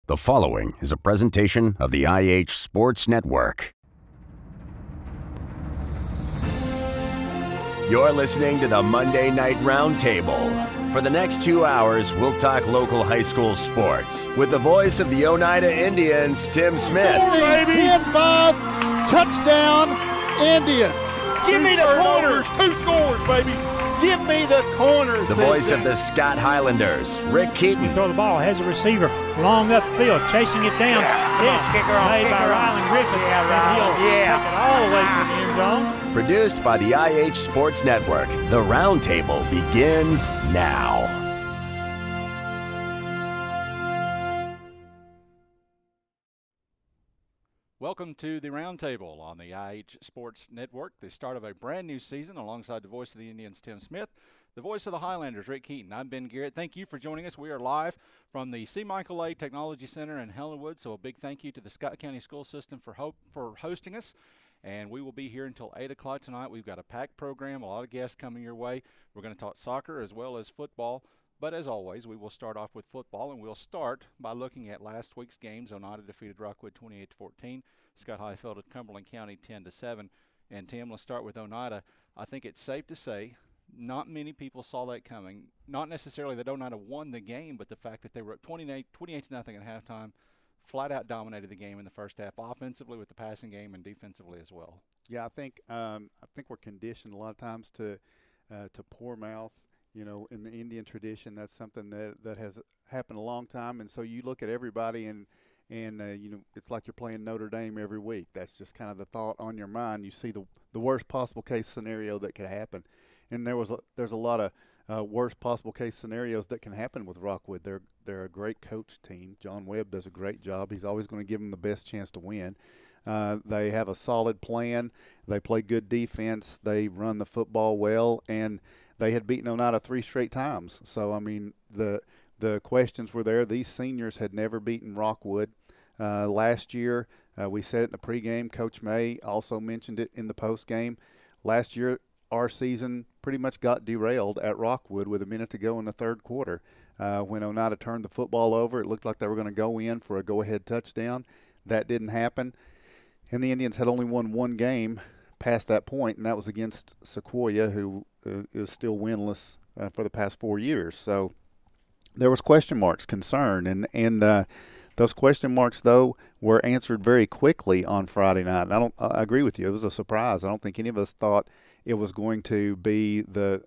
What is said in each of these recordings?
The following is a presentation of the IH Sports Network. You're listening to the Monday Night Roundtable. For the next 2 hours, we'll talk local high school sports with the voice of the Oneida Indians, Tim Smith. 10-5, touchdown, Indians. Give me the corners, 2 scores, baby. Give me the corners. The voice of the Scott Highlanders, Rick Keaton. You throw the ball, has a receiver long upfield, chasing it down. Pitch made by Rylan Griffith. He'll take it all the way to the end zone. Produced by the IH Sports Network, the Roundtable begins now. Welcome to the Roundtable on the IH Sports Network, the start of a brand new season alongside the voice of the Indians, Tim Smith, the voice of the Highlanders, Rick Keaton. I'm Ben Garrett. Thank you for joining us. We are live from the C. Michael A. Technology Center in Helenwood, so a big thank you to the Scott County School System for hosting us. And we will be here until 8 o'clock tonight. We've got a packed program, a lot of guests coming your way. We're going to talk soccer as well as football. But as always, we will start off with football, and we'll start by looking at last week's games. Oneida defeated Rockwood 28-14. Scott High fell to Cumberland County 10-7. And Tim, let's start with Oneida. I think it's safe to say not many people saw that coming. Not necessarily that Oneida won the game, but the fact that they were up 28-0 at halftime, flat out dominated the game in the first half, offensively with the passing game and defensively as well. Yeah, I think we're conditioned a lot of times to poor mouth. You know, in the Indian tradition, that's something that has happened a long time. And so you look at everybody and you know, it's like you're playing Notre Dame every week. That's just kind of the thought on your mind. You see the worst possible case scenario that could happen. And there's a lot of worst possible case scenarios that can happen with Rockwood. They're a great coach team. John Webb does a great job. He's always going to give them the best chance to win. They have a solid plan. They play good defense. They run the football well, and they had beaten Oneida 3 straight times. So, I mean, the questions were there. These seniors had never beaten Rockwood. Last year, we said it in the pregame. Coach May also mentioned it in the postgame. Last year, our season pretty much got derailed at Rockwood with a minute to go in the third quarter. When Oneida turned the football over, it looked like they were going to go in for a go-ahead touchdown. That didn't happen. And the Indians had only won 1 game past that point, and that was against Sequoia, who is still winless for the past 4 years. So there was question marks, concern, and those question marks, though, were answered very quickly on Friday night. And I agree with you. It was a surprise. I don't think any of us thought it was going to be the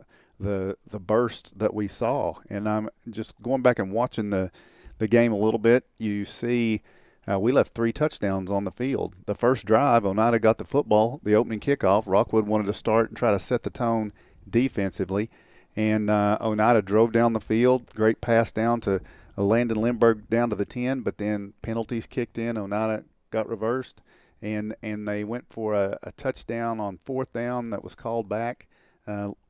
burst that we saw. And I'm just going back and watching the game a little bit. You see we left 3 touchdowns on the field. The first drive, Oneida got the football, the opening kickoff. Rockwood wanted to start and try to set the tone defensively. And Oneida drove down the field. Great pass down to Landon Lindbergh down to the 10, but then penalties kicked in. Oneida got reversed, and they went for a touchdown on 4th down that was called back.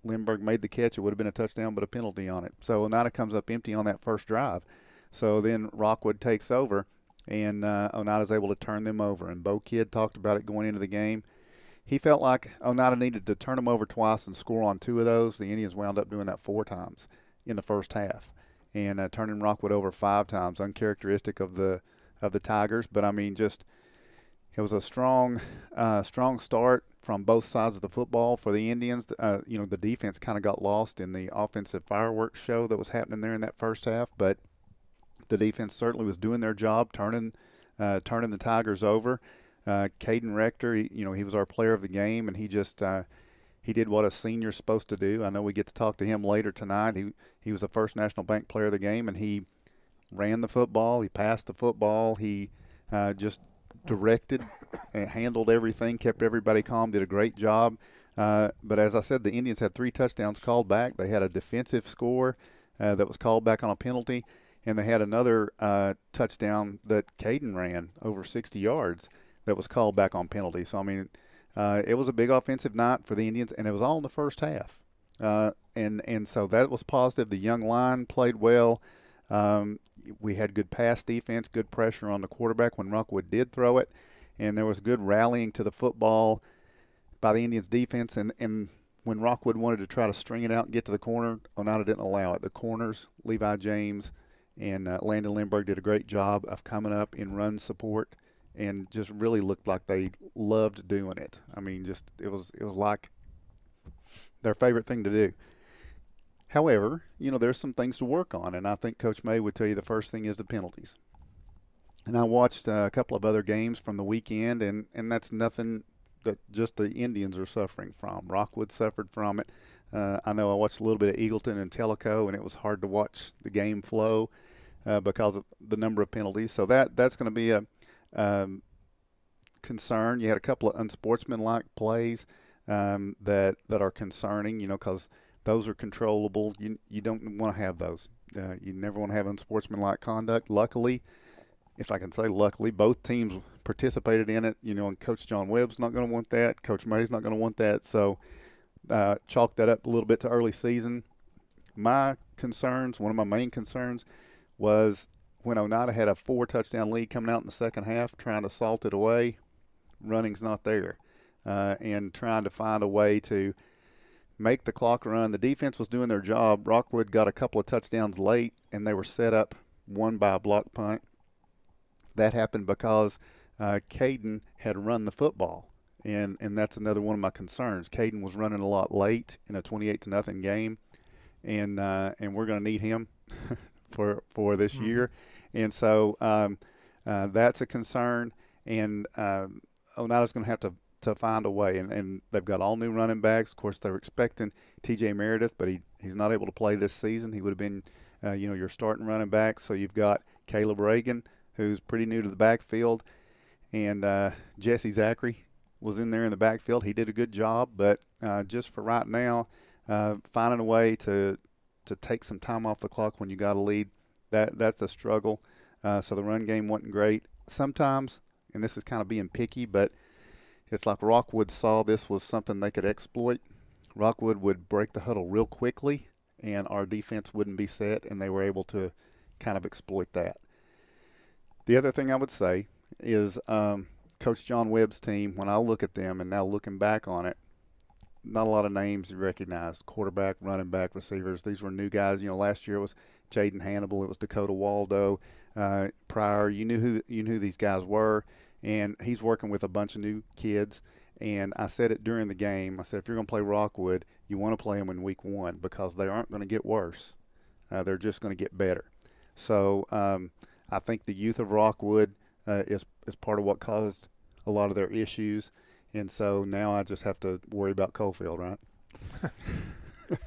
Lindbergh made the catch. It would have been a touchdown, but a penalty on it. So Oneida comes up empty on that first drive. So then Rockwood takes over, and Oneida's able to turn them over. And Bo Kidd talked about it going into the game. He felt like Oneida needed to turn them over twice and score on 2 of those. The Indians wound up doing that 4 times in the first half, and turning Rockwood over 5 times, uncharacteristic of the Tigers. But I mean, just it was a strong start from both sides of the football for the Indians. You know, the defense kind of got lost in the offensive fireworks show that was happening there in that first half, but the defense certainly was doing their job, turning the Tigers over. Caden Rector, he was our player of the game, and he just he did what a senior's supposed to do. I know we get to talk to him later tonight. He was the first National Bank player of the game, and he ran the football. He passed the football. He just directed and handled everything, kept everybody calm, did a great job. But as I said, the Indians had 3 touchdowns called back. They had a defensive score that was called back on a penalty, and they had another touchdown that Caden ran over 60 yards that was called back on penalty. So, I mean, it was a big offensive night for the Indians, and it was all in the first half. And so that was positive. The young line played well. We had good pass defense, good pressure on the quarterback when Rockwood did throw it, and there was good rallying to the football by the Indians' defense. And when Rockwood wanted to try to string it out and get to the corner, Oneida didn't allow it. The corners, Levi James And Landon Lindbergh did a great job of coming up in run support and just really looked like they loved doing it. I mean, just it was like their favorite thing to do. However, there's some things to work on, and I think Coach May would tell you the first thing is the penalties. And I watched a couple of other games from the weekend, and that's nothing that just the Indians are suffering from. Rockwood suffered from it. I know I watched a little bit of Eagleton and Tellico, and it was hard to watch the game flow because of the number of penalties. So that's going to be a concern. You had a couple of unsportsmanlike plays that are concerning, because those are controllable. You don't want to have those. You never want to have unsportsmanlike conduct. Luckily, if I can say luckily, both teams participated in it, and Coach John Webb's not going to want that. Coach May's not going to want that. So chalk that up a little bit to early season. My concerns, one of my main concerns, was when Oneida had a 4-touchdown lead coming out in the second half, trying to salt it away, running's not there, and trying to find a way to make the clock run. The defense was doing their job. Rockwood got a couple of touchdowns late, and they were set up, one by a block punt. That happened because Caden had run the football, and that's another one of my concerns. Caden was running a lot late in a 28-0 game, and we're going to need him for this year, and so that's a concern. And Oneida's going to have to find a way, and they've got all new running backs. Of course, they were expecting T.J. Meredith, but he's not able to play this season. He would have been, your starting running back. So you've got Caleb Reagan, who's pretty new to the backfield, and Jesse Zachary was in there in the backfield. He did a good job, but just for right now, finding a way to take some time off the clock when you got a lead, that's a struggle. So the run game wasn't great. Sometimes, and this is kind of being picky, but it's like Rockwood saw this was something they could exploit. Rockwood would break the huddle real quickly, and our defense wouldn't be set, and they were able to kind of exploit that. The other thing I would say is Coach John Webb's team, when I look at them and now looking back on it, not a lot of names you recognize. Quarterback, running back, receivers. These were new guys. Last year it was Jaden Hannibal. It was Dakota Waldo. Prior, you knew who these guys were, and he's working with a bunch of new kids. And I said it during the game. I said, if you're going to play Rockwood, you want to play them in week 1 because they aren't going to get worse. They're just going to get better. So I think the youth of Rockwood is part of what caused a lot of their issues. And so now I just have to worry about Coalfield, right?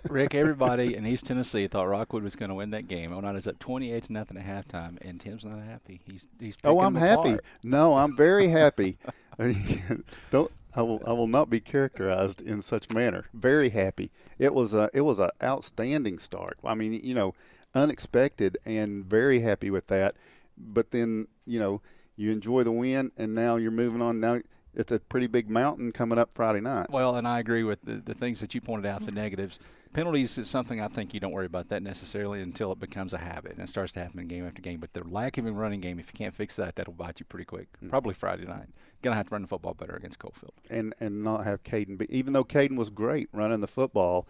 Rick, everybody in East Tennessee thought Rockwood was going to win that game. Oneida's up 28-0 at halftime, and Tim's not happy. He's I'm happy. Apart. No, I'm very happy. I will not be characterized in such manner. Very happy. It was an outstanding start. I mean, unexpected, and very happy with that. But then, you enjoy the win, and now you're moving on. Now it's a pretty big mountain coming up Friday night. Well, and I agree with the things that you pointed out, the negatives. Penalties is something I think you don't worry about that necessarily until it becomes a habit and it starts to happen game after game. But the lack of a running game, if you can't fix that, that'll bite you pretty quick. Probably Friday night. Going to have to run the football better against Coalfield. And not have Caden. But even though Caden was great running the football,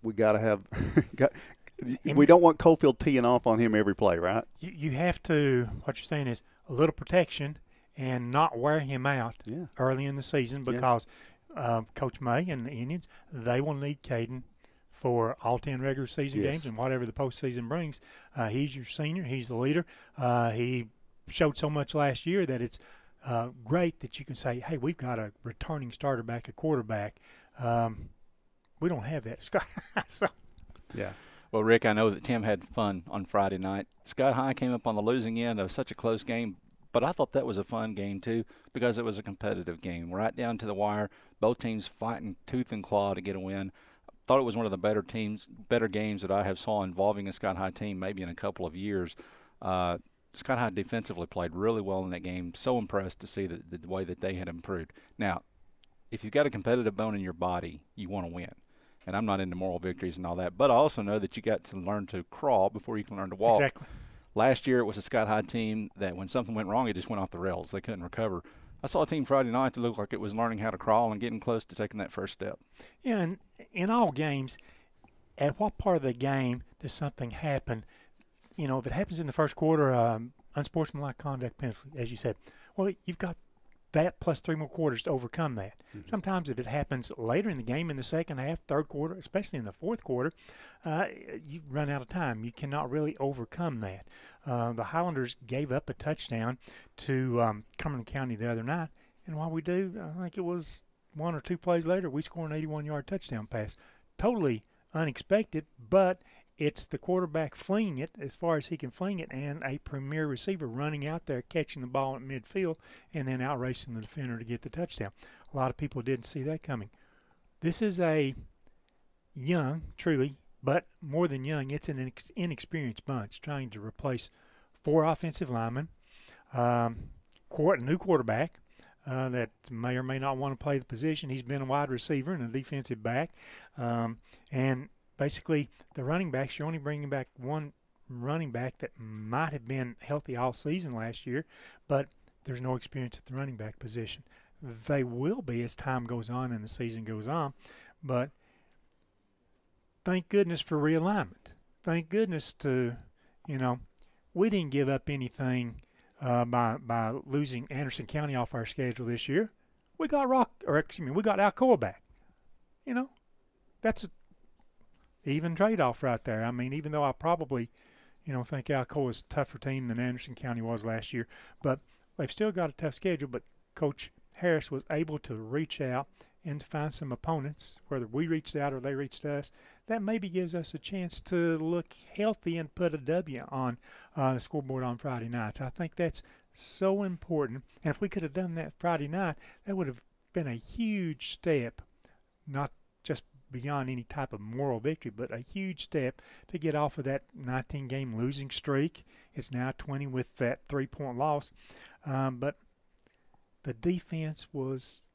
we got to have we don't want Coalfield teeing off on him every play, right? You have to, what you're saying is a little protection and not wear him out early in the season because Coach May and the Indians, they will need Caden for all 10 regular season games and whatever the postseason brings. He's your senior. He's the leader. He showed so much last year that it's great that you can say, hey, we've got a returning starter back at quarterback. We don't have that, Scott. Well, Rick, I know that Tim had fun on Friday night. Scott High came up on the losing end of such a close game, but I thought that was a fun game too because it was a competitive game, right down to the wire. Both teams fighting tooth and claw to get a win. Thought it was one of the better games that I have saw involving a Scott High team maybe in a couple of years. Scott High defensively played really well in that game. So impressed to see the way that they had improved. Now, if you've got a competitive bone in your body, you want to win. And I'm not into moral victories and all that, but I also know that you got to learn to crawl before you can learn to walk. Exactly. Last year it was a Scott High team that when something went wrong, it just went off the rails. They couldn't recover. I saw a team Friday night that looked like it was learning how to crawl and getting close to taking that first step. Yeah, and in all games, at what part of the game does something happen if it happens in the first quarter, unsportsmanlike conduct penalty, as you said, well, you've got that plus 3 more quarters to overcome that. Mm-hmm. Sometimes if it happens later in the game, in the second half, third quarter, especially in the fourth quarter, you run out of time. You cannot really overcome that. The Highlanders gave up a touchdown to Cumberland County the other night, and while we do, I think it was 1 or 2 plays later, we scored an 81-yard touchdown pass. Totally unexpected, but it's the quarterback flinging it as far as he can fling it, and a premier receiver running out there catching the ball at midfield and then outracing the defender to get the touchdown. A lot of people didn't see that coming. This is a young, truly, but more than young, it's an inexperienced bunch trying to replace 4 offensive linemen, new quarterback that may or may not want to play the position. He's been a wide receiver and a defensive back, and basically, the running backs, you're only bringing back one running back that might have been healthy all season last year, but there's no experience at the running back position. They will be as time goes on and the season goes on, but thank goodness for realignment. Thank goodness we didn't give up anything by losing Anderson County off our schedule this year. We got we got Alcoa back. That's a even trade-off right there. I mean, even though I probably, think Alcoa is a tougher team than Anderson County was last year, but they've still got a tough schedule. But Coach Harris was able to reach out and find some opponents, whether we reached out or they reached us, that maybe gives us a chance to look healthy and put a W on the scoreboard on Friday nights. I think that's so important. And if we could have done that Friday night, that would have been a huge step, not just beyond any type of moral victory, but a huge step to get off of that 19-game losing streak. It's now 20 with that 3-point loss. But the defense was,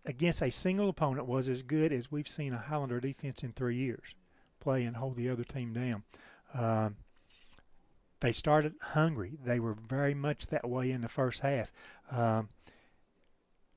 against a single opponent, was as good as we've seen a Highlander defense in 3 years play and hold the other team down. They started hungry. They were very much that way in the first half.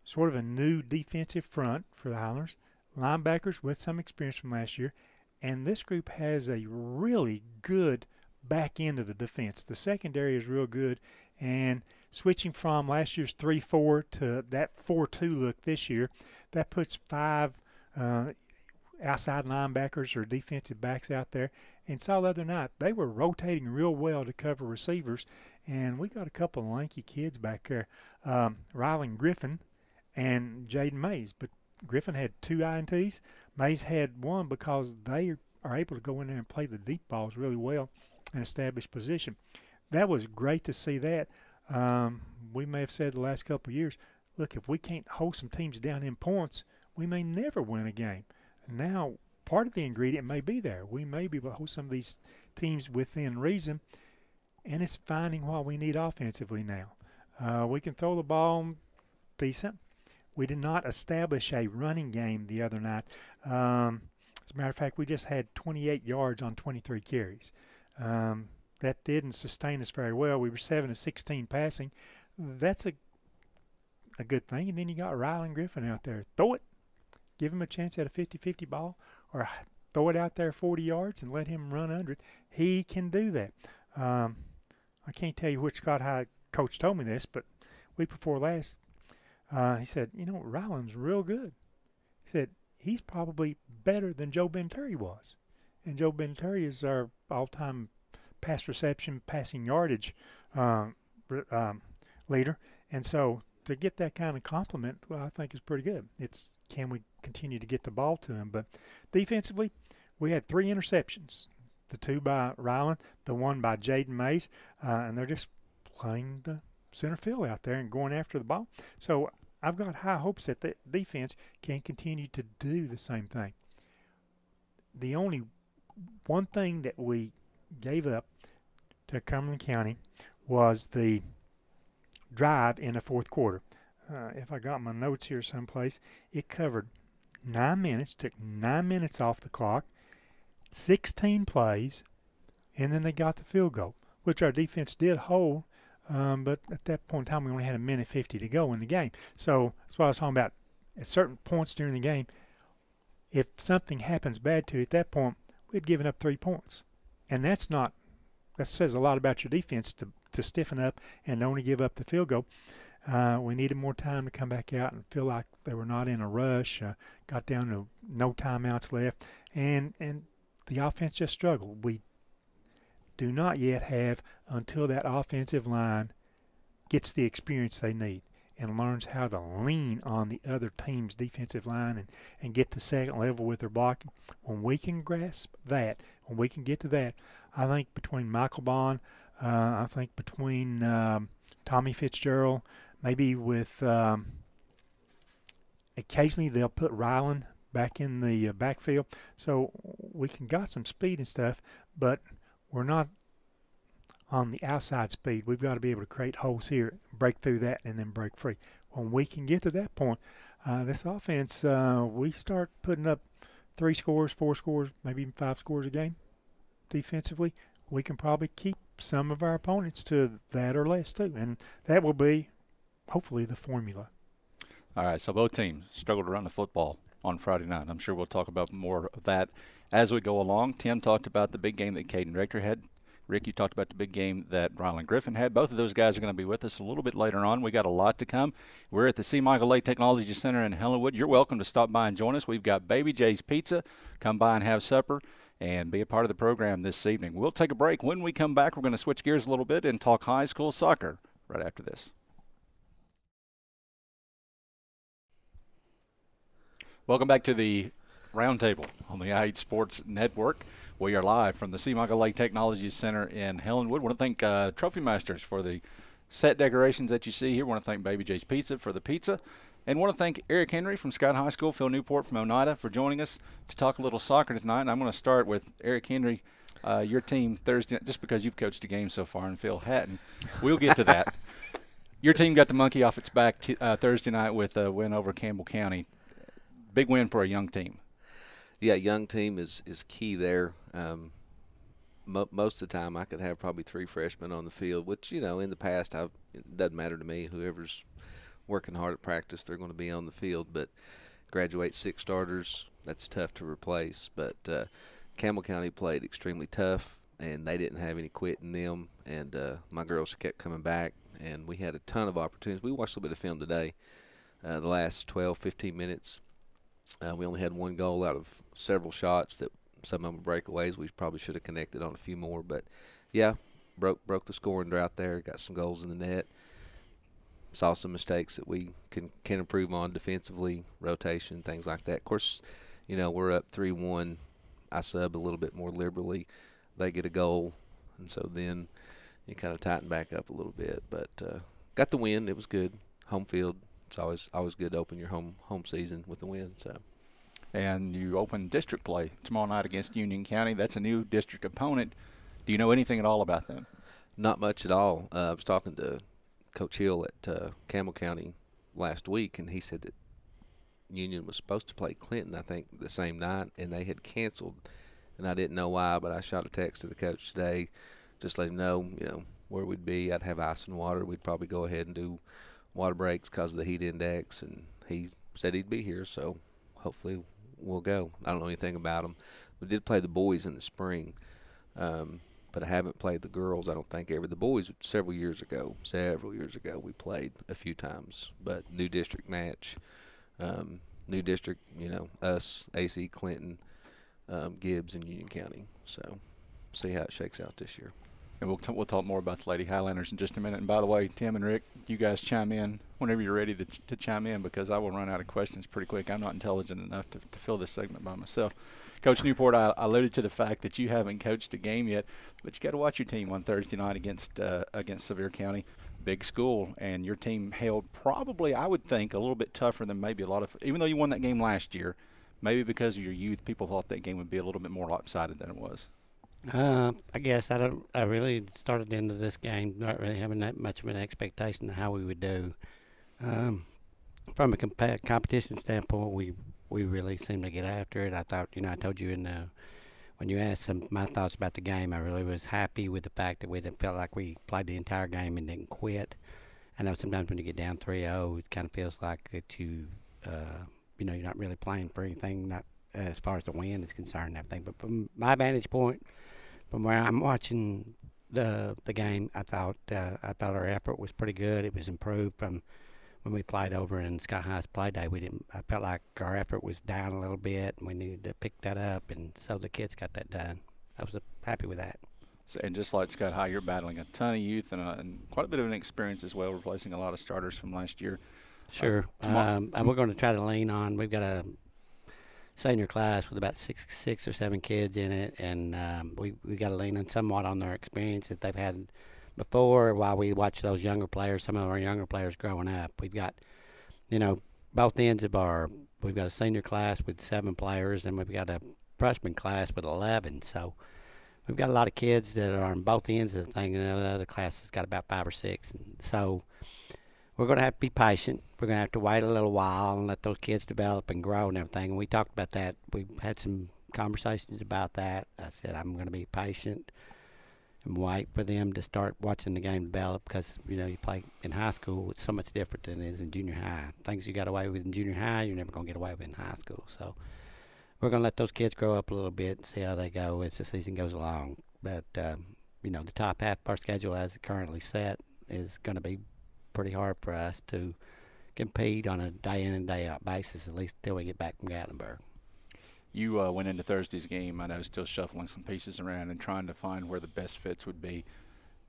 Sort of a new defensive front for the Highlanders. Linebackers with some experience from last year, and this group has a really good back end of the defense. The secondary is real good, and switching from last year's 3-4 to that 4-2 look this year, that puts 5 outside linebackers or defensive backs out there. And saw the other night, they were rotating real well to cover receivers, and we got a couple of lanky kids back there, Rylan Griffin and Jaden Mays, but Griffin had 2 INTs. Mays had 1 because they are able to go in there and play the deep balls really well and establish position. That was great to see that. We may have said the last couple of years, look, if we can't hold some teams down in points, we may never win a game. Now, part of the ingredient may be there. We may be able to hold some of these teams within reason, and it's finding what we need offensively now. We can throw the ball decent. We did not establish a running game the other night. As a matter of fact, we just had 28 yards on 23 carries. That didn't sustain us very well. We were 7 of 16 passing. That's a good thing. And then you got Rylan Griffin out there. Throw it. Give him a chance at a 50-50 ball, or throw it out there 40 yards and let him run under it. He can do that. I can't tell you which Scott High coach told me this, but week before last, he said, Rylan's real good. He said, he's probably better than Joe Benturi was. And Joe Benturi is our all-time pass reception, passing yardage leader. And so to get that kind of compliment, well, I think is pretty good. It's, can we continue to get the ball to him? But defensively, we had 3 interceptions. The 2 by Rylan, the 1 by Jaden Mays, and they're just playing the center field out there and going after the ball. So I've got high hopes that the defense can continue to do the same thing. The only one thing that we gave up to Cumberland County was the drive in the fourth quarter. If I got my notes here someplace, it covered 9 minutes, took 9 minutes off the clock, 16 plays, and then they got the field goal, which our defense did hold. But at that point in time, we only had 1:50 to go in the game. So that's what I was talking about. At certain points during the game, if something happens bad to you at that point, we'd given up 3 points. And that's not that says a lot about your defense to stiffen up and only give up the field goal. We needed more time to come back out and feel like they were not in a rush. Got down to no timeouts left, and the offense just struggled. We do not yet have, until that offensive line gets the experience they need and learns how to lean on the other team's defensive line and get to second level with their blocking. When we can grasp that, when we can get to that, I think between Michael Bond, I think between Tommy Fitzgerald, maybe with occasionally they'll put Ryland back in the backfield. So we can got some speed and stuff, but we're not on the outside speed. We've got to be able to create holes here, break through that, and then break free. When we can get to that point, this offense, we start putting up 3 scores, 4 scores, maybe even 5 scores a game defensively, we can probably keep some of our opponents to that or less too. And that will be, hopefully, the formula. All right, so both teams struggled to run the football on Friday night. I'm sure we'll talk about more of that as we go along. Tim talked about the big game that Caden Rector had. Rick, you talked about the big game that Ryland Griffin had. Both of those guys are going to be with us a little bit later on. We got a lot to come. We're at the C. Michael Lake Technology Center in Helenwood. You're welcome to stop by and join us. We've got Baby J's Pizza. Come by and have supper and be a part of the program this evening. We'll take a break. When we come back, we're going to switch gears a little bit and talk high school soccer right after this. Welcome back to the Roundtable on the IH Sports Network. We are live from the C. Michael Lake Technology Center in Helenwood. I want to thank Trophy Masters for the set decorations that you see here. I want to thank Baby J's Pizza for the pizza. And want to thank Eric Henry from Scott High School, Phil Newport from Oneida for joining us to talk a little soccer tonight. And I'm going to start with Eric Henry, your team Thursday, just because you've coached a game so far, and Phil hadn't. We'll get to that. Your team got the monkey off its back Thursday night with a win over Campbell County. Big win for a young team. Yeah, young team is key there. Most of the time I could have probably 3 freshmen on the field, which, you know, in the past it doesn't matter to me. Whoever's working hard at practice, they're going to be on the field. But graduate 6 starters, that's tough to replace. But Campbell County played extremely tough, and they didn't have any quit in them. And my girls kept coming back, and we had a ton of opportunities. We watched a little bit of film today, the last 12, 15 minutes. We only had 1 goal out of several shots that some of them were breakaways. We probably should have connected on a few more. But, yeah, broke the scoring drought there, got some goals in the net. Saw some mistakes that we can improve on defensively, rotation, things like that. Of course, you know, we're up 3-1. I sub a little bit more liberally. They get a goal, and so then you kind of tighten back up a little bit. But got the win. It was good. Home field. It's always good to open your home season with a win. So, and you open district play tomorrow night against Union County. That's a new district opponent. Do you know anything at all about them? Not much at all. I was talking to Coach Hill at Campbell County last week, and he said that Union was supposed to play Clinton, I think, the same night, and they had canceled. And I didn't know why, but I shot a text to the coach today, just let him know, you know, where we'd be. I'd have ice and water. We'd probably go ahead and do water breaks because of the heat index, and he said he'd be here, so hopefully we'll go. I don't know anything about them. We did play the boys in the spring, but I haven't played the girls, I don't think, ever. The boys several years ago we played a few times, but new district match, new district, you know, us, AC, Clinton, Gibbs, and Union County. So see how it shakes out this year. And we'll talk more about the Lady Highlanders in just a minute. And by the way, Tim and Rick, you guys chime in whenever you're ready to chime in, because I will run out of questions pretty quick. I'm not intelligent enough to fill this segment by myself. Coach Newport, I alluded to the fact that you haven't coached a game yet, but you got to watch your team on Thursday night against Sevier County, big school, and your team held probably, I would think, a little bit tougher than maybe a lot of, even though you won that game last year, maybe because of your youth, people thought that game would be a little bit more lopsided than it was. I guess I really started into this game not really having that much of an expectation of how we would do. From a competition standpoint, we really seemed to get after it. I thought, you know, I told you when you asked my thoughts about the game, I really was happy with the fact that we didn't feel like we played the entire game and didn't quit. I know sometimes when you get down 3-0, it kind of feels like that you know, you're not really playing for anything, not as far as the win is concerned and everything. But from my vantage point, from where I'm watching the game. I thought our effort was pretty good. It was improved from when we played over in Sky High's play day. I felt like our effort was down a little bit, and we needed to pick that up, and so the kids got that done. I was happy with that. So, and just like Scott High, you're battling a ton of youth and quite a bit of an experience as well, replacing a lot of starters from last year. Sure. And we're going to try to lean on. We've got a senior class with about six or seven kids in it, and we got to lean on somewhat on their experience that they've had before while we watch those younger players, some of our younger players growing up. We've got, both ends of we've got a senior class with 7 players, and we've got a freshman class with 11. So we've got a lot of kids that are on both ends of the thing, and the other class has got about 5 or 6. And so we're going to have to be patient. We're going to have to wait a little while and let those kids develop and grow and everything. And we talked about that. We had some conversations about that. I said I'm going to be patient and wait for them to start watching the game develop because, you play in high school. It's so much different than it is in junior high. Things you got away with in junior high, you're never going to get away with in high school. So we're going to let those kids grow up a little bit and see how they go as the season goes along. But, the top half of our schedule as it currently set is going to be pretty hard for us to compete on a day in and day out basis, at least until we get back from Gatlinburg. You went into Thursday's game, I know, still shuffling some pieces around and trying to find where the best fits would be.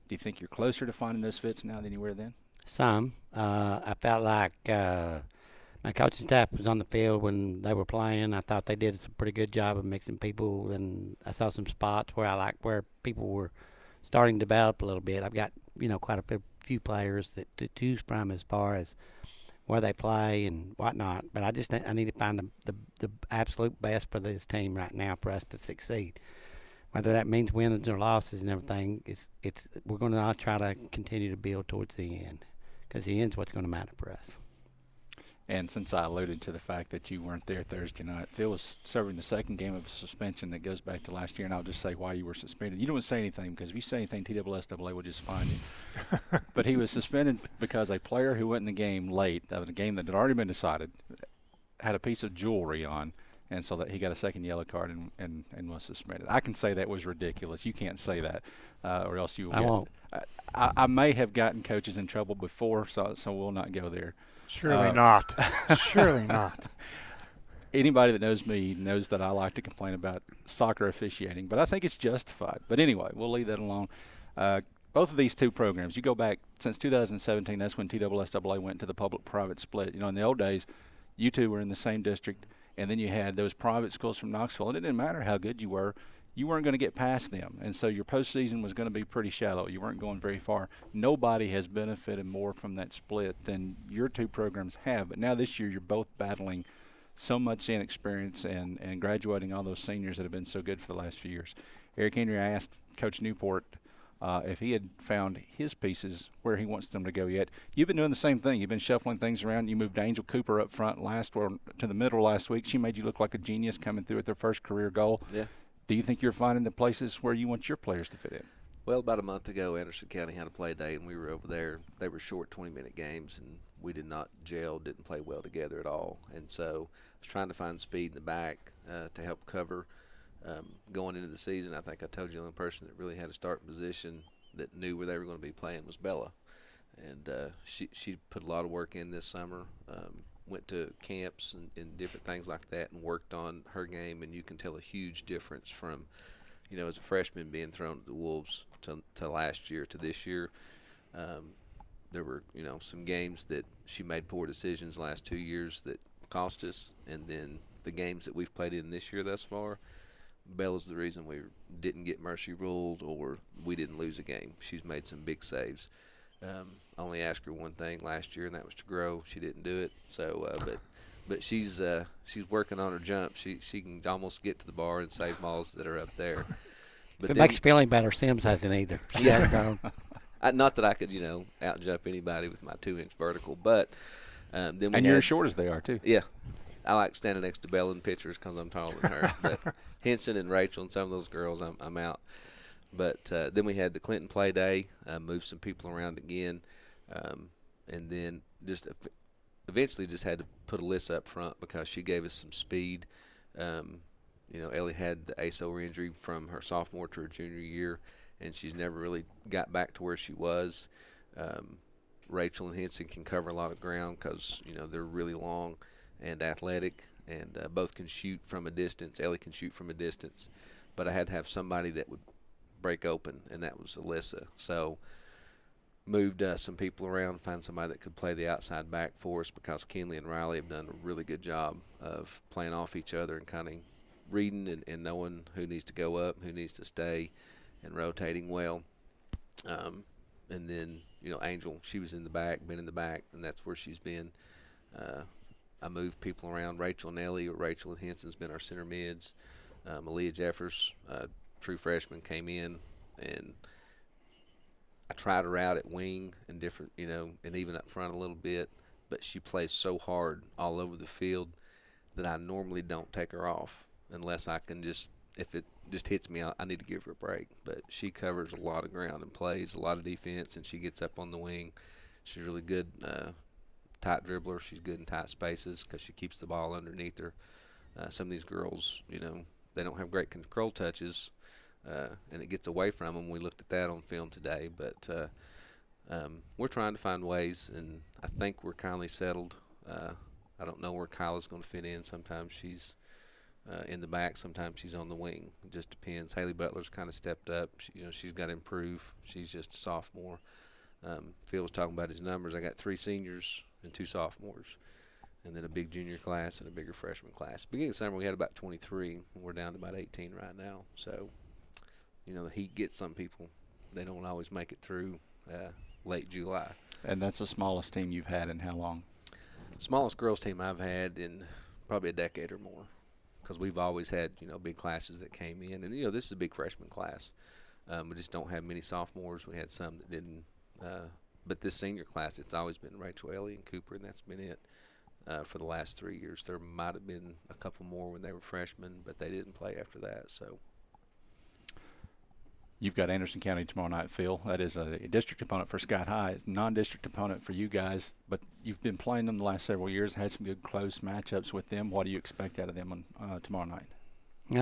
Do you think you're closer to finding those fits now than you were then? Some. I felt like my coaching staff was on the field when they were playing. I thought they did a pretty good job of mixing people, and I saw some spots where I liked where people were starting to develop a little bit. I've got, quite a few players to choose from as far as where they play and whatnot. But I need to find the absolute best for this team right now for us to succeed. Whether that means wins or losses and everything, we're going to all try to continue to build towards the end because the end's what's going to matter for us. And since I alluded to the fact that you weren't there Thursday night, Phil was serving the second game of a suspension that goes back to last year, and I'll just say why you were suspended. You don't say anything because if you say anything, TSSAA will just fine you. But he was suspended because a player who went in the game late, of a game that had already been decided, had a piece of jewelry on, and so that he got a second yellow card and was suspended. I can say that was ridiculous. You can't say that, or else you will. I won't. I may have gotten coaches in trouble before, so we'll not go there. Surely not. Surely not. Anybody that knows me knows that I like to complain about soccer officiating, but I think it's justified. But anyway, we'll leave that alone. Both of these two programs, you go back since 2017, that's when TSSAA went to the public-private split. In the old days, you two were in the same district, and then you had those private schools from Knoxville, and it didn't matter how good you were. You weren't going to get past them, and so your postseason was going to be pretty shallow. You weren't going very far. Nobody has benefited more from that split than your two programs have. But now this year you're both battling so much inexperience and graduating all those seniors that have been so good for the last few years. Eric Henry, I asked Coach Newport if he had found his pieces where he wants them to go yet. You've been doing the same thing. You've been shuffling things around. You moved Angel Cooper up front to the middle last week. She made you look like a genius coming through at their first career goal. Yeah. Do you think you're finding the places where you want your players to fit in? Well, about a month ago, Anderson County had a play day, and we were over there. They were short 20-minute games, and we did not gel, didn't play well together at all. And so I was trying to find speed in the back to help cover going into the season. I think I told you the only person that really had a starting position that knew where they were going to be playing was Bella. And she put a lot of work in this summer. Went to camps and different things like that and worked on her game, and you can tell a huge difference from, as a freshman being thrown to the Wolves to last year to this year. There were, some games that she made poor decisions the last 2 years that cost us, and then the games that we've played in this year thus far, Bella's the reason we didn't get mercy ruled or we didn't lose a game. She's made some big saves. Only asked her one thing last year, and that was to grow. She didn't do it. So, but she's working on her jump. She can almost get to the bar and save balls that are up there. But if it makes you feel any better, Sims hasn't either. Yeah. Not that I could, out jump anybody with my 2-inch vertical, but then and you're as short as they are too. Yeah, I like standing next to Bella in pictures because I'm taller than her. But Henson and Rachel and some of those girls, I'm out. But then we had the Clinton play day, moved some people around again, and then just eventually just had to put Alyssa up front because she gave us some speed. Ellie had the ASO injury from her sophomore to her junior year, and she's never really got back to where she was. Rachel and Henson can cover a lot of ground because, you know, they're really long and athletic, and both can shoot from a distance. Ellie can shoot from a distance. But I had to have somebody that would break open, and that was Alyssa. So moved some people around, find somebody that could play the outside back for us, because Kenley and Riley have done a really good job of playing off each other and kind of reading and knowing who needs to go up, who needs to stay, and rotating well. And then, you know, Angel, she was in the back, been in the back, and that's where she's been. I moved people around. Rachel and Ellie, or Rachel and Henson's been our center mids. Aaliyah Jeffers, true freshman, came in, and I tried her out at wing and different, you know, and even up front a little bit, but she plays so hard all over the field that I normally don't take her off unless I can just, if it just hits me, I need to give her a break. But she covers a lot of ground and plays a lot of defense, and she gets up on the wing. She's really good tight dribbler. She's good in tight spaces because she keeps the ball underneath her. Some of these girls, you know, they don't have great control touches, and it gets away from them. We looked at that on film today, but we're trying to find ways, and I think we're kindly settled. I don't know where Kyla's going to fit in. Sometimes she's in the back, sometimes she's on the wing. It just depends. Haley Butler's kind of stepped up. You know, she's got to improve. She's just a sophomore. Phil was talking about his numbers. I got 3 seniors and 2 sophomores, and then a big junior class and a bigger freshman class. Beginning of summer, we had about 23, and we're down to about 18 right now. So, you know, the heat gets some people. They don't always make it through late July. And that's the smallest team you've had in how long? Smallest girls team I've had in probably a decade or more, because we've always had, you know, big classes that came in. And, you know, this is a big freshman class. We just don't have many sophomores. We had some that didn't. But this senior class, it's always been Rachel, Ellie, and Cooper, and that's been it for the last 3 years. There might have been a couple more when they were freshmen, but they didn't play after that. So you've got Anderson County tomorrow night, Phil. That is a district opponent for Scott High. It's a non-district opponent for you guys, but you've been playing them the last several years, had some good close matchups with them. What do you expect out of them on tomorrow night? You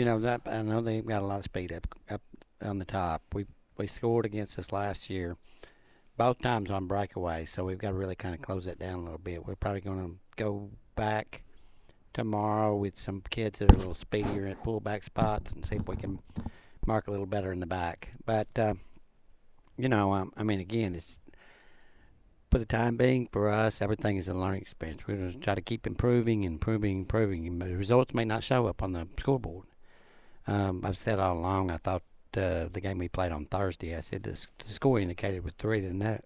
know, I know they've got a lot of speed up on the top. We scored against us last year, both times on breakaway, so we've got to really kind of close that down a little bit. We're probably going to go back tomorrow with some kids that are a little speedier at pullback spots and see if we can mark a little better in the back. But, you know, I mean, again, it's for the time being, for us, everything is a learning experience. We're going to try to keep improving. The results may not show up on the scoreboard. I've said all along, I thought the game we played on Thursday, I said the score indicated with 3-0,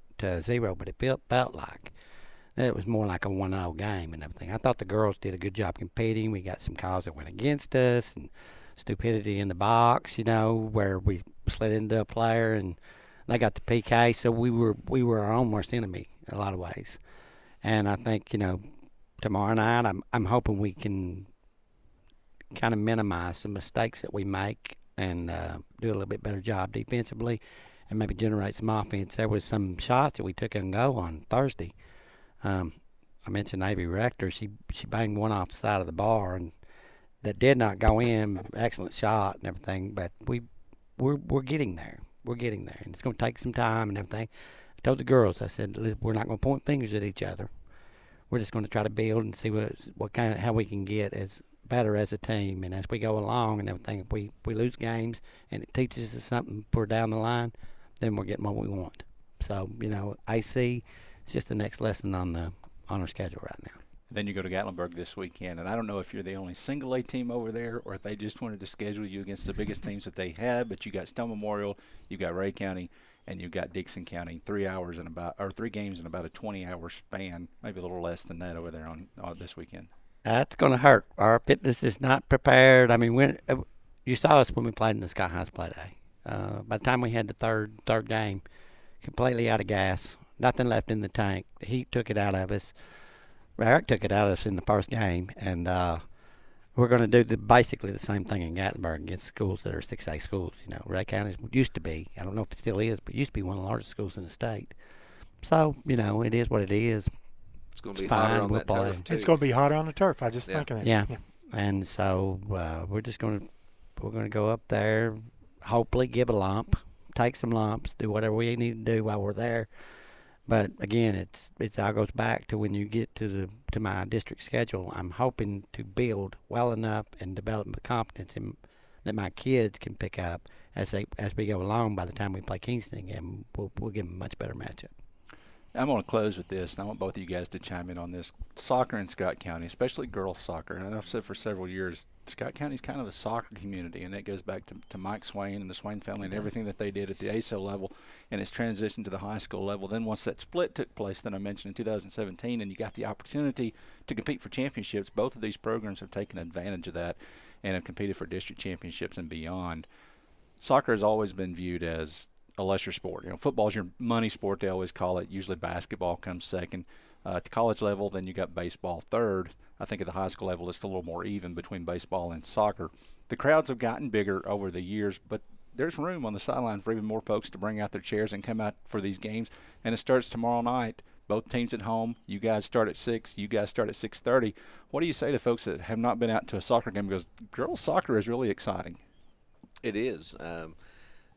but it felt like it was more like a 1-0 game and everything. I thought the girls did a good job competing. We got some calls that went against us and stupidity in the box, you know, where we slid into a player and they got the PK. So we were our own worst enemy in a lot of ways. And I think, you know, tomorrow night I'm hoping we can kind of minimize some mistakes that we make and do a little bit better job defensively and maybe generate some offense. There was some shots that we took and go on Thursday. I mentioned Avery Rector. She banged one off the side of the bar and that did not go in. Excellent shot and everything, but we're getting there. We're getting there, and it's going to take some time and everything. I told the girls, I said, we're not going to point fingers at each other. We're just going to try to build and see how we can get as better as a team. And as we go along and everything, if we lose games and it teaches us something for down the line, then we're getting what we want. So, you know, AC is just the next lesson on our schedule right now. Then you go to Gatlinburg this weekend, and I don't know if you're the only single A team over there or if they just wanted to schedule you against the biggest teams that they have, but you got Stone Memorial, you got Ray County, and you've got Dixon County. 3 games in about a 20-hour span, maybe a little less than that over there on this weekend. That's going to hurt. Our fitness is not prepared. I mean, you saw us when we played in the Sky High Play Day. By the time we had the third game, completely out of gas, nothing left in the tank. The heat took it out of us. Eric took it out of us in the first game, and we're going to do basically the same thing in Gatlinburg against schools that are 6A schools. You know, Ray County used to be, I don't know if it still is, but it used to be one of the largest schools in the state. So, you know, it is what it is. It's going to be hotter on that turf, too. It's going to be hotter on the turf. I just think of that. Yeah. And so we're going to go up there hopefully give a lump, take some lumps, do whatever we need to do while we're there. But again, it all goes back to when you get to my district schedule. I'm hoping to build well enough and develop the competence that my kids can pick up as we go along. By the time we play Kingston again, we'll give them a much better matchup. I'm going to close with this, and I want both of you guys to chime in on this. Soccer in Scott County, especially girls soccer, and I've said for several years, Scott County is kind of a soccer community, and that goes back to Mike Swain and the Swain family and everything that they did at the ASO level, and it's transitioned to the high school level. Then once that split took place that I mentioned in 2017, and you got the opportunity to compete for championships, both of these programs have taken advantage of that and have competed for district championships and beyond. Soccer has always been viewed as a lesser sport. You know, football's your money sport, they always call it. Usually basketball comes second. At the college level, then you got baseball third. I think at the high school level, it's a little more even between baseball and soccer. The crowds have gotten bigger over the years, but there's room on the sideline for even more folks to bring out their chairs and come out for these games. And it starts tomorrow night. Both teams at home. You guys start at 6. You guys start at 6:30. What do you say to folks that have not been out to a soccer game? Because girls soccer is really exciting. It is.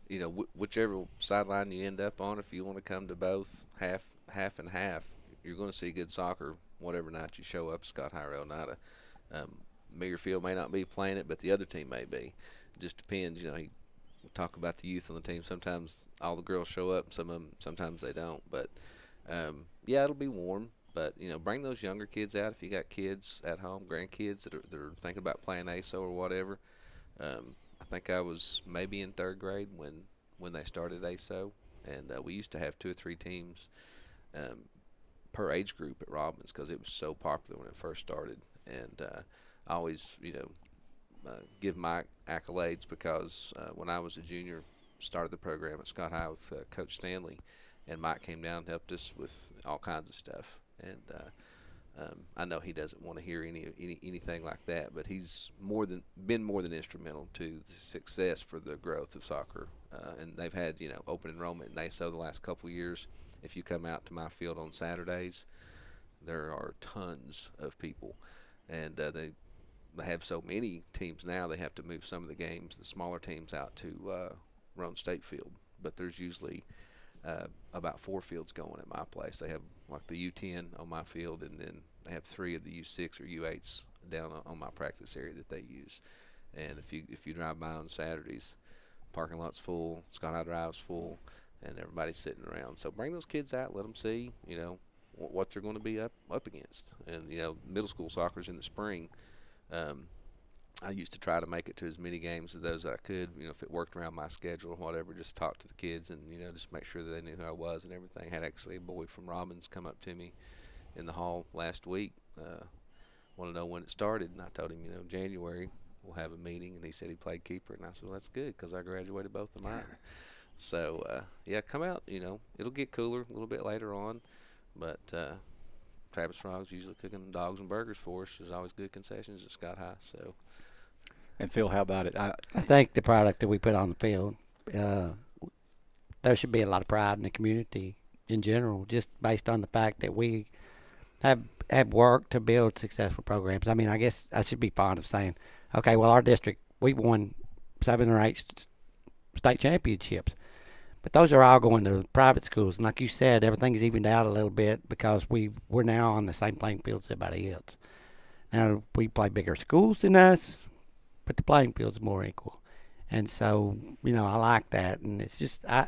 You know, whichever sideline you end up on, if you want to come to both, half and half, you're going to see good soccer whatever night you show up, Scott Higher Oneida. Meagerfield may not be playing it, but the other team may be. It just depends. You know, we talk about the youth on the team. Sometimes all the girls show up, some of them, sometimes they don't. But, yeah, it'll be warm. But, you know, bring those younger kids out if you got kids at home, grandkids that are thinking about playing ASO or whatever. I think I was maybe in 3rd grade when they started ASO, and we used to have 2 or 3 teams per age group at Robbins because it was so popular when it first started. And I always, you know, give Mike accolades because when I was a junior, started the program at Scott High with Coach Stanley, and Mike came down and helped us with all kinds of stuff. And I know he doesn't want to hear anything like that, but he's been more than instrumental to the success for the growth of soccer. And they've had, you know, open enrollment in ASO the last couple of years. If you come out to my field on Saturdays, there are tons of people, and they have so many teams now they have to move some of the games, the smaller teams, out to Roan State Field. But there's usually about 4 fields going at my place. They have like the U10 on my field, and then they have 3 of the U6 or U8s down on my practice area that they use. And if you drive by on Saturdays, parking lot's full, Scott High Drive's full, and everybody's sitting around. So bring those kids out, let them see, you know, what they're going to be up against. And, you know, middle school soccer's in the spring. I used to try to make it to as many games of those that I could, you know, if it worked around my schedule or whatever, just talk to the kids and, you know, just make sure that they knew who I was and everything. I had actually a boy from Robbins come up to me in the hall last week, want to know when it started, and I told him, you know, January we'll have a meeting, and he said he played keeper, and I said, well, that's good because I graduated both of mine. So, yeah, come out, you know, it'll get cooler a little bit later on, but Travis Frog's usually cooking dogs and burgers for us. There's always good concessions at Scott High, so. And Phil, how about it? I think the product that we put on the field, there should be a lot of pride in the community in general, just based on the fact that we have worked to build successful programs. I mean, I guess I should be fond of saying, okay, well, our district, we won 7 or 8 state championships, but those are all going to private schools. And like you said, everything's evened out a little bit because we're now on the same playing field as everybody else. Now, we play bigger schools than us, but the playing field's more equal. And so, you know, I like that. And it's just, I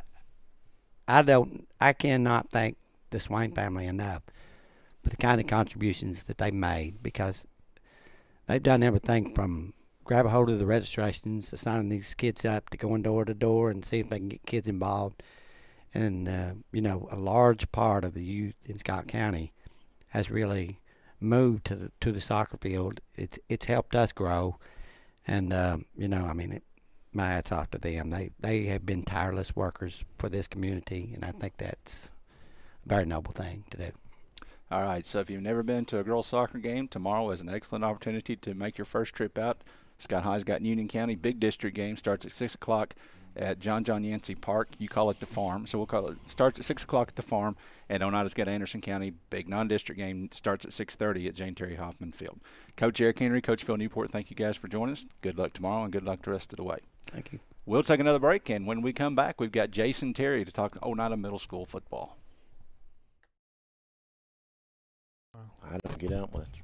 cannot thank the Swain family enough for the kind of contributions that they made, because they've done everything from grab a hold of the registrations to signing these kids up to going door to door and see if they can get kids involved. And, you know, a large part of the youth in Scott County has really moved to the soccer field. It's helped us grow. And, you know, I mean, my hat's off to them. They have been tireless workers for this community, and I think that's a very noble thing to do. All right, so if you've never been to a girls' soccer game, tomorrow is an excellent opportunity to make your first trip out. Scott High's got Union County big district game, starts at 6 o'clock at John Yancey Park. You call it the Farm, so we'll call it, starts at 6 o'clock at the Farm, and Oneida's got Anderson County big non-district game, starts at 6:30 at Jane Terry Hoffman Field. Coach Eric Henry, Coach Phil Newport, thank you guys for joining us. Good luck tomorrow, and good luck the rest of the way. Thank you. We'll take another break, and when we come back, we've got Jason Terry to talk Oneida Middle School football. I don't get out much.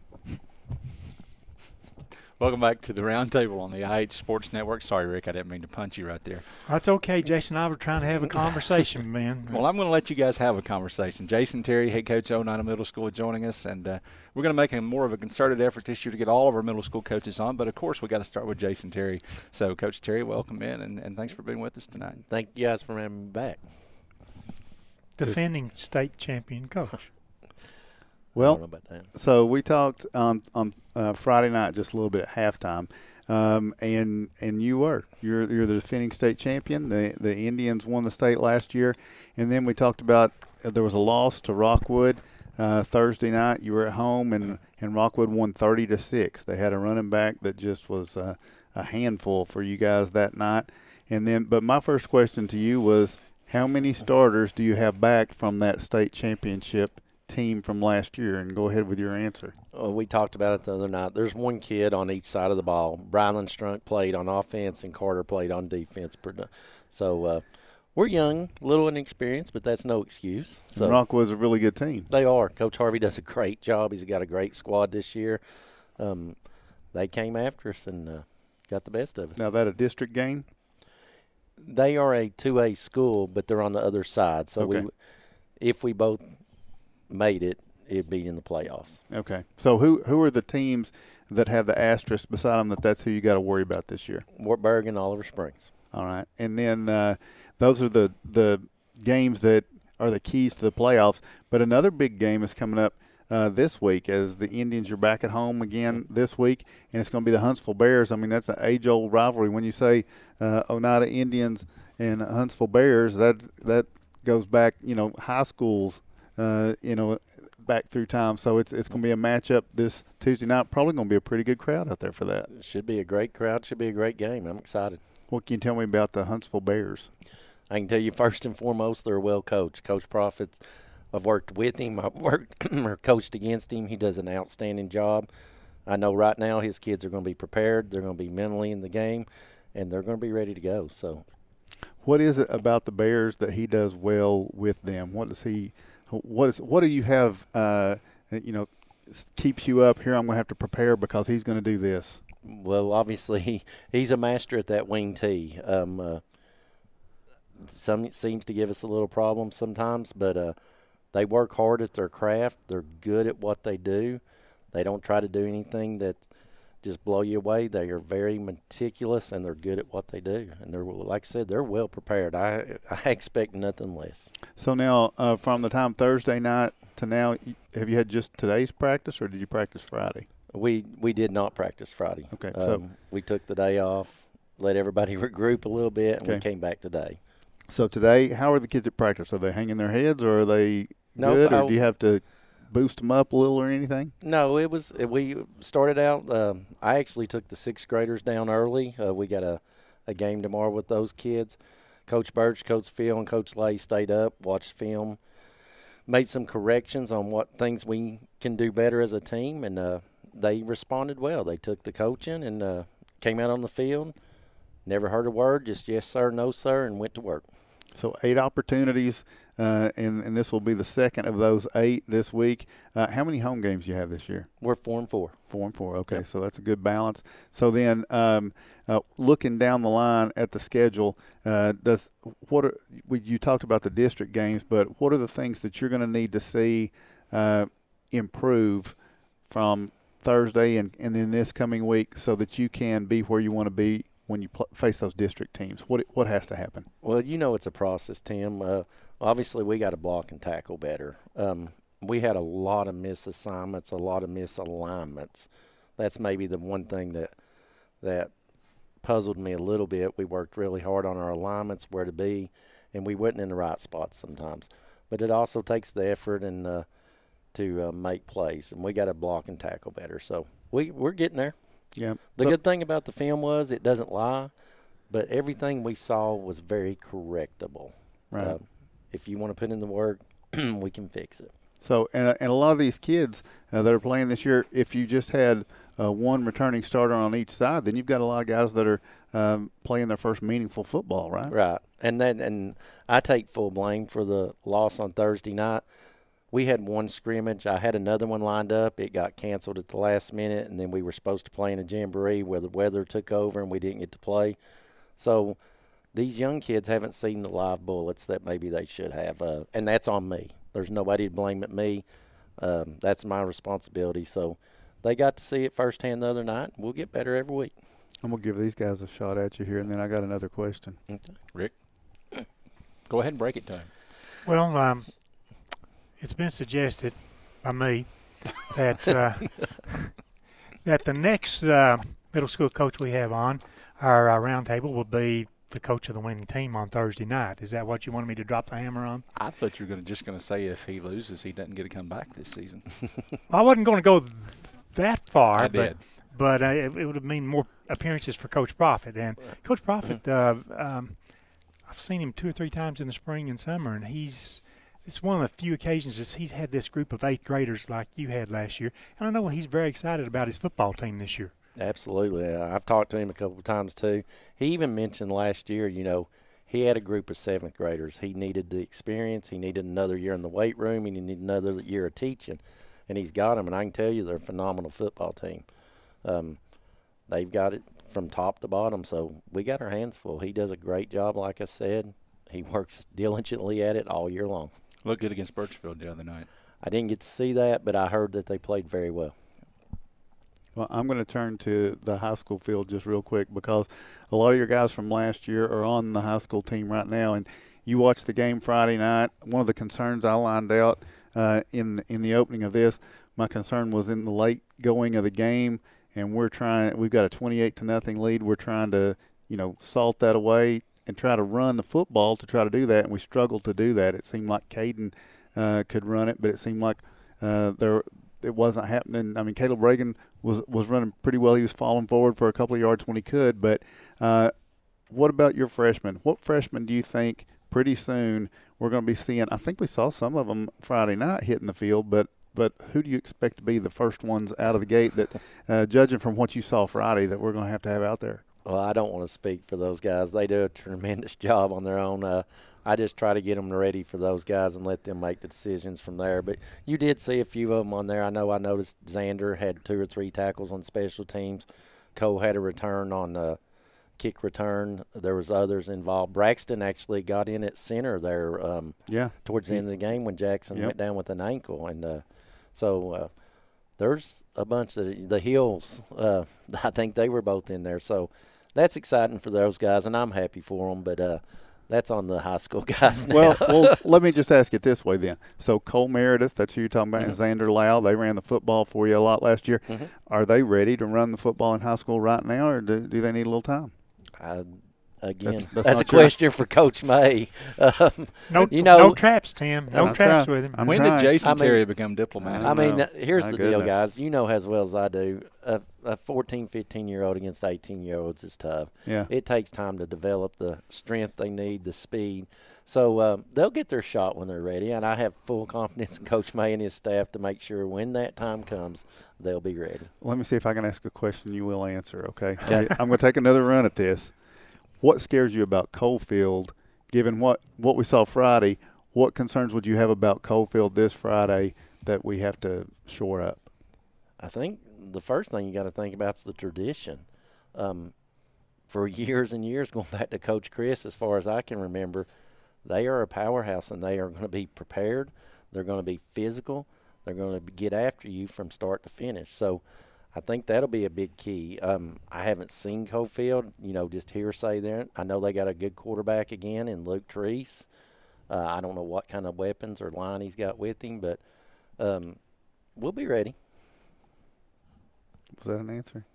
Welcome back to the Roundtable on the IH Sports Network. Sorry, Rick, I didn't mean to punch you right there. That's okay. Jason and I were trying to have a conversation, man. Well, I'm going to let you guys have a conversation. Jason Terry, head coach of Oneida Middle School, joining us, and we're going to make more of a concerted effort this year to get all of our middle school coaches on. But, of course, we got to start with Jason Terry. So, Coach Terry, welcome in, and thanks for being with us tonight. Thank you guys for having me back. Defending state champion coach. Well, I don't know about that. So we talked on Friday night just a little bit at halftime, and you're the defending state champion. The Indians won the state last year, and then we talked about there was a loss to Rockwood Thursday night. You were at home, and Rockwood won 30-6. They had a running back that just was a handful for you guys that night. And then, but my first question to you was, how many starters do you have back from that state championship team from last year? And go ahead with your answer. We talked about it the other night. There's one kid on each side of the ball. Brylan Strunk played on offense and Carter played on defense. So we're young, little inexperienced, but that's no excuse. So and Rockwood's a really good team. They are. Coach Harvey does a great job. He's got a great squad this year. They came after us and got the best of us. Now, that a district game? They are a 2A school, but they're on the other side. So okay. If we both made it, it'd be in the playoffs. Okay. So who are the teams that have the asterisk beside them that's who you got to worry about this year? Wartburg and Oliver Springs. All right. And then those are the games that are the keys to the playoffs. But another big game is coming up this week as the Indians are back at home again this week, and it's going to be the Huntsville Bears. I mean, that's an age-old rivalry. When you say Oneida Indians and Huntsville Bears, that goes back, high schools, back through time. So it's going to be a matchup this Tuesday night. Probably going to be a pretty good crowd out there for that. It should be a great crowd. Should be a great game. I'm excited. What can you tell me about the Huntsville Bears? I can tell you first and foremost, they're well coached. Coach Profits, I've worked with him. I've worked or coached against him. He does an outstanding job. I know right now his kids are going to be prepared. They're going to be mentally in the game, and they're going to be ready to go. So, what is it about the Bears that he does well with them? What do you have, keeps you up here? I'm going to have to prepare because he's going to do this. Well, obviously, he's a master at that wing tee. Some seems to give us a little problem sometimes, but they work hard at their craft. They're good at what they do. They don't try to do anything that just blow you away. They are very meticulous, and they're good at what they do. And they're, like I said, they're well prepared. I expect nothing less. So now, from the time Thursday night to now, have you had just today's practice, or did you practice Friday? We did not practice Friday. Okay. So we took the day off, let everybody regroup a little bit, and okay. we came back today. So today, how are the kids at practice? Are they hanging their heads, or are they good, or do you have to boost them up a little or anything? No, we started out. I actually took the sixth graders down early. We got a game tomorrow with those kids. Coach Birch, Coach Phil, and Coach Lay stayed up, watched film, made some corrections on what things we can do better as a team, and they responded well. They took the coaching and came out on the field, never heard a word, just yes, sir, no, sir, and went to work. So 8 opportunities, and this will be the second of those 8 this week. How many home games do you have this year? We're 4-4. 4-4, okay. Yep. So that's a good balance. So then looking down the line at the schedule, you talked about the district games, but what are the things that you're going to need to see improve from Thursday and then this coming week so that you can be where you want to be when you face those district teams? What has to happen? Well, it's a process, Tim. Obviously, we got to block and tackle better. We had a lot of misassignments, a lot of misalignments. That's maybe the one thing that puzzled me a little bit. We worked really hard on our alignments, where to be, and we wasn't in the right spots sometimes. But it also takes the effort and to make plays, and we got to block and tackle better. So we're getting there. Yeah. The good thing about the film was it doesn't lie, but everything we saw was very correctable. Right. If you want to put in the work, we can fix it. So, and a lot of these kids that are playing this year, if you just had one returning starter on each side, then you've got a lot of guys that are playing their first meaningful football, right? Right. And I take full blame for the loss on Thursday night. We had one scrimmage. I had another one lined up. It got canceled at the last minute, and then we were supposed to play in a jamboree where the weather took over and we didn't get to play. So these young kids haven't seen the live bullets that maybe they should have, and that's on me. There's nobody to blame but me. That's my responsibility. So they got to see it firsthand the other night. We'll get better every week. I'm going to give these guys a shot at you here, and then I got another question. Okay. Rick, go ahead and break it to him. Well, it's been suggested by me that that the next middle school coach we have on our roundtable will be the coach of the winning team on Thursday night. Is that what you wanted me to drop the hammer on? I thought you were just going to say if he loses, he doesn't get to come back this season. Well, I wasn't going to go that far. I did. But it would have mean more appearances for Coach Profit. And Coach Profit, I've seen him 2 or 3 times in the spring and summer, and it's one of the few occasions that he's had this group of 8th graders like you had last year. And I know he's very excited about his football team this year. Absolutely. I've talked to him a couple of times too. He even mentioned last year, he had a group of 7th graders. He needed the experience. He needed another year in the weight room. He needed another year of teaching. And he's got them, and I can tell you they're a phenomenal football team. They've got it from top to bottom, so we got our hands full. He does a great job, like I said. He works diligently at it all year long. Looked good against Birchfield the other night. I didn't get to see that, but I heard that they played very well. Well, I'm going to turn to the high school field just real quick because a lot of your guys from last year are on the high school team right now, and you watched the game Friday night. One of the concerns I lined out in the opening of this, my concern was in the late going of the game, and we've got a 28-0 lead. We're trying to, salt that away and try to run the football to try to do that, and we struggled to do that. It seemed like Caden could run it, but it seemed like it wasn't happening. I mean, Caleb Reagan was running pretty well. He was falling forward for a couple of yards when he could, but what about your freshmen? What freshmen do you think pretty soon we're going to be seeing? I think we saw some of them Friday night hitting the field, but who do you expect to be the first ones out of the gate that, judging from what you saw Friday, that we're going to have out there? Well, I don't want to speak for those guys. They do a tremendous job on their own. I just try to get them ready for those guys and let them make the decisions from there. But you did see a few of them on there. I noticed Xander had 2 or 3 tackles on special teams. Cole had a return on kick return. There was others involved. Braxton actually got in at center there towards the end of the game when Jackson went down with an ankle. And so there's a bunch of the Hills. I think they were both in there. So that's exciting for those guys, and I'm happy for them. But that's on the high school guys now. Well, let me just ask it this way then. So Cole Meredith, that's who you're talking about, and Xander Lau, they ran the football for you a lot last year. Are they ready to run the football in high school right now, or do they need a little time? Again, that's a question for Coach May. No traps, Tim. No traps with him. When did Jason Terry become diplomatic? I mean, here's the deal, guys. You know as well as I do, a 14, 15-year-old against 18-year-olds is tough. Yeah. It takes time to develop the strength they need, the speed. So they'll get their shot when they're ready, and I have full confidence in Coach May and his staff to make sure when that time comes, they'll be ready. Let me see if I can ask a question you will answer, okay? I'm going to take another run at this. What scares you about Coalfield, given what we saw Friday? What concerns would you have about Coalfield this Friday that we have to shore up? I think the first thing you got to think about is the tradition. For years and years, going back to Coach Chris, as far as I can remember, they are a powerhouse, and they are going to be prepared. They're going to be physical. They're going to get after you from start to finish. So I think that'll be a big key. I haven't seen Coalfield, just hearsay there. I know they got a good quarterback again in Luke Treese. I don't know what kind of weapons or line he's got with him, but we'll be ready. Was that an answer?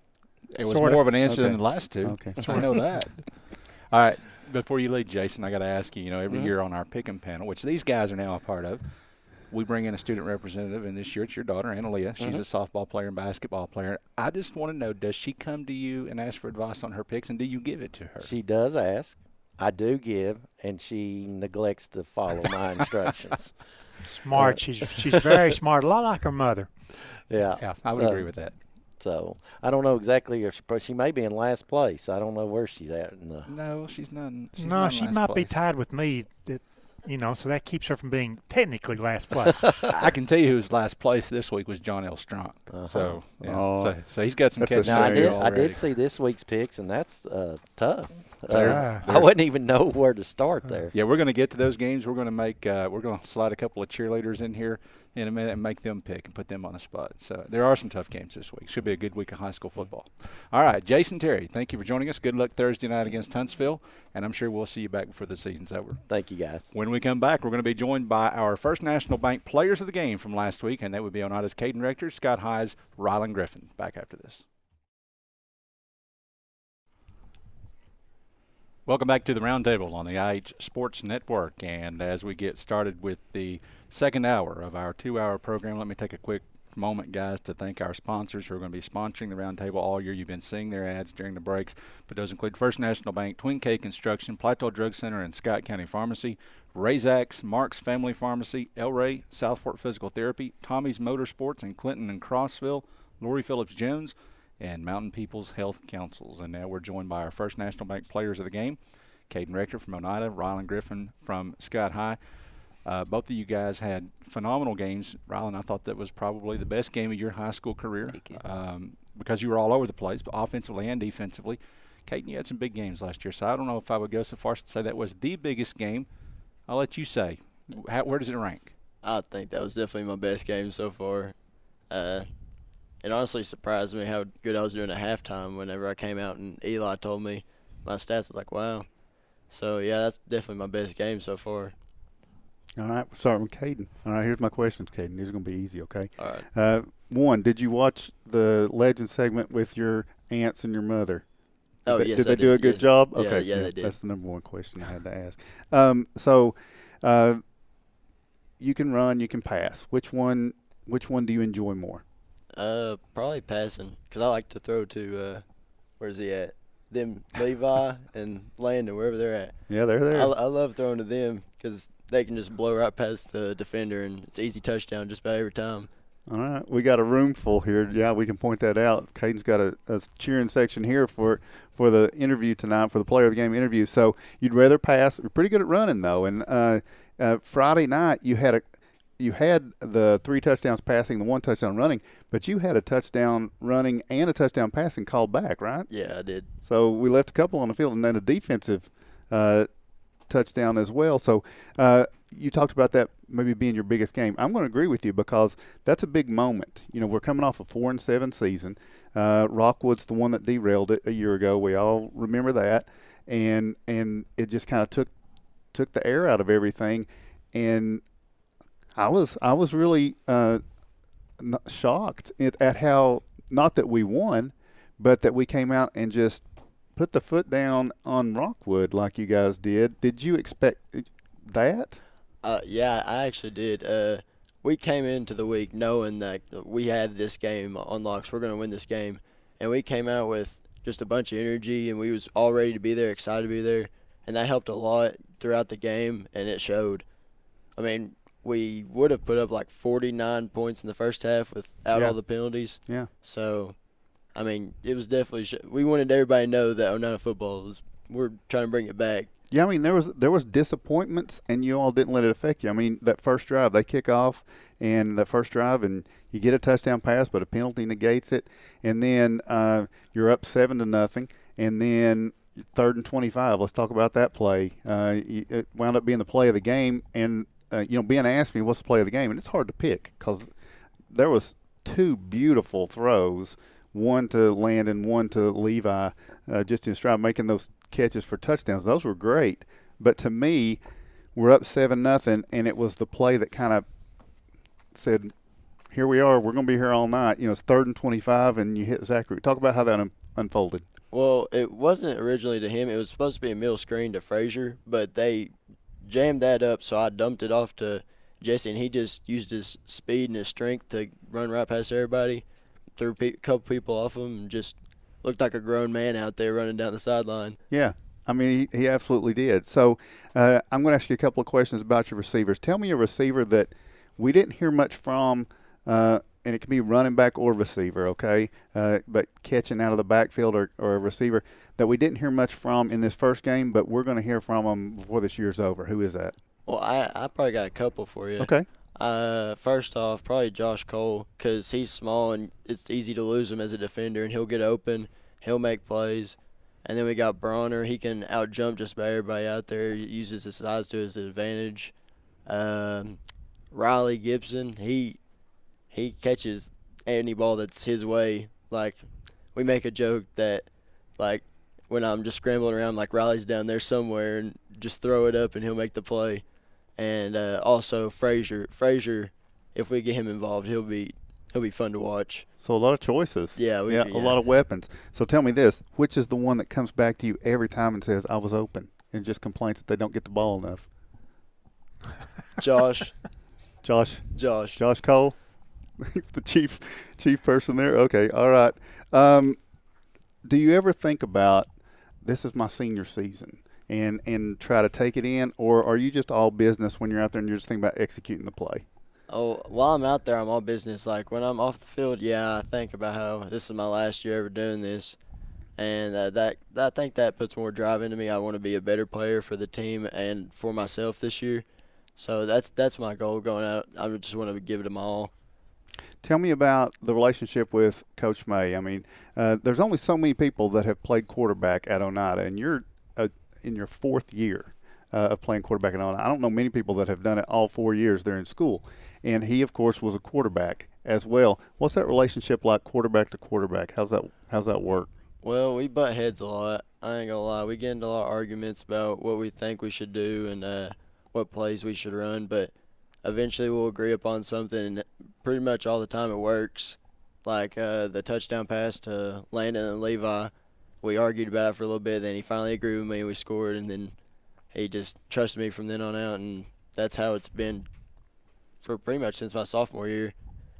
It was more of an answer than the last two. Okay. So I know that. All right. Before you leave, Jason, I got to ask you, every year on our pick'em panel, which these guys are now a part of, we bring in a student representative, and this year it's your daughter, Analia. She's a softball player and basketball player. I just want to know, does she come to you and ask for advice on her picks, and do you give it to her? She does ask. I do give, and she neglects to follow my instructions. Smart. She's very smart, a lot like her mother. Yeah. I would agree with that. So I don't know exactly. She may be in last place. I don't know where she's at. No, she's not. No, she might be tied with me. So that keeps her from being technically last place. I can tell you who's last place this week was John L. Strunk. So, so he's got some catching. Now, I did see this week's picks, and that's tough. I wouldn't even know where to start there. Yeah, we're going to get to those games. We're going to slide a couple of cheerleaders in here in a minute and make them pick and put them on the spot. So there are some tough games this week. Should be a good week of high school football. All right, Jason Terry, thank you for joining us. Good luck Thursday night against Huntsville, and I'm sure we'll see you back before the season's over. Thank you, guys. When we come back, we're going to be joined by our First National Bank players of the game from last week, and that would be Oneida's Caden Rector, Scott High's Rylan Griffin. Back after this. Welcome back to the Roundtable on the IH Sports Network. And as we get started with the second hour of our 2-hour program, let me take a quick moment, guys, to thank our sponsors who are going to be sponsoring the Roundtable all year. You've been seeing their ads during the breaks, but those include First National Bank, Twin K Construction, Plateau Drug Center, and Scott County Pharmacy, Razak's, Mark's Family Pharmacy, El Rey, South Fork Physical Therapy, Tommy's Motorsports in Clinton and Crossville, Lori Phillips Jones, and Mountain People's Health Councils. And now we're joined by our First National Bank players of the game, Caden Rector from Oneida, Rylan Griffin from Scott High. Both of you guys had phenomenal games. Rylan, I thought that was probably the best game of your high school career because you were all over the place, but offensively and defensively. Caden, you had some big games last year, so I don't know if I would go so far as to say that was the biggest game. I'll let you say. Where does it rank? I think that was definitely my best game so far. It honestly surprised me how good I was doing at halftime whenever I came out and Eli told me my stats. I was like, wow. So, yeah, that's definitely my best game so far. All right, starting with Caden. All right, here's my questions, Caden. These are going to be easy, okay? All right. One, did you watch the Legend segment with your aunts and your mother? Yes, did they do a good job? Yeah, okay, yeah, they did. That's the number one question I had to ask. You can run, you can pass. Which one do you enjoy more? Probably passing, because I like to throw to where's he at? Them Levi and Landon, wherever they're at. Yeah, they're there. I love throwing to them because they can just blow right past the defender, and it's easy touchdown just about every time. All right, we got a room full here. Yeah, we can point that out. Caden's got a cheering section here for the interview tonight, for the player of the game interview. So you'd rather pass. You're pretty good at running though, and Friday night you had the 3 touchdowns passing, the 1 touchdown running, but you had a touchdown running and a touchdown passing called back, right? Yeah, I did. So we left a couple on the field, and then a defensive touchdown as well. So you talked about that maybe being your biggest game. I'm going to agree with you because that's a big moment. You know, we're coming off a 4-7 season. Rockwood's the one that derailed it a year ago. We all remember that, and it just kind of took the air out of everything. And I was really shocked at how, not that we won, but that we came out and just put the foot down on Rockwood like you guys did. Did you expect that? Yeah, I actually did. We came into the week knowing that we had this game on locks. We're going to win this game. And we came out with just a bunch of energy, and we was all ready to be there, excited to be there. And that helped a lot throughout the game, and it showed. I mean, we would have put up like 49 points in the first half without all the penalties. Yeah. So, I mean, it was definitely we wanted everybody to know that Oneida football we're trying to bring it back. Yeah, I mean, there was disappointments, and you all didn't let it affect you. I mean, that first drive, they kick off, and that first drive, and you get a touchdown pass, but a penalty negates it, and then you're up 7-0, and then 3rd and 25. Let's talk about that play. It wound up being the play of the game, and Ben asked me what's the play of the game, and it's hard to pick because there was 2 beautiful throws, one to Landon, one to Levi, just in stride, making those catches for touchdowns. Those were great, but to me, we're up 7-0, and it was the play that kind of said, "Here we are. We're going to be here all night." It's 3rd and 25, and you hit Zachary. Talk about how that unfolded. Well, it wasn't originally to him. It was supposed to be a middle screen to Frazier, but they jammed that up, so I dumped it off to Jesse, and he just used his speed and his strength to run right past everybody, threw a couple people off him, and just looked like a grown man out there running down the sideline. Yeah, I mean, he absolutely did. So I'm going to ask you a couple of questions about your receivers. Tell me a receiver that we didn't hear much from and it can be running back or receiver, okay, but catching out of the backfield or a receiver that we didn't hear much from in this first game, but we're going to hear from them before this year's over. Who is that? Well, I probably got a couple for you. Okay. First off, probably Josh Cole, because he's small and it's easy to lose him as a defender, and he'll get open, he'll make plays. And then we got Bronner. He can out-jump just about everybody out there. He uses his size to his advantage. Riley Gibson, he catches any ball that's his way. Like, we make a joke that, like, when I'm just scrambling around, like Riley's down there somewhere, and just throw it up and he'll make the play. And also Frazier. Frazier, if we get him involved, he'll be fun to watch. So a lot of choices. Yeah, a lot of weapons. So tell me this: which is the one that comes back to you every time and says, "I was open," and just complains that they don't get the ball enough? Josh Cole. He's the chief person there. Okay, all right. Do you ever think about, this is my senior season, and try to take it in, or are you just all business when you're out there and you're just thinking about executing the play? Oh, while I'm out there, I'm all business. Like, when I'm off the field, yeah, I think about how this is my last year ever doing this. And I think that puts more drive into me. I want to be a better player for the team and for myself this year. So that's my goal going out. I just want to give it my all. Tell me about the relationship with Coach May. I mean, there's only so many people that have played quarterback at Oneida, and you're in your fourth year of playing quarterback at Oneida. I don't know many people that have done it all 4 years there in school. And he, of course, was a quarterback as well. What's that relationship like, quarterback to quarterback? How's that work? Well, we butt heads a lot. I ain't gonna lie. We get into a lot of arguments about what we think we should do and what plays we should run. But eventually we'll agree upon something, and pretty much all the time it works. Like the touchdown pass to Landon and Levi, we argued about it for a little bit. Then he finally agreed with me, and we scored. And then he just trusted me from then on out, and that's how it's been for pretty much since my sophomore year.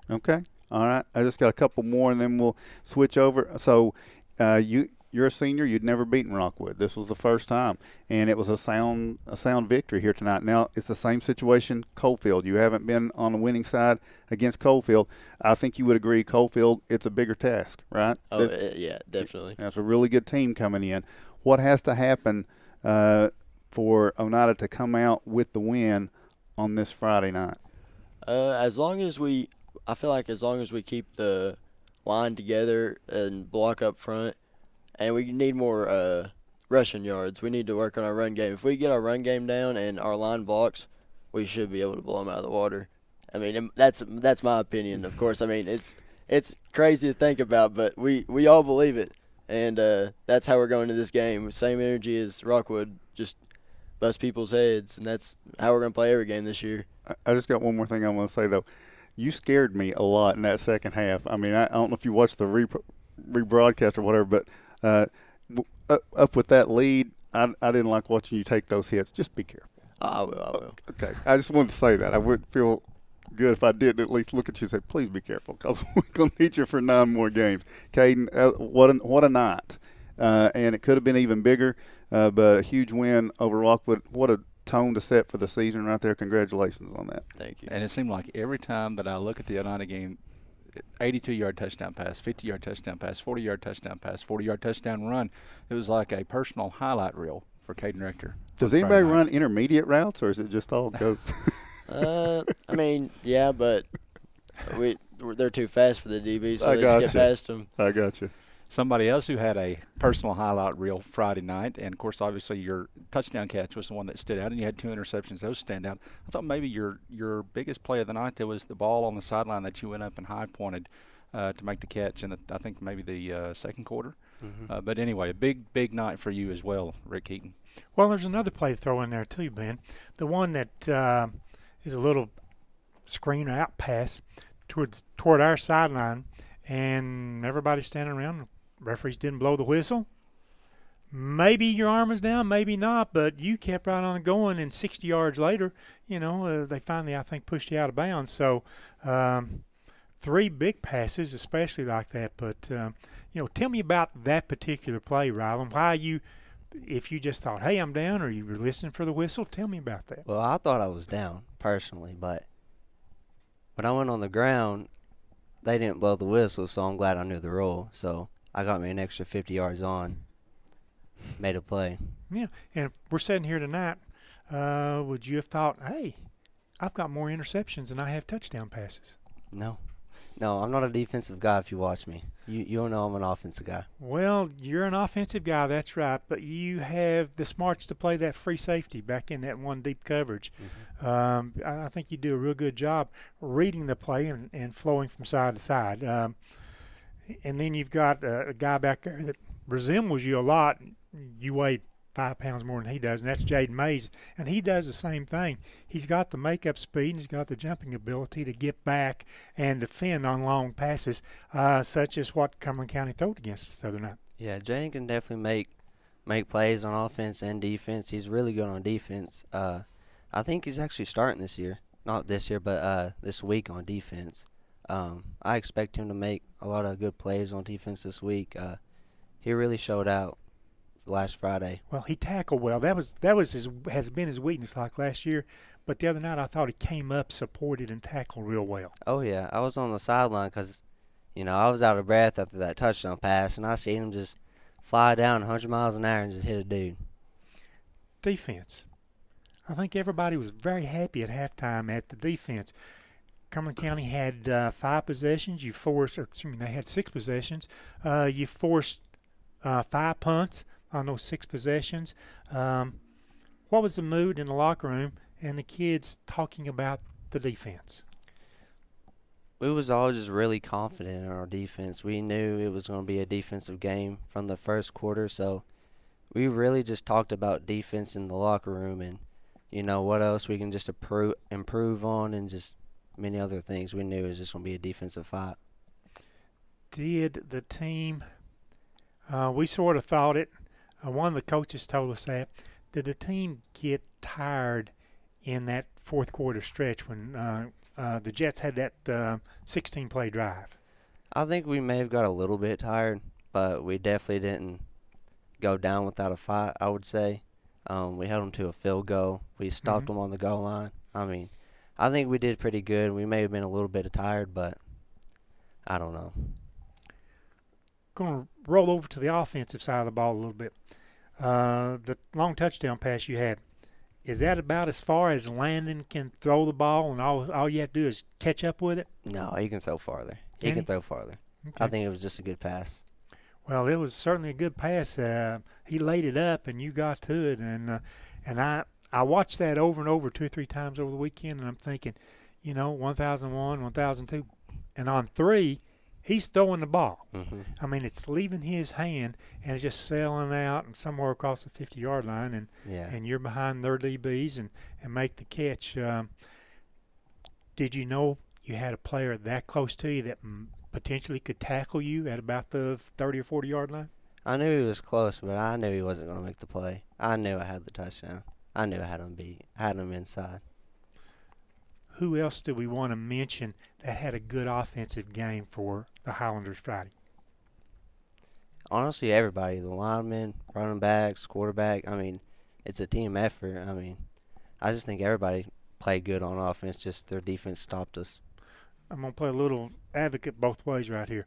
Okay. All right. I just got a couple more, and then we'll switch over. So you're a senior. You'd never beaten Rockwood. This was the first time, and it was a sound victory here tonight. Now, it's the same situation, Coalfield. You haven't been on the winning side against Coalfield. I think you would agree, Coalfield, it's a bigger task, right? Oh, yeah, definitely. That's a really good team coming in. What has to happen for Oneida to come out with the win on this Friday night? I feel like as long as we keep the line together and block up front, and we need more rushing yards. We need to work on our run game. If we get our run game down and our line blocks, we should be able to blow them out of the water. I mean, that's my opinion, of course. I mean, it's crazy to think about, but we all believe it, and that's how we're going to this game. Same energy as Rockwood, just bust people's heads, and that's how we're going to play every game this year. I just got one more thing I want to say, though. You scared me a lot in that second half. I mean, I don't know if you watched the rebroadcast or whatever, but up with that lead, I didn't like watching you take those hits. Just be careful. I will. Okay. I just wanted to say that. I wouldn't feel good if I didn't at least look at you and say, please be careful, because we're going to need you for 9 more games. Caden, what a night. And it could have been even bigger, but a huge win over Rockwood. What a tone to set for the season right there. Congratulations on that. Thank you. And it seemed like every time that I look at the Oneida game, 82-yard touchdown pass, 50-yard touchdown pass, 40-yard touchdown pass, 40-yard touchdown run. It was like a personal highlight reel for Caden Rector. Does anybody run intermediate routes, or is it just all goes? I mean, yeah, but they're too fast for the DB, so they just get past them. I got you. Somebody else who had a personal highlight reel Friday night, and, of course, obviously your touchdown catch was the one that stood out, and you had 2 interceptions. Those stand out. I thought maybe your biggest play of the night there was the ball on the sideline that you went up and high-pointed to make the catch in, I think, maybe the second quarter. Mm-hmm. But anyway, a big night for you as well, Rick Keaton. Well, there's another play to throw in there too, Ben. The one that is a little screen out pass toward our sideline, and everybody's standing around. Referees didn't blow the whistle. Maybe your arm is down, maybe not, but you kept right on going, and 60 yards later, they finally, I think, pushed you out of bounds. So 3 big passes, especially like that. But, tell me about that particular play, Rylan. Why if you just thought, hey, I'm down, or you were listening for the whistle, tell me about that. Well, I thought I was down personally, but when I went on the ground, they didn't blow the whistle, so I'm glad I knew the rule. So I got me an extra 50 yards on, made a play. Yeah, and we're sitting here tonight. Would you have thought, hey, I've got more interceptions than I have touchdown passes? No, I'm not a defensive guy. If you watch me, you don't know I'm an offensive guy. Well, you're an offensive guy, that's right, but you have the smarts to play that free safety back in that one deep coverage. Mm-hmm. I think you do a real good job reading the play and flowing from side to side. And then you've got a guy back there that resembles you a lot. You weigh 5 pounds more than he does, and that's Jaden Mays, and he does the same thing. He's got the make-up speed, and he's got the jumping ability to get back and defend on long passes, such as what Cumberland County threw against us the other night. Yeah, Jaden can definitely make plays on offense and defense. He's really good on defense. I think he's actually starting this year. Not this year, but this week on defense. I expect him to make a lot of good plays on defense this week. He really showed out last Friday. Well, he tackled well. That has been his weakness like last year. But the other night I thought he came up, supported, and tackled real well. Oh, yeah. I was on the sideline because, I was out of breath after that touchdown pass, and I seen him just fly down 100 miles an hour and just hit a dude. Defense. I think everybody was very happy at halftime at the defense. Cumberland County had 5 possessions. They had 6 possessions. You forced 5 punts on those 6 possessions. What was the mood in the locker room and the kids talking about the defense? We was all just really confident in our defense. We knew it was going to be a defensive game from the first quarter, so we really just talked about defense in the locker room and, what else we can just improve on and just many other things. We knew it was just going to be a defensive fight. Did the team we sort of thought it. One of the coaches told us that. Did the team get tired in that fourth quarter stretch when the Jets had that 16-play drive? I think we may have got a little bit tired, but we definitely didn't go down without a fight, I would say. We held them to a field goal. We stopped them on the goal line. I think we did pretty good. We may have been a little bit tired, but I don't know. Going to roll over to the offensive side of the ball a little bit. The long touchdown pass you had, is that about as far as Landon can throw the ball and all you have to do is catch up with it? No, he can throw farther. He can throw farther. Okay. I think it was just a good pass. Well, it was certainly a good pass. He laid it up and you got to it. And I watched that over and over 2 or 3 times over the weekend, and I'm thinking, 1001, 1002. And on 3, he's throwing the ball. Mm-hmm. It's leaving his hand and it's just sailing out and somewhere across the 50-yard line, and you're behind their DBs and make the catch. Did you know you had a player that close to you that potentially could tackle you at about the 30 or 40-yard line? I knew he was close, but I knew he wasn't going to make the play. I knew I had the touchdown. I knew I had him inside. Who else do we want to mention that had a good offensive game for the Highlanders Friday? Honestly, everybody. The linemen, running backs, quarterback. It's a team effort. I just think everybody played good on offense, just their defense stopped us. I'm going to play a little advocate both ways right here.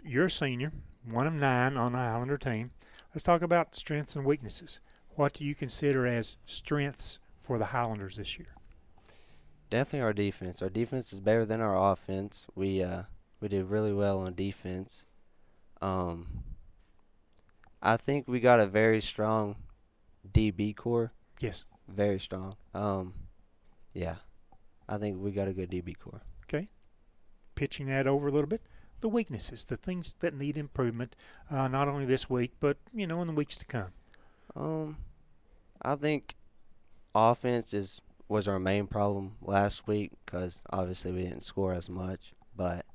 You're a senior, one of 9 on the Highlander team. Let's talk about strengths and weaknesses. What do you consider as strengths for the Highlanders this year? Definitely our defense. Our defense is better than our offense. We did really well on defense. I think we got a very strong DB core. Yes. Very strong. Yeah. I think we got a good DB core. Okay. Pitching that over a little bit. The weaknesses, the things that need improvement, not only this week, but, in the weeks to come. I think offense was our main problem last week because obviously we didn't score as much. But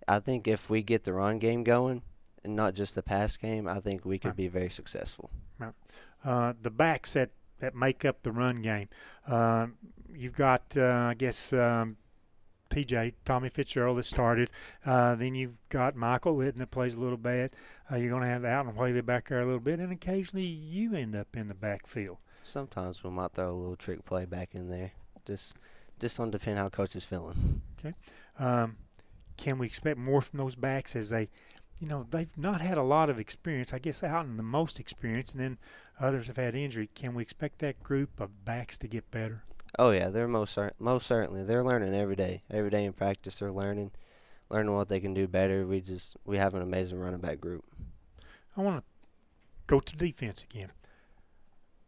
I think if we get the run game going and not just the pass game, I think we could be very successful. Right. The backs that make up the run game, you've got, TJ, Tommy Fitzgerald, that started. Then you've got Michael Litton that plays a little bit. You're going to have Alton Whaley back there a little bit, and occasionally you end up in the backfield. Sometimes we might throw a little trick play back in there just just on depend how coach is feeling. Okay. Can we expect more from those backs as they, they've not had a lot of experience, I guess, out in the most experience, and then others have had injury. Can we expect that group of backs to get better? Oh, yeah, they're most certainly. They're learning every day. Every day in practice they're learning what they can do better. We have an amazing running back group. I want to go to defense again.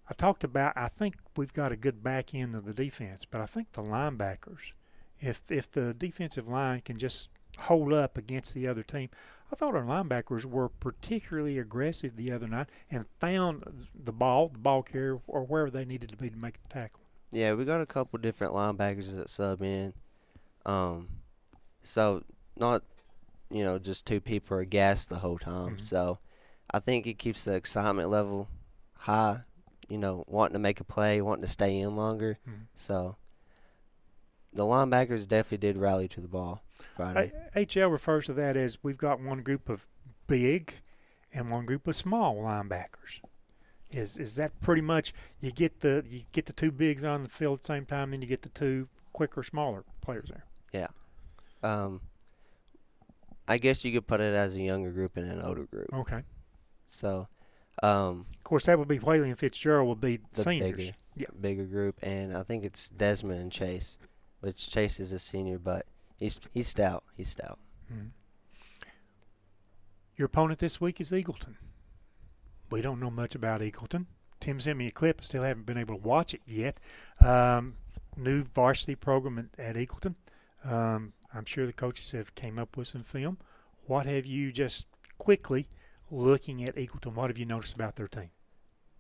I think we've got a good back end of the defense, but I think the linebackers, if the defensive line can just hold up against the other team. I thought our linebackers were particularly aggressive the other night and found the ball carrier, or wherever they needed to be to make the tackle. Yeah, we got a couple different linebackers that sub in. So not, just two people are gassed the whole time. Mm-hmm. So I think it keeps the excitement level high, wanting to make a play, wanting to stay in longer. Mm-hmm. So the linebackers definitely did rally to the ball Friday. HL refers to that as we've got one group of big and one group of small linebackers. Is that pretty much you get the two bigs on the field at the same time, then you get the two quicker, smaller players there? Yeah. I guess you could put it as a younger group and an older group. Okay. So, of course, that would be Whaley and Fitzgerald would be the seniors. Bigger group, and I think it's Desmond and Chase, which Chase is a senior, but he's stout. He's stout. Mm-hmm. Your opponent this week is Eagleton. We don't know much about Eagleton. Tim sent me a clip. I still haven't been able to watch it yet. New varsity program at Eagleton. I'm sure the coaches have came up with some film. What have you, just quickly looking at Eagleton, what have you noticed about their team?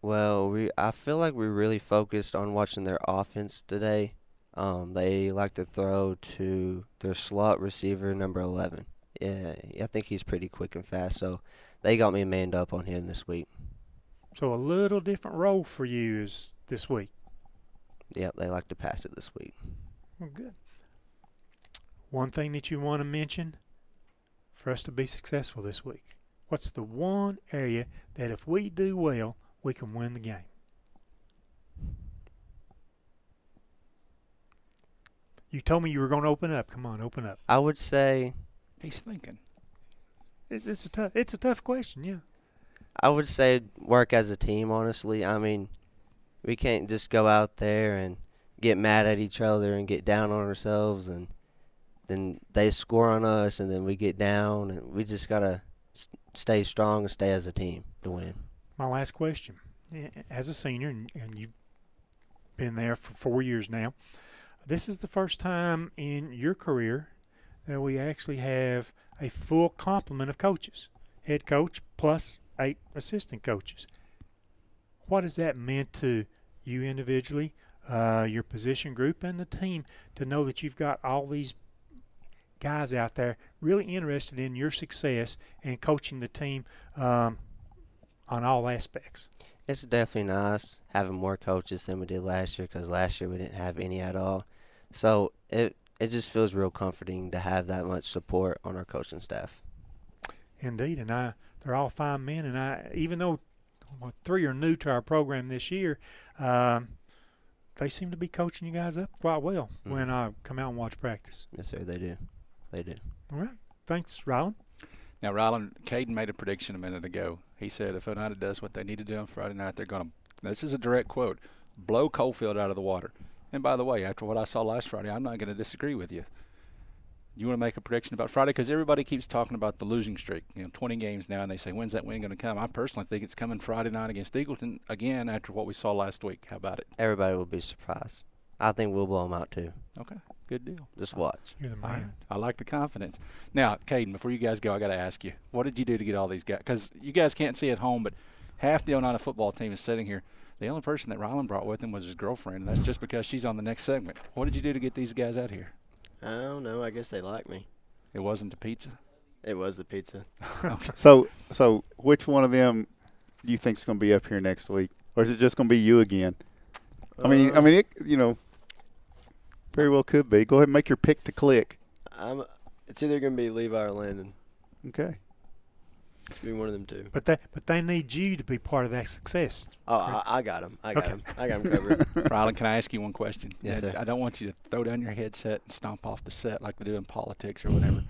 Well, I feel like we really focused on watching their offense today. They like to throw to their slot receiver, number 11. Yeah, I think he's pretty quick and fast, so they got me manned up on him this week. So a little different role for you is this week. Yep, they like to pass it this week. Well, good. One thing that you want to mention for us to be successful this week, what's the one area that if we do well, we can win the game? You told me you were going to open up. Come on, open up. I would say he's thinking. It's a tough question, yeah. I would say work as a team, honestly. I mean, we can't just go out there and get mad at each other and get down on ourselves, and then they score on us, and then we get down, and we just got to stay strong and stay as a team to win. My last question. As a senior, and you've been there for 4 years now, this is the first time in your career that we actually have a full complement of coaches, head coach plus 8 assistant coaches. What has that meant to you individually, your position group, and the team to know that you've got all these guys out there really interested in your success and coaching the team on all aspects? It's definitely nice having more coaches than we did last year, because last year we didn't have any at all. So it just feels real comforting to have that much support on our coaching staff. Indeed, and they're all fine men, and even though 3 are new to our program this year, they seem to be coaching you guys up quite well when I come out and watch practice. Yes, sir, they do. They do. All right. Thanks, Rylan. Now, Rylan, Caden made a prediction a minute ago. He said if Oneida does what they need to do on Friday night, they're going to, this is a direct quote, blow Coalfield out of the water. And by the way, after what I saw last Friday, I'm not going to disagree with you. You want to make a prediction about Friday? Because everybody keeps talking about the losing streak. 20 games now, and they say, when's that win going to come? I personally think it's coming Friday night against Eagleton again after what we saw last week. How about it? Everybody will be surprised. I think we'll blow them out too. Okay, good deal. Just watch. You're the man. I like the confidence. Now, Caden, before you guys go, I got to ask you, what did you do to get all these guys? Because you guys can't see at home, but half the Oneida football team is sitting here. The only person that Rylan brought with him was his girlfriend, and that's just because she's on the next segment. What did you do to get these guys out here? I don't know. I guess they like me. It wasn't the pizza? It was the pizza. Okay. So which one of them do you think is going to be up here next week? Or is it just going to be you again? I mean, it, very well could be. Go ahead and make your pick to click. It's either going to be Levi or Landon. Okay. It's going to be one of them too. But they need you to be part of that success. Oh, I got him. I got him covered. Rylan, can I ask you one question? Yes, sir. I don't want you to throw down your headset and stomp off the set like they do in politics or whatever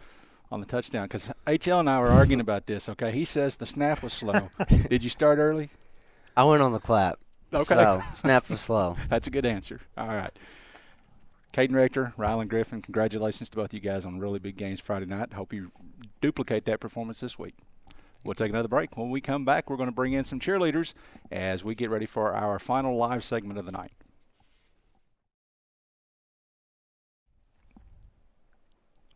on the touchdown, because HL and I were arguing about this, okay? He says the snap was slow. Did you start early? I went on the clap. Okay. So, snap was slow. That's a good answer. All right. Caden Rector, Rylan Griffin, congratulations to both you guys on really big games Friday night. Hope you duplicate that performance this week. We'll take another break. When we come back, we're going to bring in some cheerleaders as we get ready for our final live segment of the night.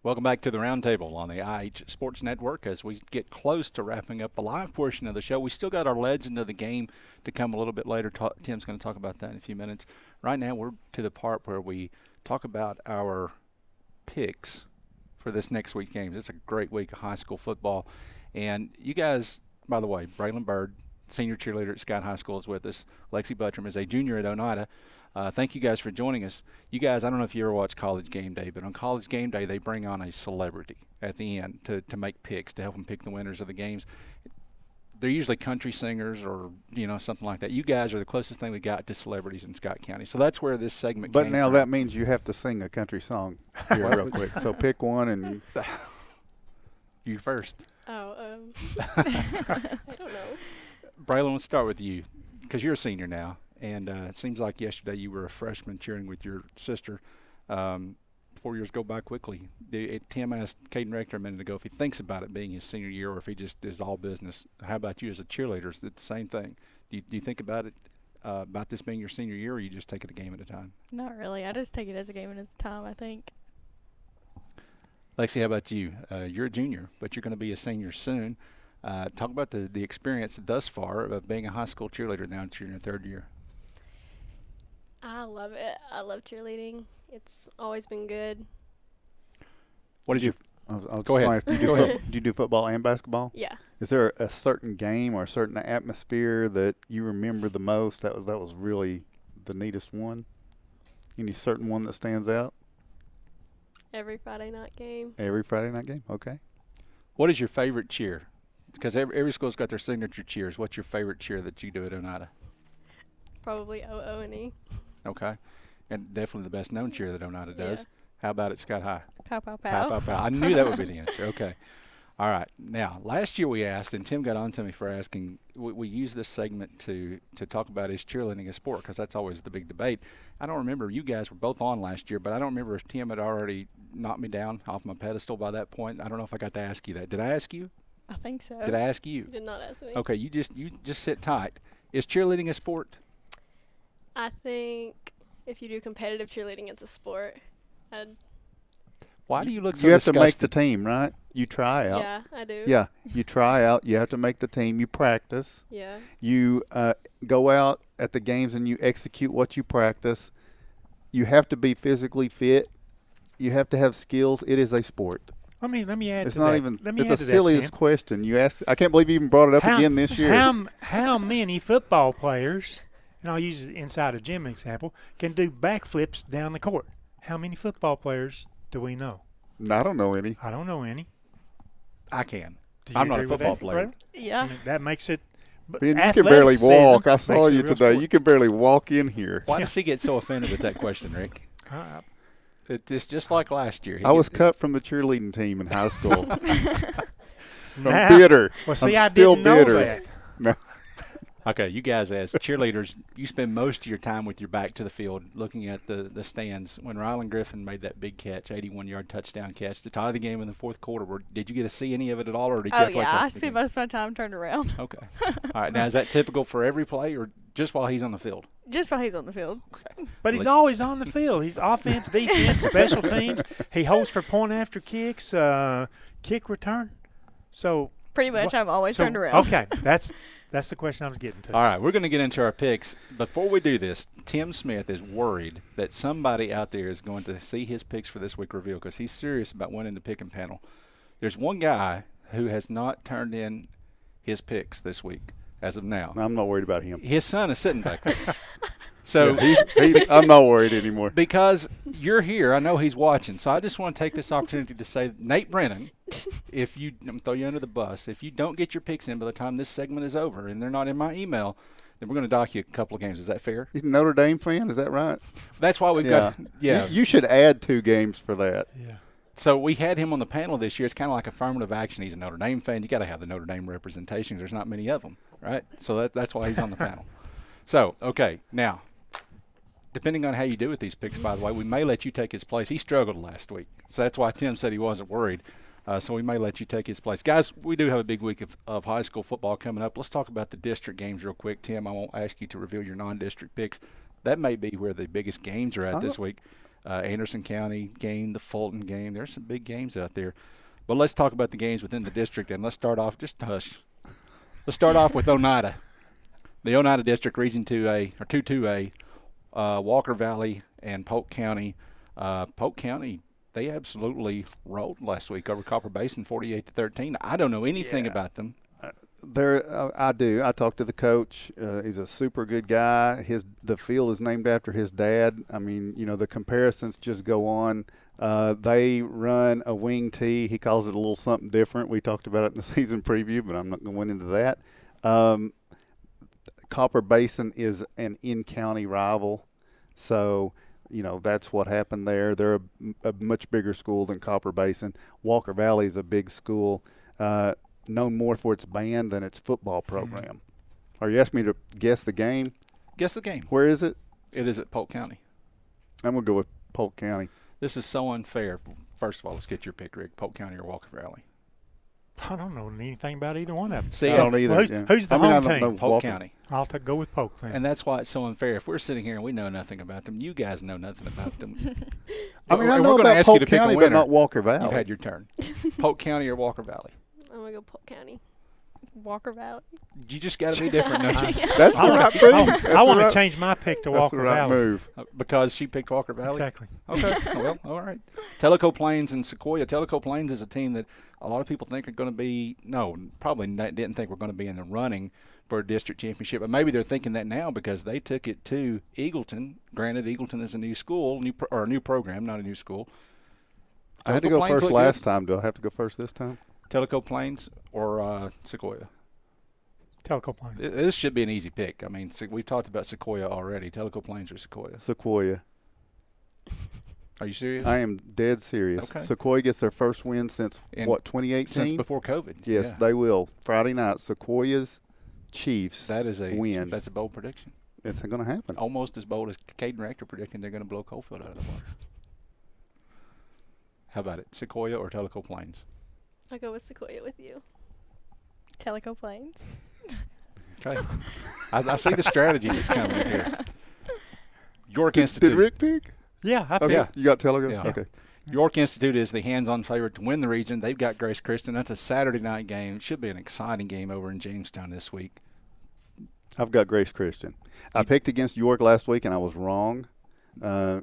Welcome back to the Roundtable on the IH Sports Network. As we get close to wrapping up the live portion of the show, we still got our legend of the game to come a little bit later. Tim's going to talk about that in a few minutes. Right now, we're to the part where we talk about our picks for this next week's games. It's a great week of high school football. And you guys, by the way, Braylon Bird, senior cheerleader at Scott High School, is with us. Lexi Buttram is a junior at Oneida. Thank you guys for joining us. You guys, I don't know if you ever watch College Game Day, but on College Game Day, they bring on a celebrity at the end to make picks, to help them pick the winners of the games. They're usually country singers or, something like that. You guys are the closest thing we got to celebrities in Scott County. So that's where this segment came But now from. that means you have to sing a country song here real quick. So pick one and you first. I don't know. Braylon, let's start with you because you're a senior now. And it seems like yesterday you were a freshman cheering with your sister. 4 years go by quickly. Tim asked Caden Rector a minute ago if he thinks about it being his senior year or if he just is all business. How about you as a cheerleader? Is it the same thing? Do you think about it, about this being your senior year, or you just take it a game at a time? Not really. I just take it as a game at a time, I think. Lexi, how about you? You're a junior, but you're going to be a senior soon. Talk about the experience thus far of being a high school cheerleader now that you're in your third year. I love it. I love cheerleading. It's always been good. What did you? Go ahead. Do you do football and basketball? Yeah. Is there a certain game or a certain atmosphere that you remember the most? That was really the neatest one. Any certain one that stands out? Every Friday night game. Every Friday night game. Okay. What is your favorite cheer? Because every school's got their signature cheers. What's your favorite cheer that you do at Oneida? Probably O-O-N-E. Okay. And definitely the best known cheer that Oneida does. Yeah. How about at Scott High? Pow, pow, pow. Pow, pow, pow. I knew that would be the answer. Okay. All right. Now, last year we asked, and Tim got on to me for asking, we use this segment to talk about is cheerleading a sport, because that's always the big debate. I don't remember, you guys were both on last year, but I don't remember if Tim had already knocked me down off my pedestal by that point. I don't know if I got to ask you that. Did I ask you? I think so. Did I ask you? You did not ask me. Okay, you just sit tight. Is cheerleading a sport? I think if you do competitive cheerleading, it's a sport. Why do you look so You have disgusted? to make the team, right? You try out. Yeah, I do. Yeah, you try out. You have to make the team. You practice. Yeah. You go out at the games and you execute what you practice. You have to be physically fit. You have to have skills. It is a sport. Let me add it's to not that. even. Let me it's add the to silliest that, question you asked. I can't believe you even brought it up again this year. How many football players, and I'll use it inside a gym example, can do backflips down the court? How many football players do we know? I don't know any. I don't know any. I can. Do you I'm not a agree with football that, player. Brother? Yeah. I mean, that makes it. Ben, you can barely walk. I saw makes it you a real today. sport. You can barely walk in here. Why does he get so offended with that question, Rick? It's just like last year. I was cut from the cheerleading team in high school. I'm Now- bitter. Well, see, I'm I still didn't know bitter. that. No. Okay, you guys as cheerleaders, you spend most of your time with your back to the field looking at the stands. When Rylan Griffin made that big catch, 81-yard touchdown catch to tie the game in the fourth quarter, did you get to see any of it at all, or did you have to wait till I the spend game? most of my time turned around. Okay. All right, now is that typical for every play or just while he's on the field? Just while he's on the field. Okay. But he's always on the field. He's offense, defense, special teams. He holds for point after kicks, kick return. So Pretty much, I'm always turned around. Okay, that's the question I was getting to. All right, we're going to get into our picks. Before we do this, Tim Smith is worried that somebody out there is going to see his picks for this week reveal because he's serious about winning the pick and panel. There's one guy who has not turned in his picks this week as of now. I'm not worried about him. His son is sitting back there. So I'm not worried anymore. Because you're here, I know he's watching. So I just want to take this opportunity to say Nate Brennan I'm gonna throw you under the bus. If you don't get your picks in by the time this segment is over, and they're not in my email, then we're going to dock you a couple of games. Is that fair? He's a Notre Dame fan. Is that right? That's why we've got. Yeah. You should add 2 games for that. Yeah. So we had him on the panel this year. It's kind of like affirmative action. He's a Notre Dame fan. You got to have the Notre Dame representation. There's not many of them, right? So that's why he's on the panel. So, okay, now, depending on how you do with these picks, by the way, we may let you take his place. He struggled last week, so that's why Tim said he wasn't worried. So we may let you take his place. Guys, we do have a big week of high school football coming up. Let's talk about the district games real quick. Tim, I won't ask you to reveal your non-district picks. That may be where the biggest games are at this week. Anderson County game, the Fulton game. There's some big games out there. But let's talk about the games within the district, and let's start off, just hush. Let's start off with Oneida. The Oneida District, Region 2A, or 2-2A, Walker Valley and Polk County. Polk County, they absolutely rolled last week over Copper Basin, 48-13. I don't know anything about them. I do. I talked to the coach. He's a super good guy. The field is named after his dad. I mean, the comparisons just go on. They run a wing tee. He calls it a little something different. We talked about it in the season preview, but I'm not going to went into that. Copper Basin is an in-county rival, so that's what happened there. They're a much bigger school than Copper Basin. Walker Valley is a big school. Known more for its band than its football program. Are you asking me to guess the game? Guess the game. Where is it? It is at Polk County. I'm going to go with Polk County. This is so unfair. First of all, let's get your pick, Rick. Polk County or Walker Valley? I don't know anything about either one of them. See, I don't either. Who's the home team? Polk County. I'll go with Polk then. And that's why it's so unfair. If we're sitting here and we know nothing about them, you guys know nothing about them. I know about Polk County, but not Walker Valley. You've had your turn. Polk County or Walker Valley? I'm going to go Polk County. Walker Valley. You just got to be different, don't you? That's the right move. I want to change my pick to Walker Valley. That's the right move. Because she picked Walker Valley? Exactly. Okay. Well, all right. Tellico Plains and Sequoia. Tellico Plains is a team that a lot of people think are going to be probably didn't think we're going to be in the running for a district championship. But maybe they're thinking that now because they took it to Eagleton. Granted, Eagleton is a new school, or a new program, not a new school. I had to go first last time. Do I have to go first this time? Tellico Plains or Sequoia? Tellico Plains. This should be an easy pick. I mean, we've talked about Sequoia already. Tellico Plains or Sequoia? Sequoia. Are you serious? I am dead serious. Okay. Sequoia gets their first win since, 2018? Since before COVID. Yes, they will. Friday night, Sequoia's Chiefs win. That's a bold prediction. It's going to happen. Almost as bold as Caden Rector predicting they're going to blow Coalfield out of the water. How about it? Sequoia or Tellico Plains? I'll go with Sequoia with you. Tellico Plains. Okay. I see the strategy that's coming here. York Institute. Did Rick pick? Yeah, I picked. Yeah. You got Tellico? Yeah. Okay. York Institute is the hands-on favorite to win the region. They've got Grace Christian. That's a Saturday night game. It should be an exciting game over in Jamestown this week. I've got Grace Christian. I picked against York last week, and I was wrong.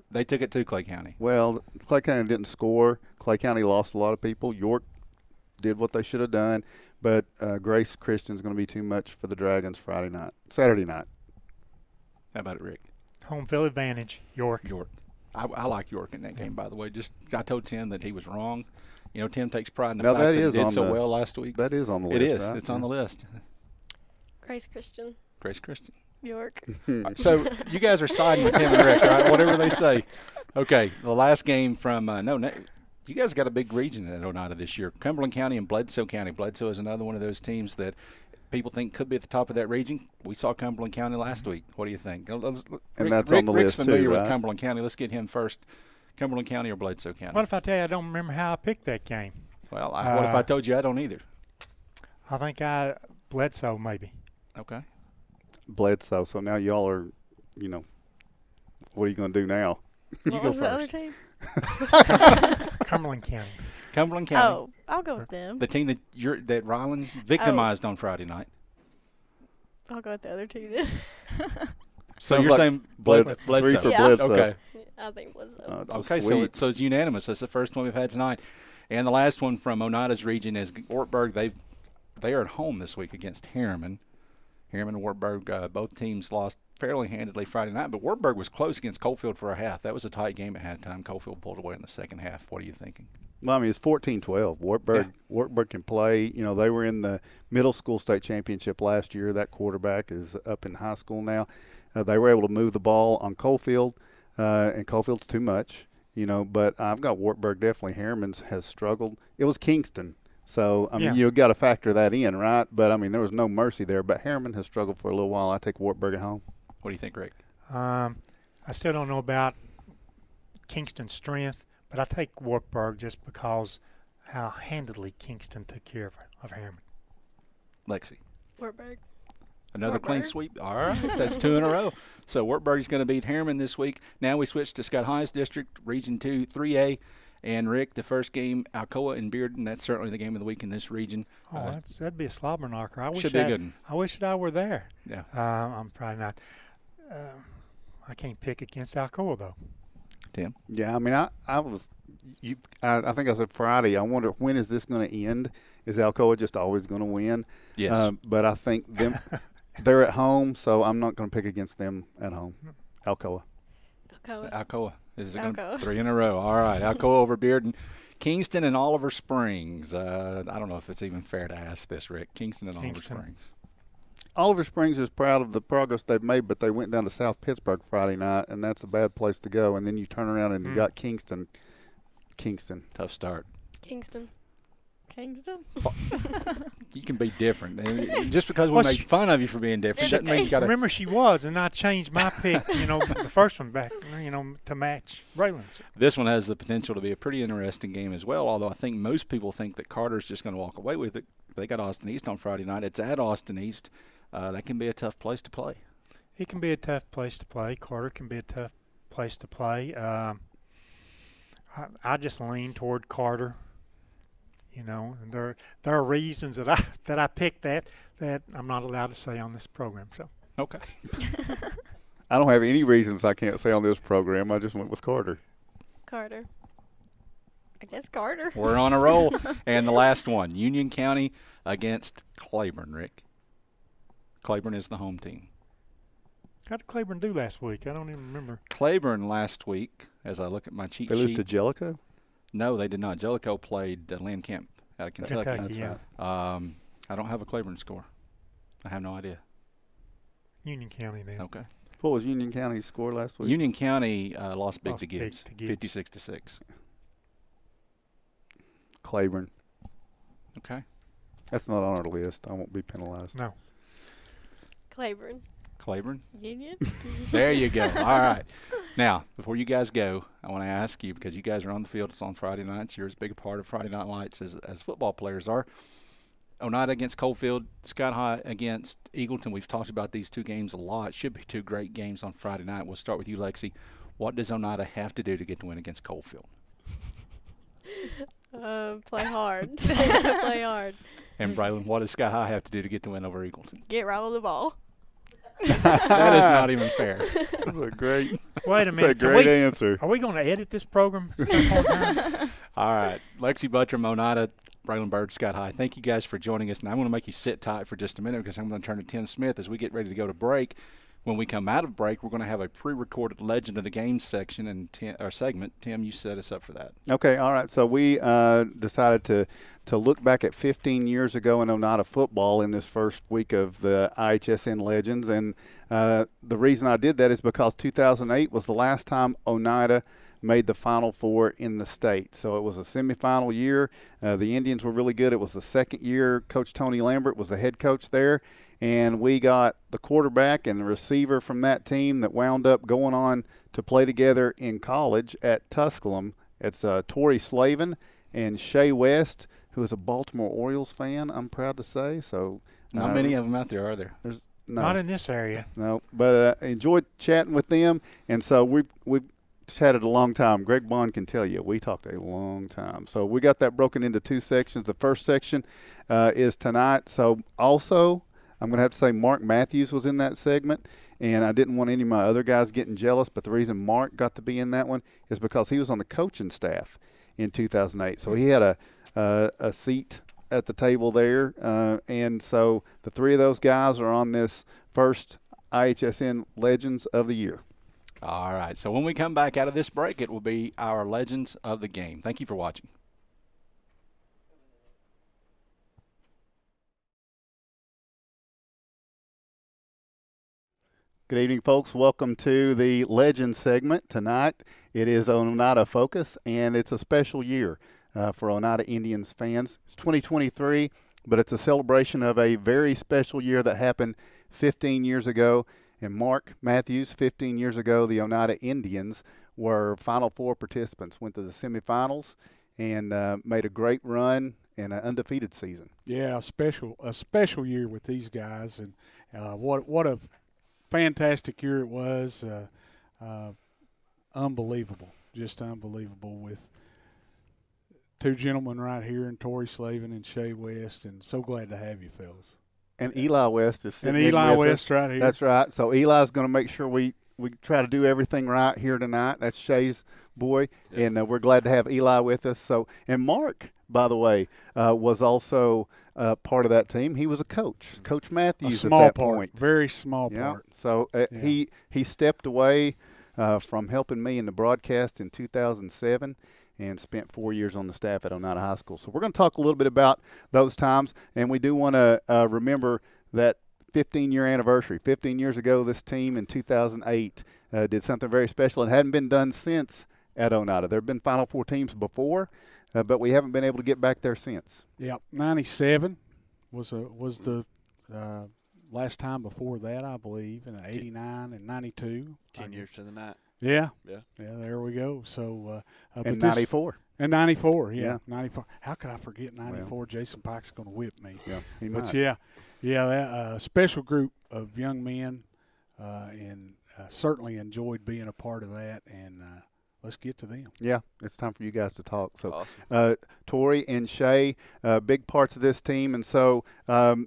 They took it to Clay County. Well, Clay County didn't score. Clay County lost a lot of people. York did what they should have done. But Grace Christian's going to be too much for the Dragons Saturday night. How about it, Rick? Home field advantage, York. I like York in that game, by the way. I told Tim that he was wrong. Tim takes pride in the now fact that he did so well last week. That is on the list, It is. right? It's on the list. Grace Christian. Grace Christian. York. Right, so you guys are siding with Tim and Rick, right? Whatever they say. Okay, the last game from you guys got a big region at Oneida this year. Cumberland County and Bledsoe County. Bledsoe is another one of those teams that people think could be at the top of that region. We saw Cumberland County last week. What do you think? And that's on the Rick's list familiar too, right? with Cumberland County. Let's get him first. Cumberland County or Bledsoe County? What if I tell you I don't remember how I picked that game? Well, what if I told you I don't either? I think Bledsoe maybe. Okay. Bledsoe. So now y'all are, what are you going to do now? What was the other team? Cumberland County. Cumberland County. Oh, I'll go with them. The team that Ryland victimized on Friday night. I'll go with the other two then. So Sounds you're like saying Bledsoe. 3 for Yeah. Bledsoe. Okay. I think Bledsoe. Okay, so it's unanimous. That's the first one we've had tonight. And the last one from Oneida's region is Ortberg. They are at home this week against Harriman. Harriman and Wartburg, both teams lost fairly handedly Friday night, but Wartburg was close against Coalfield for a half. That was a tight game at halftime. Coalfield pulled away in the second half. What are you thinking? Well, I mean, it's 14-12. Wartburg can play. You know, they were in the middle school state championship last year. That quarterback is up in high school now. They were able to move the ball on Coalfield, and Coalfield's too much, you know. But I've got Wartburg definitely. Harriman's has struggled. It was Kingston. So, I mean, you've got to factor that in, right? But, I mean, there was no mercy there. But Harriman has struggled for a little while. I take Wartburg at home. What do you think, Rick? I still don't know about Kingston's strength, but I take Wartburg just because how handedly Kingston took care of Harriman. Lexi. Wartburg. Another clean sweep. All right, that's 2 in a row. So Wartburg's going to beat Harriman this week. Now we switch to Scott High's district, Region 2, 3A. And, Rick, the first game, Alcoa and Bearden, that's certainly the game of the week in this region. Oh, that'd be a slobber knocker. Should be a good one. I wish that I were there. Yeah. I'm probably not. I can't pick against Alcoa, though. Tim? Yeah, I mean, I think I said Friday. I wonder, when is this going to end? Is Alcoa just always going to win? Yes. But I think they're at home, so I'm not going to pick against them at home. Alcoa. Alcoa. Is it going to 3 in a row? All right. Alcoa over Bearden. Kingston and Oliver Springs. I don't know if it's even fair to ask this, Rick. Kingston and Oliver Springs. Oliver Springs is proud of the progress they've made, but they went down to South Pittsburgh Friday night, and that's a bad place to go. And then you turn around and you got Kingston. Tough start. Kingston. You can be different. Just because we make fun of you for being different doesn't mean you got to. Remember, she was, and I changed my pick, the first one back, to match Raylan's. This one has the potential to be a pretty interesting game as well, although I think most people think that Carter's just going to walk away with it. They got Austin East on Friday night. It's at Austin East. That can be a tough place to play. It can be a tough place to play. Carter can be a tough place to play. I just lean toward Carter. And there are reasons that I picked that I'm not allowed to say on this program. So okay. I don't have any reasons I can't say on this program. I just went with Carter. I guess Carter. We're on a roll. And the last one, Union County against Claiborne, Rick. Claiborne is the home team. How did Claiborne do last week? I don't even remember. Claiborne last week, as I look at my cheat sheet. They lose to Jellicoe? No, they did not. Jellicoe played Land Camp out of Kentucky. That's right. I don't have a Claiborne score. I have no idea. Union County then. Okay. What was Union County's score last week? Union County lost big to Gibbs, 56-6. Claiborne. Okay. That's not on our list. I won't be penalized. No. Claiborne. Union. There you go. All right. Now, before you guys go, I want to ask you, because you guys are on the field. It's on Friday nights. You're as big a part of Friday Night Lights as football players are. Oneida against Coalfield, Scott High against Eagleton. We've talked about these two games a lot. Should be two great games on Friday night. We'll start with you, Lexi. What does Oneida have to do to get the win against Coalfield? Play hard. Play hard. And Braylon, what does Scott High have to do to get the win over Eagleton? Get right with the ball. That is not even fair. That's a great. Wait a minute. That's a great answer. Are we going to edit this program some more time? All right. Lexi Buttram, Oneida, Braylon Bird, Scott High. Thank you guys for joining us. And I'm going to make you sit tight for just a minute because I'm going to turn to Tim Smith as we get ready to go to break. When we come out of break, we're going to have a pre-recorded Legend of the Game section and segment. Tim, you set us up for that. Okay, all right. So we decided to look back at 15 years ago in Oneida football in this first week of the IHSN Legends. And the reason I did that is because 2008 was the last time Oneida made the Final Four in the state. So it was a semifinal year. The Indians were really good. It was the second year Coach Tony Lambert was the head coach there. And we got the quarterback and the receiver from that team that wound up going on to play together in college at Tusculum. It's Torrey Slavin and Shea West, who is a Baltimore Orioles fan, I'm proud to say. So not many of them out there, are there? There's no, not in this area. No, but enjoyed chatting with them. And so we've chatted a long time. Greg Bond can tell you we talked a long time. So we got that broken into two sections. The first section is tonight. So also – I'm going to have to say Mark Matthews was in that segment, and I didn't want any of my other guys getting jealous, but the reason Mark got to be in that one is because he was on the coaching staff in 2008. So he had a seat at the table there, and so the three of those guys are on this first IHSN Legends of the Year. All right. So when we come back out of this break, it will be our Legends of the Game. Thank you for watching. Good evening, folks. Welcome to the Legends segment. Tonight it is Oneida Focus, and it's a special year for Oneida Indians fans. It's 2023, but it's a celebration of a very special year that happened 15 years ago. And Mark Matthews, 15 years ago, the Oneida Indians were Final Four participants, went to the semifinals, and made a great run and an undefeated season. Yeah, a special year with these guys, and what a fantastic year it was. Unbelievable, just unbelievable, with two gentlemen right here, and Torrey Slavin and Shea West, and so glad to have you fellas. And Eli West is sitting and Eli in with West us. right here. That's right. So Eli's going to make sure we try to do everything right here tonight. That's Shea's boy, and we're glad to have Eli with us. So, and Mark, by the way, was also part of that team. He was a coach, Coach Matthews, a small at that part, point. very small part. So he stepped away from helping me in the broadcast in 2007 and spent 4 years on the staff at Oneida High School. So we're going to talk a little bit about those times, and we do want to remember that 15-year anniversary. 15 years ago, this team in 2008 did something very special. It hadn't been done since at Oneida. There have been Final Four teams before, but we haven't been able to get back there since. Yep, 97 was the last time before that, I believe, and 89 and 92. 10 years to the night. Yeah. There we go. So, and 94. And 94, yeah. 94. How could I forget 94? Well, Jason Pike's going to whip me. Yeah, he but might. that special group of young men, and certainly enjoyed being a part of that. And let's get to them. Yeah, it's time for you guys to talk. So, awesome. Torrey and Shea, big parts of this team, and so I'm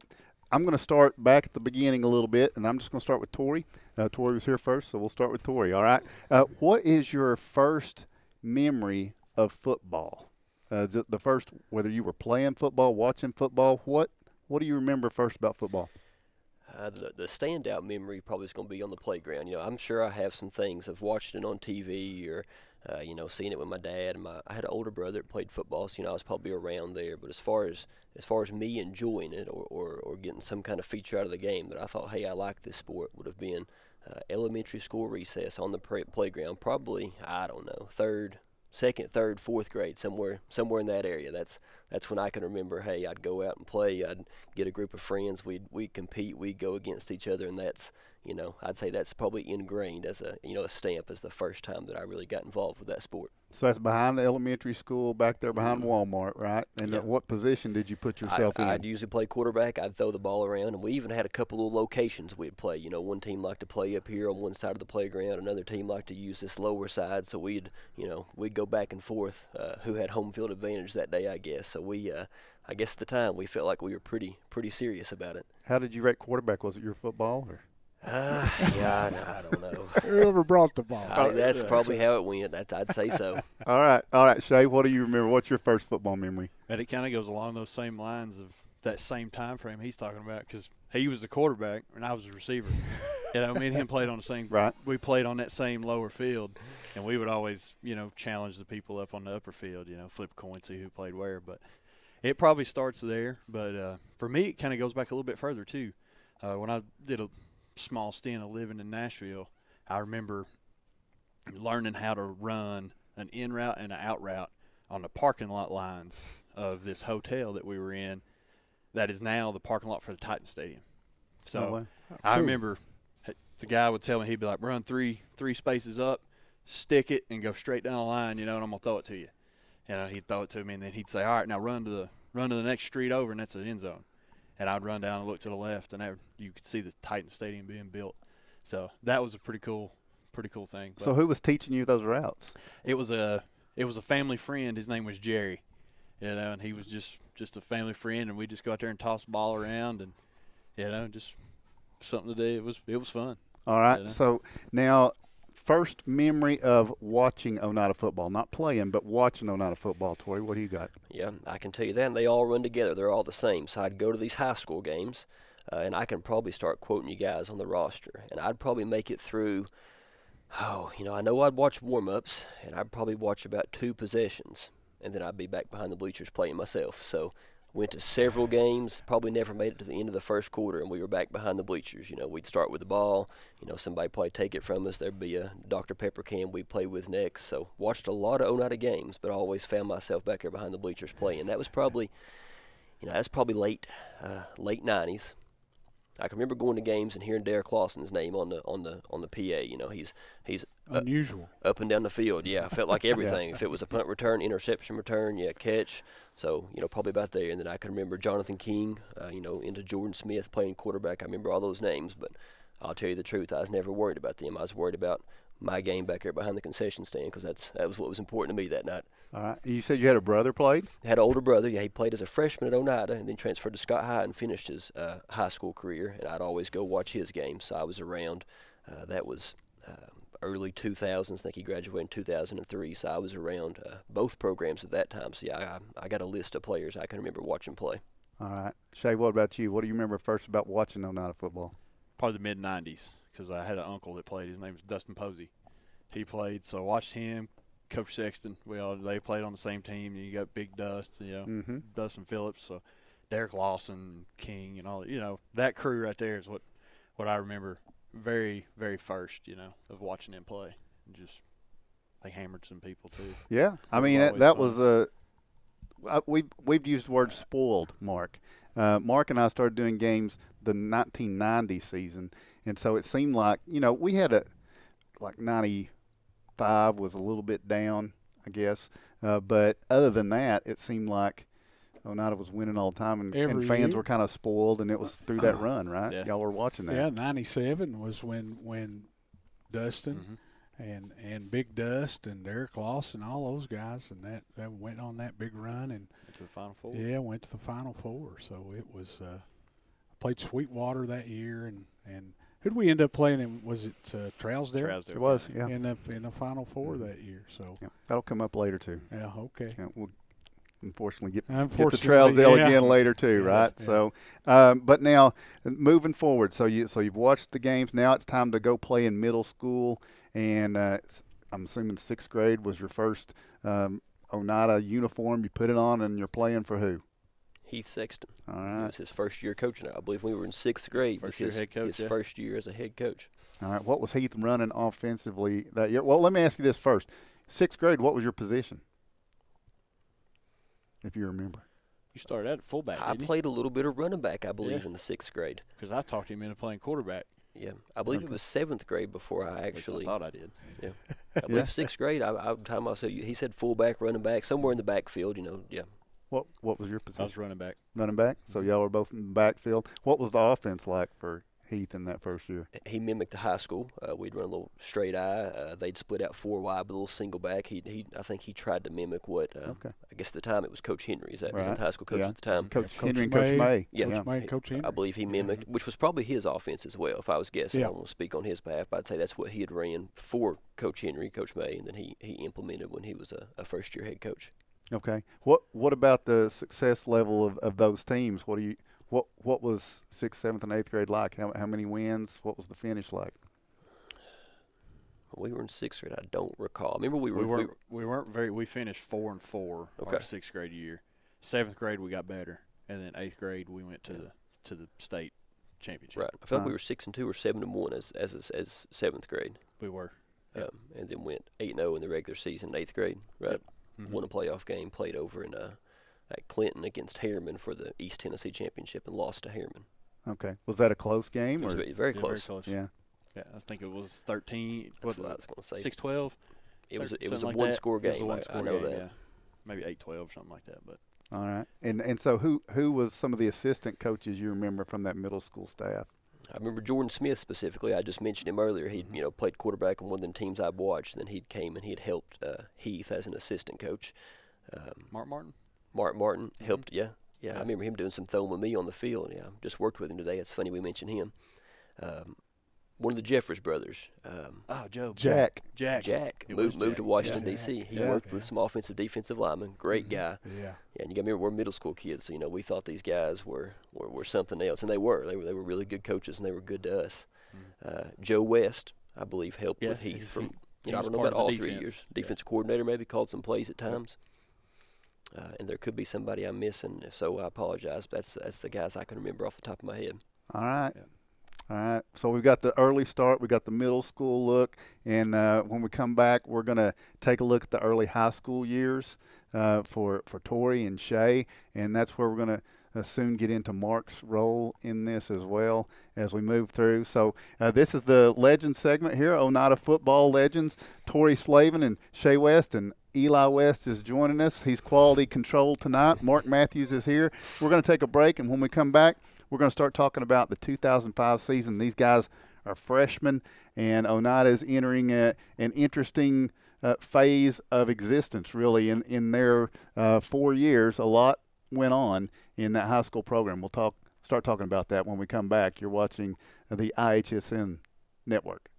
going to start back at the beginning a little bit, and I'm just going to start with Torrey. Torrey was here first, so we'll start with Torrey. All right. What is your first memory of football? The first, whether you were playing football, watching football, what do you remember first about football? The standout memory probably is going to be on the playground. I'm sure I have some things. I've watched it on TV or, seeing it with my dad. I had an older brother that played football, so I was probably around there. But as far as me enjoying it or getting some kind of feature out of the game that I thought, hey, I like this sport, would have been elementary school recess on the playground. Probably, I don't know, second, third, fourth grade, somewhere in that area. That's when I can remember, hey, I'd go out and play. I'd get a group of friends. We'd compete. We'd go against each other, and that's, I'd say that's probably ingrained as a stamp as the first time that I really got involved with that sport. So that's behind the elementary school, back there behind Walmart, right? And what position did you put yourself in? I'd usually play quarterback. I'd throw the ball around, and we even had a couple of locations we'd play. One team liked to play up here on one side of the playground. Another team liked to use this lower side. So we'd go back and forth who had home field advantage that day, I guess. So I guess at the time we felt like we were pretty serious about it. How did you rate quarterback? Was it your football or? I don't know. Whoever brought the ball. That's probably how it went. I'd say so. All right, Shea, what do you remember? What's your first football memory? And it kind of goes along those same lines of that same time frame he's talking about, because he was the quarterback and I was the receiver. Me and him played on the same. Right. We played on that same lower field, and we would always, challenge the people up on the upper field. Flip a coin, see who played where. But it probably starts there. But for me, it kind of goes back a little bit further too. When I did a small stint of living in Nashville, I remember learning how to run an in route and an out route on the parking lot lines of this hotel that we were in that is now the parking lot for the Titan Stadium. So I remember the guy would tell me, he'd be like, run three spaces up, stick it, and go straight down the line, and I'm going to throw it to you. He'd throw it to me, and then he'd say, all right, now run to the next street over, and that's the end zone. And I'd run down and look to the left, and you could see the Titan Stadium being built. So that was a pretty cool thing. But so who was teaching you those routes? It was a family friend. His name was Jerry, and he was just a family friend, and we just go out there and toss the ball around, and just something to do. It was fun. All right. So now, first memory of watching Oneida football, not playing, but watching Oneida football. Torrey, what do you got? Yeah, I can tell you that, and they all run together. They're all the same. So I'd go to these high school games, and I can probably start quoting you guys on the roster, and I'd probably make it through. I know I'd watch warm-ups, and I'd probably watch about 2 possessions, and then I'd be back behind the bleachers playing myself. So Went to several games, probably never made it to the end of the first quarter, and we were back behind the bleachers. You know, we'd start with the ball. You know, somebody probably take it from us. There'd be a Dr. Pepper can we'd play with next. So watched a lot of Oneida games, but I always found myself back here behind the bleachers playing. That was probably, that's probably late 90s. I can remember going to games and hearing Derek Lawson's name on the PA. You know, he's unusual up and down the field. Yeah, I felt like everything. If it was a punt return, interception return, catch. So probably about there. And then I can remember Jonathan King. Into Jordan Smith playing quarterback. I remember all those names, but I'll tell you the truth, I was never worried about them. I was worried about my game back there behind the concession stand because that was what was important to me that night. All right. You said you had a brother played? I had an older brother. Yeah, he played as a freshman at Oneida and then transferred to Scott High and finished his high school career. And I'd always go watch his games. So I was around. That was early 2000s. I think he graduated in 2003. So I was around both programs at that time. So, yeah, I got a list of players I can remember watching play. All right. Shay, what about you? What do you remember first about watching Oneida football? Probably the mid-'90s because I had an uncle that played. His name was Dustin Posey. He played, so I watched him. Coach Sexton, they played on the same team. You got Big Dust, Dustin Phillips, so Derek Lawson, King, and all. That crew right there is what I remember very, very first. Of watching them play, and just they hammered some people too. Yeah, I mean that was we've used the word spoiled, Mark. Mark and I started doing games the 1990 season, and so it seemed like we had 95 was a little bit down, I guess. But other than that, it seemed like Oneida was winning all the time, and fans were kind of spoiled, and it was through that run, right? Yeah. Y'all were watching that. Yeah, 97 was when Dustin and Big Dust and Derek Lawson, all those guys, and that went on that big run. And went to the Final Four. Yeah, went to the Final Four. So it was played Sweetwater that year, and who did we end up playing in? Was it Trousdale? It was, yeah. In the Final Four that year. So that'll come up later too. Yeah, okay. Yeah, we'll unfortunately get to Trousdale again later too, right? Yeah. So, but now moving forward, so you've watched the games. Now it's time to go play in middle school, and I'm assuming 6th grade was your first Oneida uniform. You put it on, and you're playing for who? Heath Sexton. All right. It was his first year coaching. I believe we were in 6th grade. First year head coach. His first year as a head coach. All right. What was Heath running offensively that year? Well, let me ask you this first. 6th grade, what was your position, if you remember? You started at fullback, I played a little bit of running back, I believe, in the 6th grade. Because I talked him into playing quarterback. Yeah. I believe it was 7th grade before I actually. I thought I did. Yeah. I believe 6th grade, he said fullback, running back, somewhere in the backfield, yeah. What was your position? I was running back. Running back? So y'all were both in the backfield. What was the offense like for Heath in that first year? He mimicked the high school. We'd run a little straight eye. They'd split out 4 wide with a little single back. I think he tried to mimic what, I guess at the time it was Coach Henry. Is that right. The high school coach at the time? Coach Henry and Coach May. Yeah. Coach May and Coach Henry. I believe he mimicked, which was probably his offense as well, if I was guessing. I don't want to speak on his behalf, but I'd say that's what he had ran for Coach Henry, Coach May, and then he implemented when he was a first-year head coach. Okay. What about the success level of those teams? What was 6th, 7th, and 8th grade like? How many wins? What was the finish like? We were in 6th grade. I don't recall. I remember we finished 4-4 our 6th grade year. 7th grade we got better, and then 8th grade we went to the state championship. Right. I felt like we were 6-2 or 7-1 as 7th grade. We were. And then went 8-0 in the regular season in 8th grade. Right. Yep. Mm-hmm. Won a playoff game, played over in at Clinton against Harriman for the East Tennessee Championship and lost to Harriman. Okay. Was that a close game? It was very close. Very close. Yeah. Yeah, I think it was 13. That's what I was going to say. 6-12. It was a one-score game. I know that. Yeah. Maybe 8-12, something like that. But all right. And so who was some of the assistant coaches you remember from that middle school staff? I remember Jordan Smith specifically. I just mentioned him earlier. He played quarterback on one of the teams I watched, and then he came and he had helped Heath as an assistant coach. Mark Martin. Mark Martin helped. Yeah. I remember him doing some throwing with me on the field. Yeah, just worked with him today. It's funny we mentioned him. One of the Jeffers brothers. Joe. Jack. Moved to Washington, D.C. He worked with some offensive, defensive linemen. Great guy. Yeah. And you got to remember, we're middle school kids, so we thought these guys were something else, and they were. They were really good coaches, and they were good to us. Joe West, I believe, helped with Heath from. I don't know about all 3 years. Defensive coordinator maybe called some plays at times. and there could be somebody I'm missing. If so, I apologize. But that's the guys I can remember off the top of my head. All right. Yeah. All right. So we've got the early start. We got the middle school look. And when we come back, we're going to take a look at the early high school years for Tori and Shay. And that's where we're going to soon get into Mark's role in this as well as we move through. So this is the Legends segment here, Oneida Football Legends. Tori Slavin and Shay West, and Eli West is joining us. He's quality control tonight. Mark Matthews is here. We're going to take a break, and when we come back, we're going to start talking about the 2005 season. These guys are freshmen, and Oneida is entering an interesting phase of existence, really, in their 4 years. A lot went on in that high school program. We'll start talking about that when we come back. You're watching the IHSN network.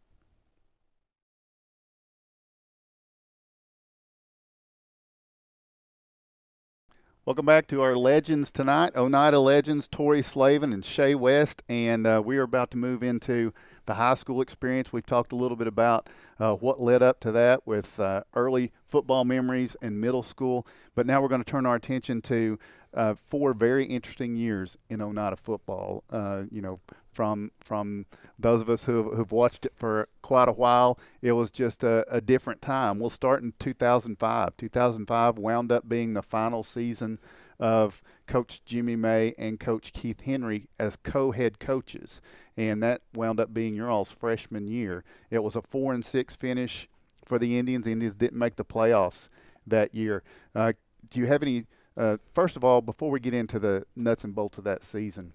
Welcome back to our Legends tonight. Oneida Legends, Tori Slavin and Shay West, and we are about to move into the high school experience. We've talked a little bit about what led up to that with early football memories and middle school, but now we're going to turn our attention to 4 very interesting years in Oneida football. From those of us who've watched it for quite a while, it was just a different time. We'll start in 2005. 2005 wound up being the final season of Coach Jimmy May and Coach Keith Henry as co-head coaches, and that wound up being your all's freshman year. It was a 4-6 finish for the Indians. The Indians didn't make the playoffs that year. Do you have any first of all, before we get into the nuts and bolts of that season,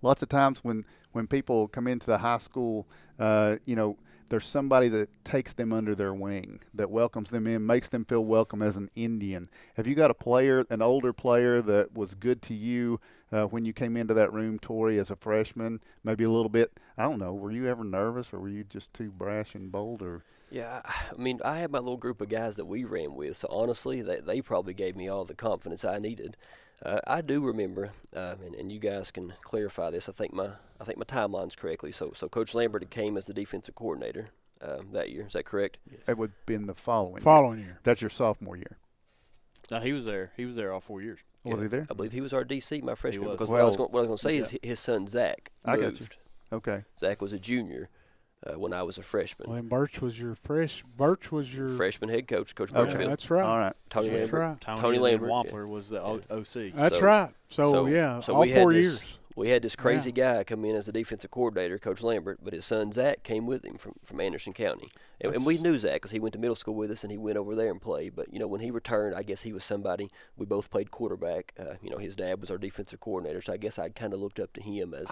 lots of times when people come into the high school, there's somebody that takes them under their wing, that welcomes them in, makes them feel welcome as an Indian. Have you got a player, an older player that was good to you when you came into that room, Tori, as a freshman? Maybe a little bit, I don't know, were you ever nervous, or were you just too brash and bold? Or Yeah, I mean, I had my little group of guys that we ran with, so honestly, they probably gave me all the confidence I needed. I do remember, and you guys can clarify this. I think my timeline's correctly. So Coach Lambert came as the defensive coordinator that year. Is that correct? Yes. It would have been the following year. That's your sophomore year. No, he was there. He was there all 4 years. Was he there? I believe he was our DC my freshman. Because well, what I was going to say is his son Zach moved. I got you. Okay. Zach was a junior when I was a freshman. Well, and Birch was your freshman head coach, Coach Birchfield. That's right. All right. Tony That's Lambert. right. Tony Lambert. Wampler was the OC. That's right. So all 4 years. We had this crazy guy come in as the defensive coordinator, Coach Lambert, but his son Zach came with him from Anderson County. And we knew Zach because he went to middle school with us and he went over there and played. But, when he returned, I guess he was somebody. We both played quarterback. His dad was our defensive coordinator, so I guess I kind of looked up to him as,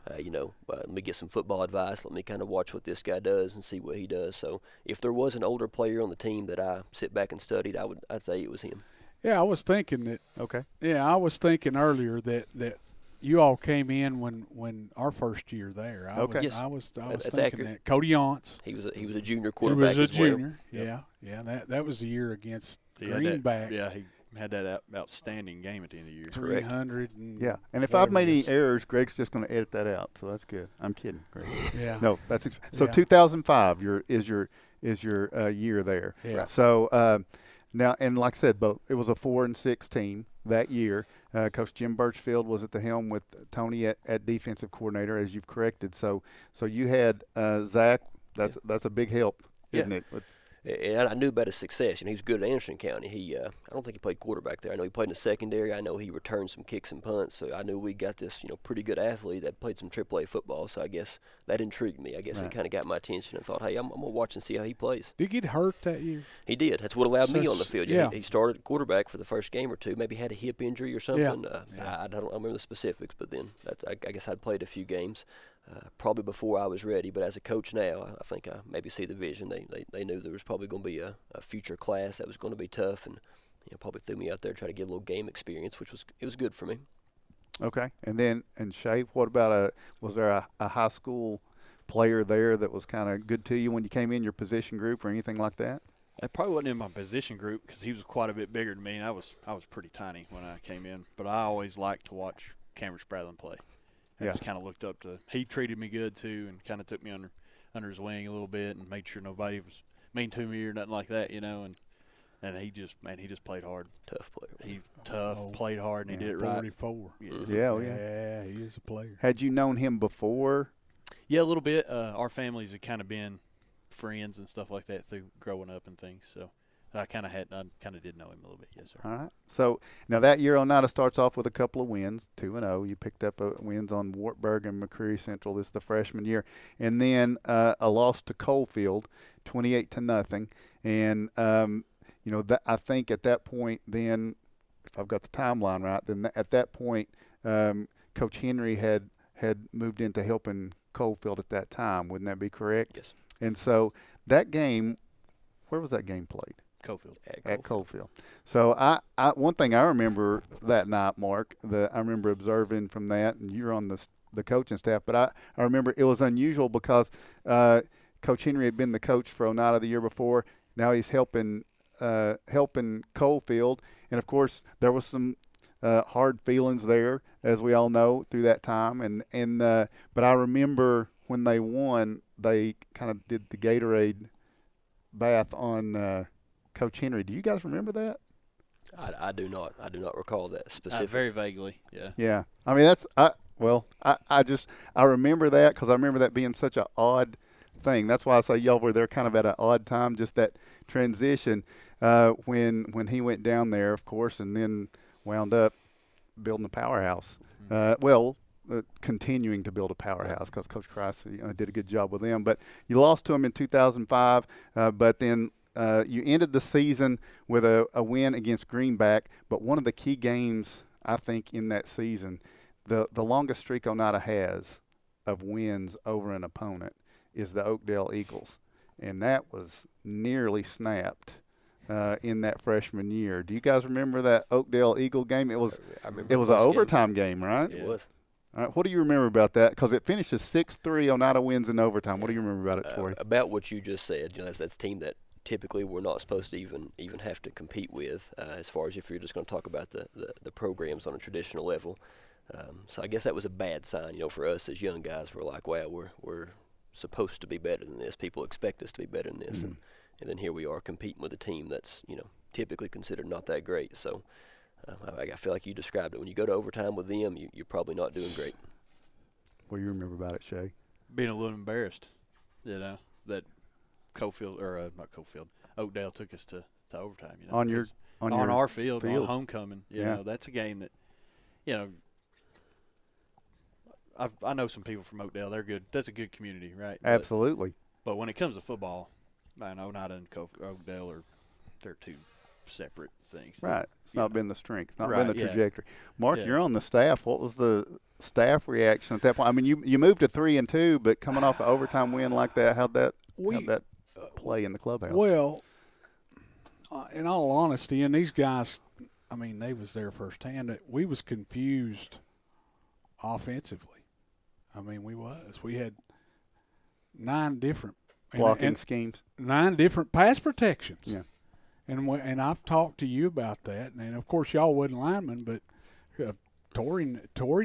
let me get some football advice. Let me kind of watch what this guy does and see what he does. So if there was an older player on the team that I sit back and studied, I'd say it was him. Yeah, I was thinking that. Okay. Yeah, I was thinking earlier that you all came in when our first year there. I was thinking accurate. that Cody Yance. He was a junior quarterback. He was a junior. Well. Yeah. That was the year against Greenback. He had that outstanding game at the end of the year. 300. And if I've made any errors, Greg's just going to edit that out. So that's good. I'm kidding, Greg. Yeah. No, that's so. 2005 is your year there. Yeah. So now, and like I said, it was a 4-6 team that year. Coach Jim Birchfield was at the helm with Tony at defensive coordinator, as you've corrected. So you had Zach. That's a big help, isn't it? And I knew about his success. He was good at Anderson County. I don't think he played quarterback there. I know he played in the secondary. I know he returned some kicks and punts. So I knew we got this, pretty good athlete that played some AAA football. So I guess that intrigued me. I guess it kind of got my attention and thought, hey, I'm going to watch and see how he plays. Did he get hurt that year? He did. That's what allowed me on the field. Yeah. He started quarterback for the first game or two. Maybe had a hip injury or something. Yeah. I don't remember the specifics, but then I guess I'd played a few games. Probably before I was ready, but as a coach now, I think I maybe see the vision. They knew there was probably going to be a future class that was going to be tough, and probably threw me out there to try to get a little game experience, which was good for me. Okay, and Shay, what about was there a high school player there that was kind of good to you when you came in your position group or anything like that? I probably wasn't in my position group because he was quite a bit bigger than me, and I was pretty tiny when I came in. But I always liked to watch Cameron Spradlin play. I just kind of looked up to. He treated me good too, and kind of took me under his wing a little bit, and made sure nobody was mean to me or nothing like that, And And he just played hard. Tough player. Played hard, and he did it right. 44. Yeah, Yeah, he is a player. Had you known him before? Yeah, a little bit. Our families had kind of been friends and stuff like that through growing up and things. So I kind of did know him a little bit. Yes, sir. All right. So now that year, Oneida starts off with a couple of wins, 2-0. You picked up wins on Wartburg and McCreary Central. This is the freshman year, and then a loss to Coalfield, 28-0. And I think at that point, then, if I've got the timeline right, then at that point, Coach Henry had moved into helping Coalfield at that time. Wouldn't that be correct? Yes. And so that game, where was that game played? Coalfield. At Coalfield. So I one thing I remember that night, Mark, I remember observing from that, and you were on the coaching staff, but I remember it was unusual because Coach Henry had been the coach for Oneida the year before. Now he's helping Coalfield, and of course there was some hard feelings there, as we all know, through that time. But I remember when they won, they kind of did the Gatorade bath on Coach Henry. Do you guys remember that? I do not. I do not recall that specifically. Very vaguely, yeah. Yeah. I mean, I remember that because I remember that being such an odd thing. That's why I say y'all were there kind of at an odd time, just that transition when he went down there, of course, and then wound up building a powerhouse. Continuing to build a powerhouse because Coach Christ did a good job with them. But you lost to him in 2005, but then you ended the season with a win against Greenback. But one of the key games, I think, in that season, the longest streak Oneida has of wins over an opponent is the Oakdale Eagles. And that was nearly snapped in that freshman year. Do you guys remember that Oakdale Eagle game? It was an overtime game, right? It was. All right, what do you remember about that? Because it finishes 6-3. Oneida wins in overtime. What do you remember about it, Tori? About what you just said. That's a team that typically we're not supposed to even have to compete with, as far as if you're just going to talk about the programs on a traditional level. So I guess that was a bad sign, for us as young guys. We're like, wow, we're supposed to be better than this. People expect us to be better than this, and then here we are competing with a team that's typically considered not that great. So. I feel like you described it. When you go to overtime with them, you're probably not doing great. What do you remember about it, Shay? Being a little embarrassed, that Oakdale took us to overtime. On our field, on homecoming. That's a game that, I know some people from Oakdale. They're good. That's a good community, right? Absolutely. But when it comes to football, man, Oneida and Oakdale they're two separate things. Right. It's not been the strength, not been the trajectory. Mark, you're on the staff. What was the staff reaction at that point? I mean, you moved to 3-2, but coming off an overtime win like that, how'd that play in the clubhouse? Well, in all honesty, and these guys, I mean, they was there firsthand. We was confused offensively. I mean, we had 9 different blocking schemes, 9 different pass protections. Yeah. And I've talked to you about that, and of course y'all wasn't linemen, but Tori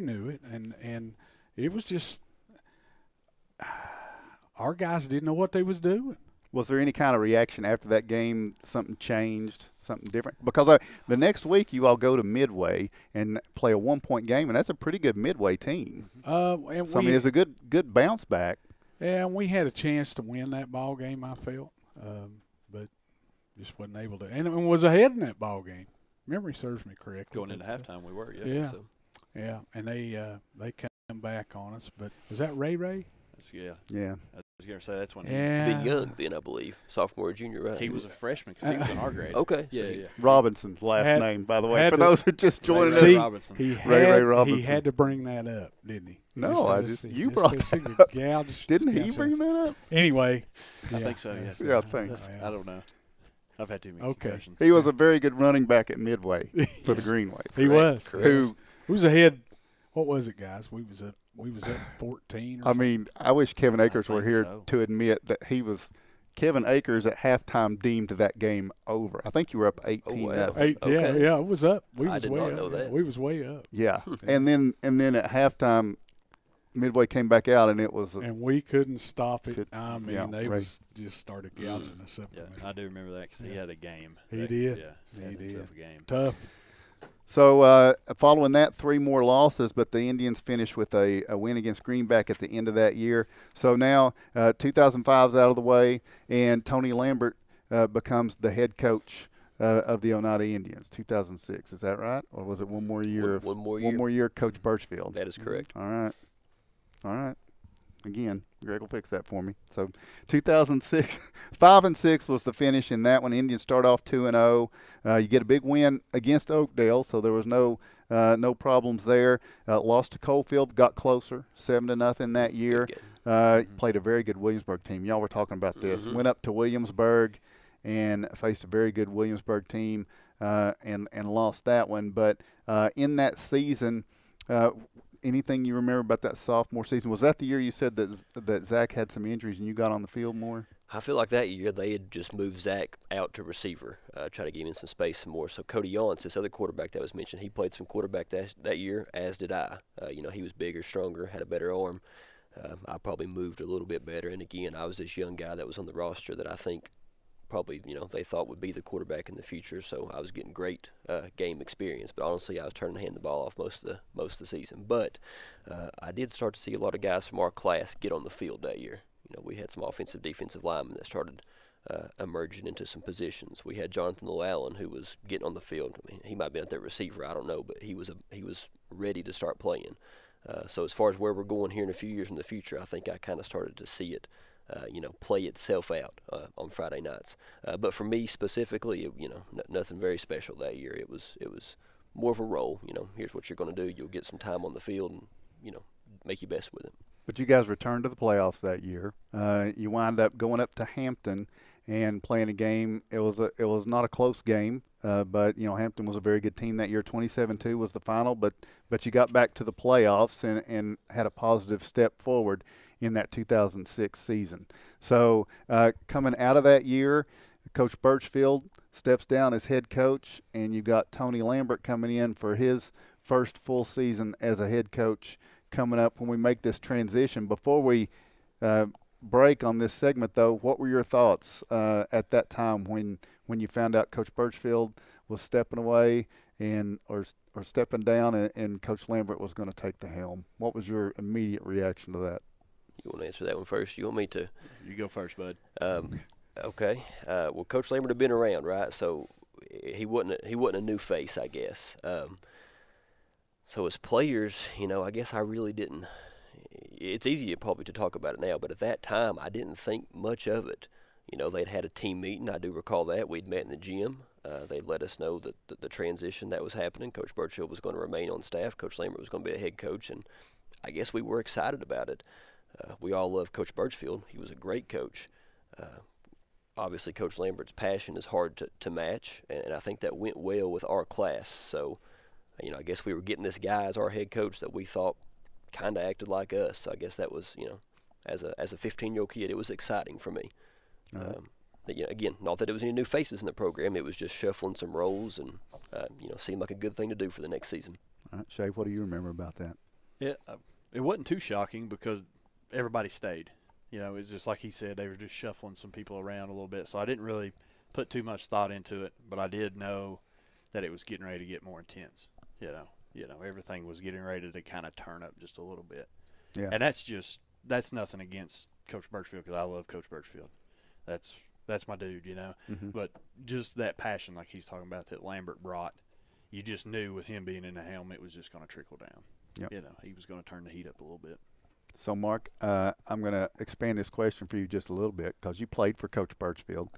knew it, and it was just our guys didn't know what they was doing. Was there any kind of reaction after that game? Something changed, something different? Because the next week you all go to Midway and play a 1-point game, and that's a pretty good Midway team. It's a good bounce back. Yeah, and we had a chance to win that ball game, I felt, but just wasn't able to, and was ahead in that ball game. Memory serves me correctly. Going into halftime, we were. Yeah, and they come back on us. But was that Ray? Yeah. I was going to say that's when he was young then, I believe, sophomore, junior, right? He was a freshman because he was in our grade. Okay. Yeah. Robinson's last name, by the way, for those who just joined us. Robinson. Ray Robinson. He had to bring that up, didn't he? No, you brought that up. Didn't he bring that up? Anyway. I think so, yes. Yeah, thanks. I don't know. I've had too many concussions. He was a very good running back at Midway for the Greenway. He was. Who was ahead? What was it, guys? We was up 14. I mean, I wish Kevin Akers were here to admit that Kevin Akers at halftime deemed that game over. I think you were up 18. Yeah, it was up. I did not know that. We was way up. Yeah, and then at halftime, Midway came back out, and it was. And we couldn't stop it. I mean, they just started gouging us up. Yeah, I do remember that because he had a game. He did. Yeah, he did. Tough game. Tough. So following that, 3 more losses, but the Indians finished with a win against Greenback at the end of that year. So now 2005's out of the way, and Tony Lambert becomes the head coach of the Oneida Indians. 2006, is that right? Or was it one more year? One more year. One more year, Coach Birchfield. That is correct. All right. Again, Greg will fix that for me. So 2006, 5-6 was the finish in that one. Indians start off 2-0. You get a big win against Oakdale, so there was no problems there. Lost to Coalfield, got closer, 7-0 that year. Played a very good Williamsburg team. Y'all were talking about this. Went up to Williamsburg and faced a very good Williamsburg team and lost that one. But in that season, anything you remember about that sophomore season? Was that the year you said that Zach had some injuries and you got on the field more? I feel like that year they had just moved Zach out to receiver, try to give him some space some more. So Cody Yance, this other quarterback that was mentioned, he played some quarterback that year, as did I. He was bigger, stronger, had a better arm. I probably moved a little bit better. And again, I was this young guy that was on the roster that I think probably, they thought would be the quarterback in the future. So I was getting great game experience. But honestly, I was turning to hand the ball off most of the season. But I did start to see a lot of guys from our class get on the field that year. We had some offensive, defensive linemen that started emerging into some positions. We had Jonathan Llewellyn, who was getting on the field. I mean, he might have been at their receiver, I don't know, but he was ready to start playing. So as far as where we're going here in a few years in the future, I think I kind of started to see it, play itself out on Friday nights. But for me specifically, nothing very special that year. It was more of a role. Here's what you're going to do. You'll get some time on the field and make your best with it. But you guys returned to the playoffs that year. You wound up going up to Hampton and playing a game. It was not a close game, but Hampton was a very good team that year. 27-2 was the final, but you got back to the playoffs and had a positive step forward in that 2006 season. So coming out of that year, Coach Birchfield steps down as head coach, and you got Tony Lambert coming in for his first full season as a head coach coming up when we make this transition. Before we break on this segment, though, what were your thoughts at that time when you found out Coach Birchfield was stepping away or stepping down and Coach Lambert was going to take the helm? What was your immediate reaction to that? You want to answer that one first? You want me to? You go first, bud. Okay. Well, Coach Lambert had been around, right? So he wasn't a new face, I guess. So as players, I guess I really didn't. It's easy probably to talk about it now, but at that time I didn't think much of it. They'd had a team meeting. I do recall that. We'd met in the gym. They let us know that the transition that was happening. Coach Birchfield was going to remain on staff. Coach Lambert was going to be a head coach, and I guess we were excited about it. We all love Coach Birchfield. He was a great coach. Obviously, Coach Lambert's passion is hard to match, and I think that went well with our class. So, I guess we were getting this guy as our head coach that we thought kind of acted like us. So I guess that was, as a 15-year-old kid, it was exciting for me. Again, not that it was any new faces in the program. It was just shuffling some roles and, seemed like a good thing to do for the next season. All right, Shay, what do you remember about that? It wasn't too shocking because everybody stayed. It's just like he said, they were just shuffling some people around a little bit. So I didn't really put too much thought into it, but I did know that it was getting ready to get more intense. Everything was getting ready to kind of turn up just a little bit. Yeah. And that's nothing against Coach Birchfield, because I love Coach Birchfield. That's my dude, Mm-hmm. But just that passion, like he's talking about, that Lambert brought, you just knew with him being in the helm, it was just going to trickle down. Yep. He was going to turn the heat up a little bit. So, Mark, I'm going to expand this question for you just a little bit, because you played for Coach Birchfield.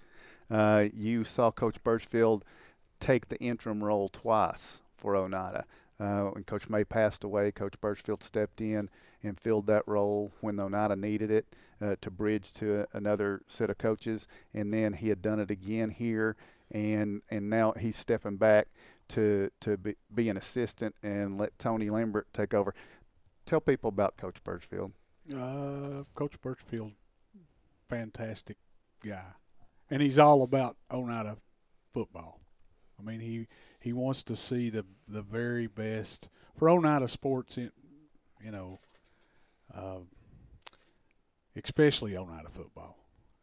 You saw Coach Birchfield take the interim role twice for Oneida. When Coach May passed away, Coach Birchfield stepped in and filled that role when Oneida needed it to bridge to another set of coaches. And then he had done it again here, and now he's stepping back to be an assistant and let Tony Lambert take over. Tell people about Coach Birchfield. Coach Birchfield, fantastic guy. And he's all about Oneida football. I mean, he wants to see the very best for Oneida sports, especially Oneida football.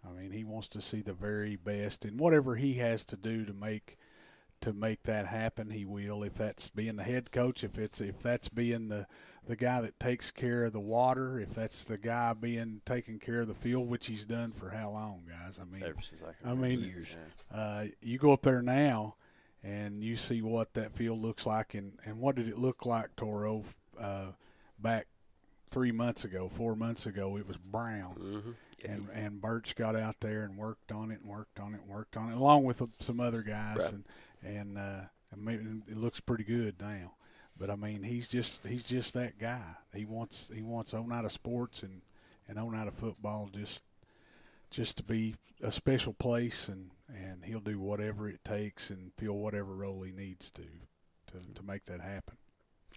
I mean, he wants to see the very best, and whatever he has to do to make that happen, he will. If that's being the head coach, if that's being the guy that takes care of the water, if that's the guy being taking care of the field, which he's done for how long, guys? I mean, ever since I can remember, years. You go up there now, and you see what that field looks like, and what did it look like, Toro, back 3 months ago, 4 months ago? It was brown. Mm-hmm. Yeah. And Birch got out there and worked on it, along with some other guys, right. and it looks pretty good now. But I mean, he's just that guy. He wants Oneida sports and Oneida football just to be a special place, and he'll do whatever it takes and fill whatever role he needs to make that happen.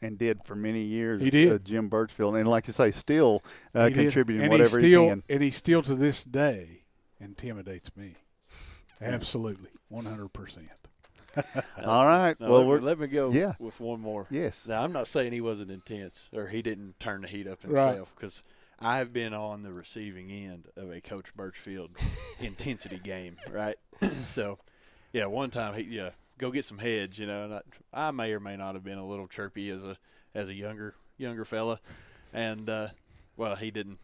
And did for many years. He did. Jim Birchfield, and like you say, still contributing whatever he can. And he still to this day intimidates me. Absolutely, 100%. All right. Now, well, let me go with one more. Yes. Now, I'm not saying he wasn't intense or he didn't turn the heat up himself, because I have been on the receiving end of a Coach Birchfield intensity game, right? So, yeah, one time go get some heads, and I may or may not have been a little chirpy as a younger fella, and well, he didn't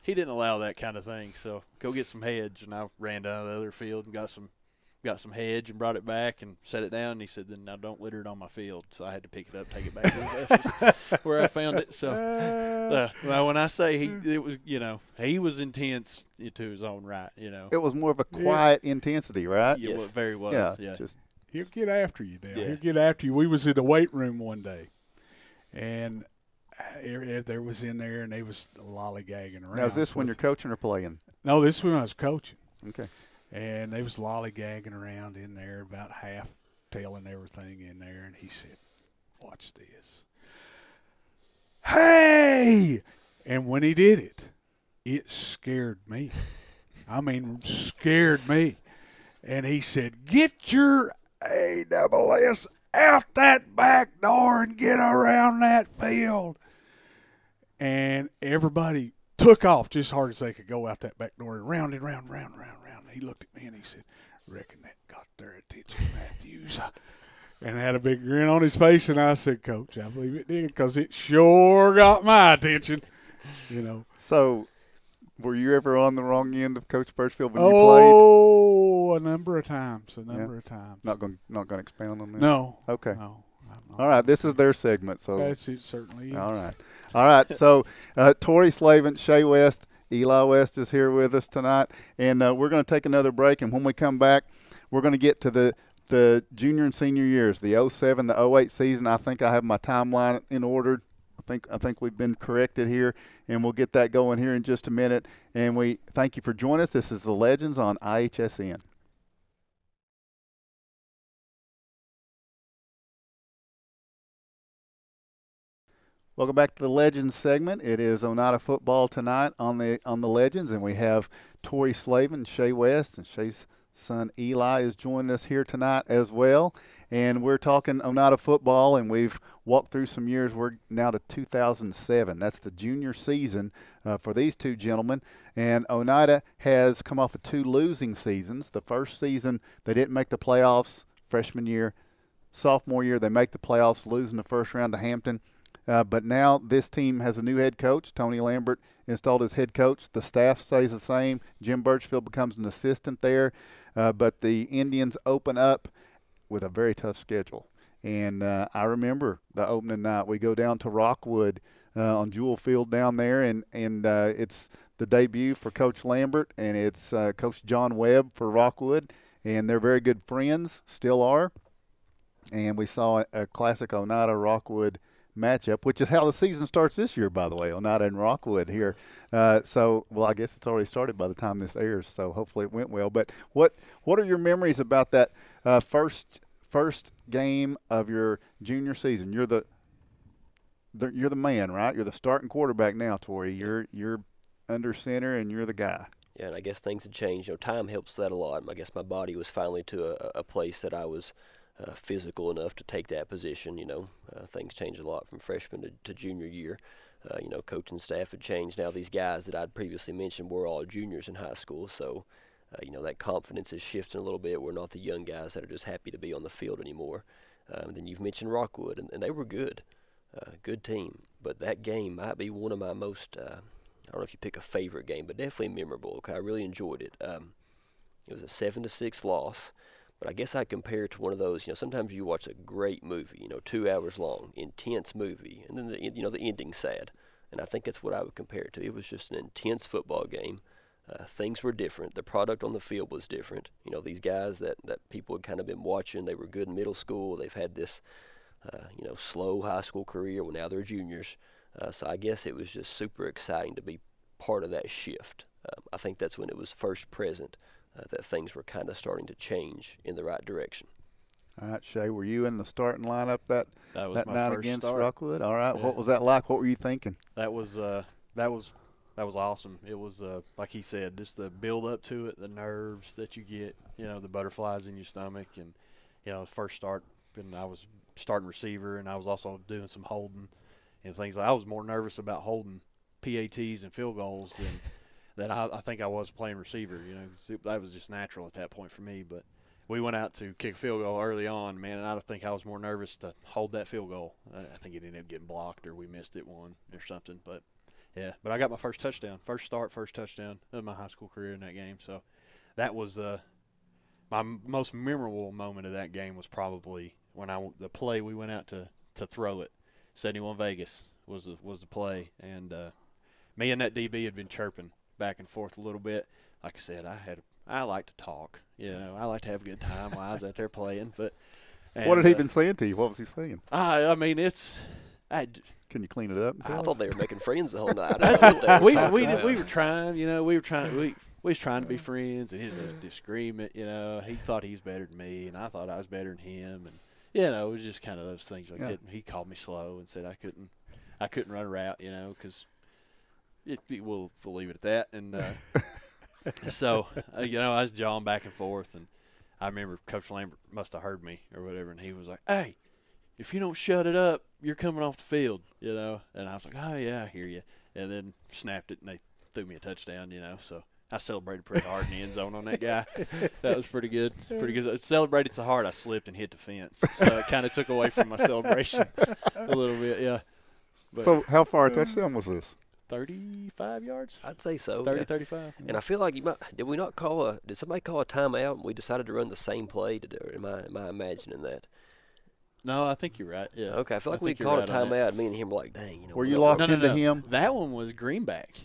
allow that kind of thing. So go get some heads, and I ran down the other field and got some hedge and brought it back and set it down. And he said, "Then now don't litter it on my field." So I had to pick it up, take it back to the bushes where I found it. So well, when I say he was intense to his own right, It was more of a quiet intensity, right? Yeah, yes. Very was. Yeah. He'll get after you, Dale. Yeah. He'll get after you. We was in the weight room one day, and there was in there, and they was lollygagging around. Now, is this when you're coaching or playing? No, this is when I was coaching. Okay. And they was lollygagging around in there, about half telling everything in there, and he said, "Watch this. Hey!" And when he did it, it scared me. I mean, scared me. And he said, "Get your ASS out that back door and get around that field." And everybody took off just as hard as they could go out that back door and round and round. He looked at me and he said, "Reckon that got their attention, Matthews." And had a big grin on his face, and I said, "Coach, I believe it did, because it sure got my attention." So, were you ever on the wrong end of Coach Birchfield when you played? Oh, a number of times. Not going to expand on that? No. Okay. No. All right, this is their segment. So that's it, certainly. All right. So, Tori Slavin, Shea West, Eli West is here with us tonight, and we're going to take another break. And when we come back, we're going to get to the junior and senior years, the 07, the 08 season. I think I have my timeline in order. I think we've been corrected here, and we'll get that going here in just a minute. And we thank you for joining us. This is the Legends on IHSN. Welcome back to the Legends segment. It is Oneida football tonight on the Legends, and we have Tori Slavin, Shea West, and Shea's son Eli is joining us here tonight as well. And we're talking Oneida football, and we've walked through some years. We're now to 2007. That's the junior season for these two gentlemen. And Oneida has come off of 2 losing seasons. The first season, they didn't make the playoffs freshman year. Sophomore year, they make the playoffs, losing the first round to Hampton. But now this team has a new head coach. Tony Lambert installed as head coach. The staff stays the same. Jim Birchfield becomes an assistant there. But the Indians open up with a very tough schedule. And I remember the opening night. We go down to Rockwood on Jewel Field down there, and it's the debut for Coach Lambert, and it's Coach John Webb for Rockwood. And they're very good friends, still are. And we saw a classic Oneida Rockwood matchup, which is how the season starts this year, by the way, Oneida and Rockwood here. So, I guess it's already started by the time this airs, so hopefully it went well. But what are your memories about that first game of your junior season? You're the man, right? You're the starting quarterback now, Tori. You're under center, and you're the guy. Yeah, and I guess things had changed. Time helps that a lot. I guess my body was finally to a place that I was physical enough to take that position. Things change a lot from freshman to junior year. Coaching staff had changed. Now these guys that I'd previously mentioned were all juniors in high school, so that confidence is shifting a little bit. We're not the young guys that are just happy to be on the field anymore. Then you've mentioned Rockwood, and they were good, good team. But that game might be one of my most, I don't know if you pick a favorite game, but definitely memorable. Okay, I really enjoyed it. It was a 7-6 loss. But I guess I compare it to one of those, sometimes you watch a great movie, 2 hours long, intense movie, and then the ending's sad. And I think that's what I would compare it to. It was just an intense football game. Things were different. The product on the field was different. These guys that people had kind of been watching, they were good in middle school. They've had this, slow high school career. Well, now they're juniors. So I guess it was just super exciting to be part of that shift. I think that's when it was first present. That things were kind of starting to change in the right direction. All right, Shay, were you in the starting lineup that night against start. Rockwood? All right, Yeah. What was that like? What were you thinking? That was awesome. It was like he said, just the build up to it, the nerves that you get, the butterflies in your stomach, and first start. And I was starting receiver, and I was also doing some holding and things. I was more nervous about holding PATs and field goals than I think I was playing receiver. That was just natural at that point for me. But we went out to kick a field goal early on, man, and I think I was more nervous to hold that field goal. I think it ended up getting blocked, or we missed it one or something. But yeah, but I got my first touchdown, first touchdown of my high school career in that game. So that was my most memorable moment of that game was probably when the play we went out to throw it. 71 Vegas was the play, and me and that DB had been chirping back and forth a little bit. Like I said, I like to talk. I like to have a good time while I was out there playing. But what had he been saying to you? What was he saying? I mean, can you clean it up? I thought they were making friends the whole night. we were trying. We was trying to be friends, and it was disagreement. He thought he was better than me, and I thought I was better than him, and it was just kind of those things. Like he called me slow and said I couldn't run a route. Because. We'll leave it at that, and so I was jawing back and forth, and I remember Coach Lambert must have heard me or whatever, and he was like, "Hey, if you don't shut it up, you're coming off the field," and I was like, "Oh yeah, I hear you," and then snapped it, and they threw me a touchdown, so I celebrated pretty hard in the end zone on that guy. That was pretty good. I celebrated so hard I slipped and hit the fence, so it kind of took away from my celebration a little bit, yeah. But, so how far a touchdown was this? 35 yards? I'd say so. 30, 35. And I feel like did somebody call a timeout and we decided to run the same play to do it? Am I imagining that? No, I think you're right. Yeah. Okay, I feel like we called a timeout and me and him were like, dang. Were you locked into him? That one was Greenback.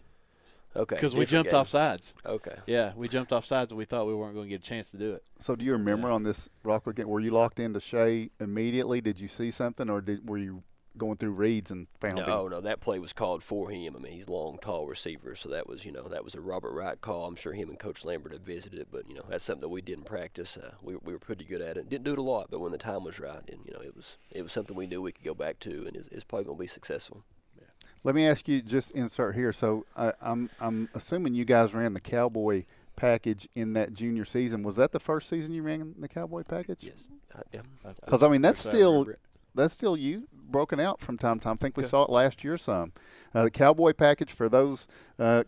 Okay. Because we jumped off sides. Okay. Yeah, we jumped off sides and we thought we weren't going to get a chance to do it. So do you remember on this Rockwood game, were you locked into Shay immediately? Did you see something, or were you going through reads and found him? No, that play was called for him. I mean, he's a long, tall receiver, so that was a Robert Wright call. I'm sure him and Coach Lambert had visited it, but that's something that we did in practice. We were pretty good at it. Didn't do it a lot, but when the time was right, and it was something we knew we could go back to, and it's probably going to be successful. Yeah. Let me ask you, just insert here. So I'm assuming you guys ran the Cowboy package in that junior season. Was that the first season you ran the Cowboy package? Yes. Because I mean that's still you broken out from time to time. I think we saw it last year some. The Cowboy package, for those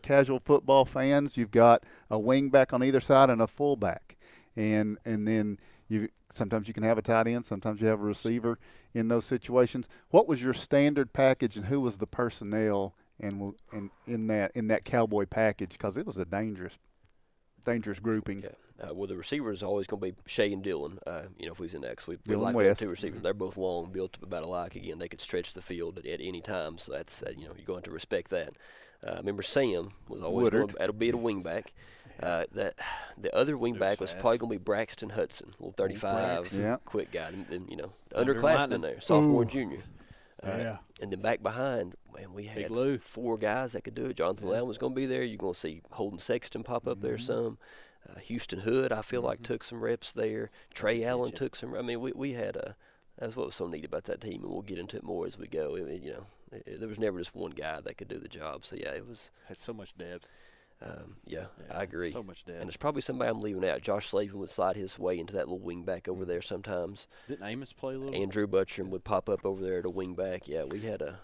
casual football fans, you've got a wing back on either side and a fullback. And then sometimes you can have a tight end, sometimes you have a receiver in those situations. What was your standard package, and who was the personnel in that Cowboy package? Because it was a dangerous grouping. Yeah. Well, the receiver is always going to be Shay and Dylan. If we was in X, we Dylan like West. Two receivers. They're both long, built about alike. Again, they could stretch the field at any time. So that's you're going to respect that. Remember, Sam was always going to be a wingback. That the other wingback was probably going to be Braxton Hudson, little 35, quick guy, and underclassmen there, sophomore, junior. And then back behind, man, we had 4 guys that could do it. Jonathan Lown was going to be there. You're going to see Holden Sexton pop up there some. Houston Hood, I feel like, took some reps there. Trey Allen took some. I mean, we had that's what was so neat about that team, and we'll get into it more as we go. There was never just one guy that could do the job. So yeah, it was had so much depth. Yeah, I agree. So much depth. And there's probably somebody I'm leaving out. Josh Slavin would slide his way into that little wing back over there sometimes. Didn't Amos play a little? Andrew Butcham would pop up over there to wing back. Yeah, we had a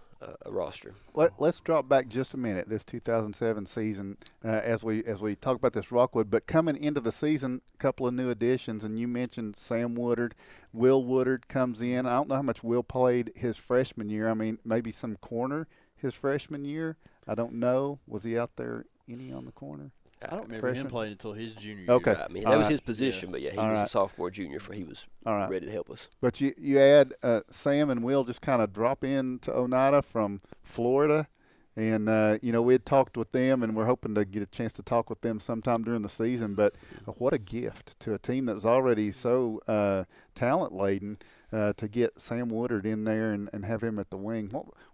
roster. Let's drop back just a minute. This 2007 season, as we talk about this Rockwood, but coming into the season, a couple of new additions, and you mentioned Sam Woodard. Will Woodard comes in. I don't know how much Will played his freshman year. I mean, maybe some corner his freshman year. I don't know. Was he out there any on the corner? I don't remember him playing until his junior year. Okay. I mean, that was his position, but yeah, he was a sophomore, junior, for he was ready to help us. But you add Sam and Will just kind of drop into Oneida from Florida, and we had talked with them, and we're hoping to get a chance to talk with them sometime during the season. But what a gift to a team that was already so talent laden to get Sam Woodard in there and have him at the wing.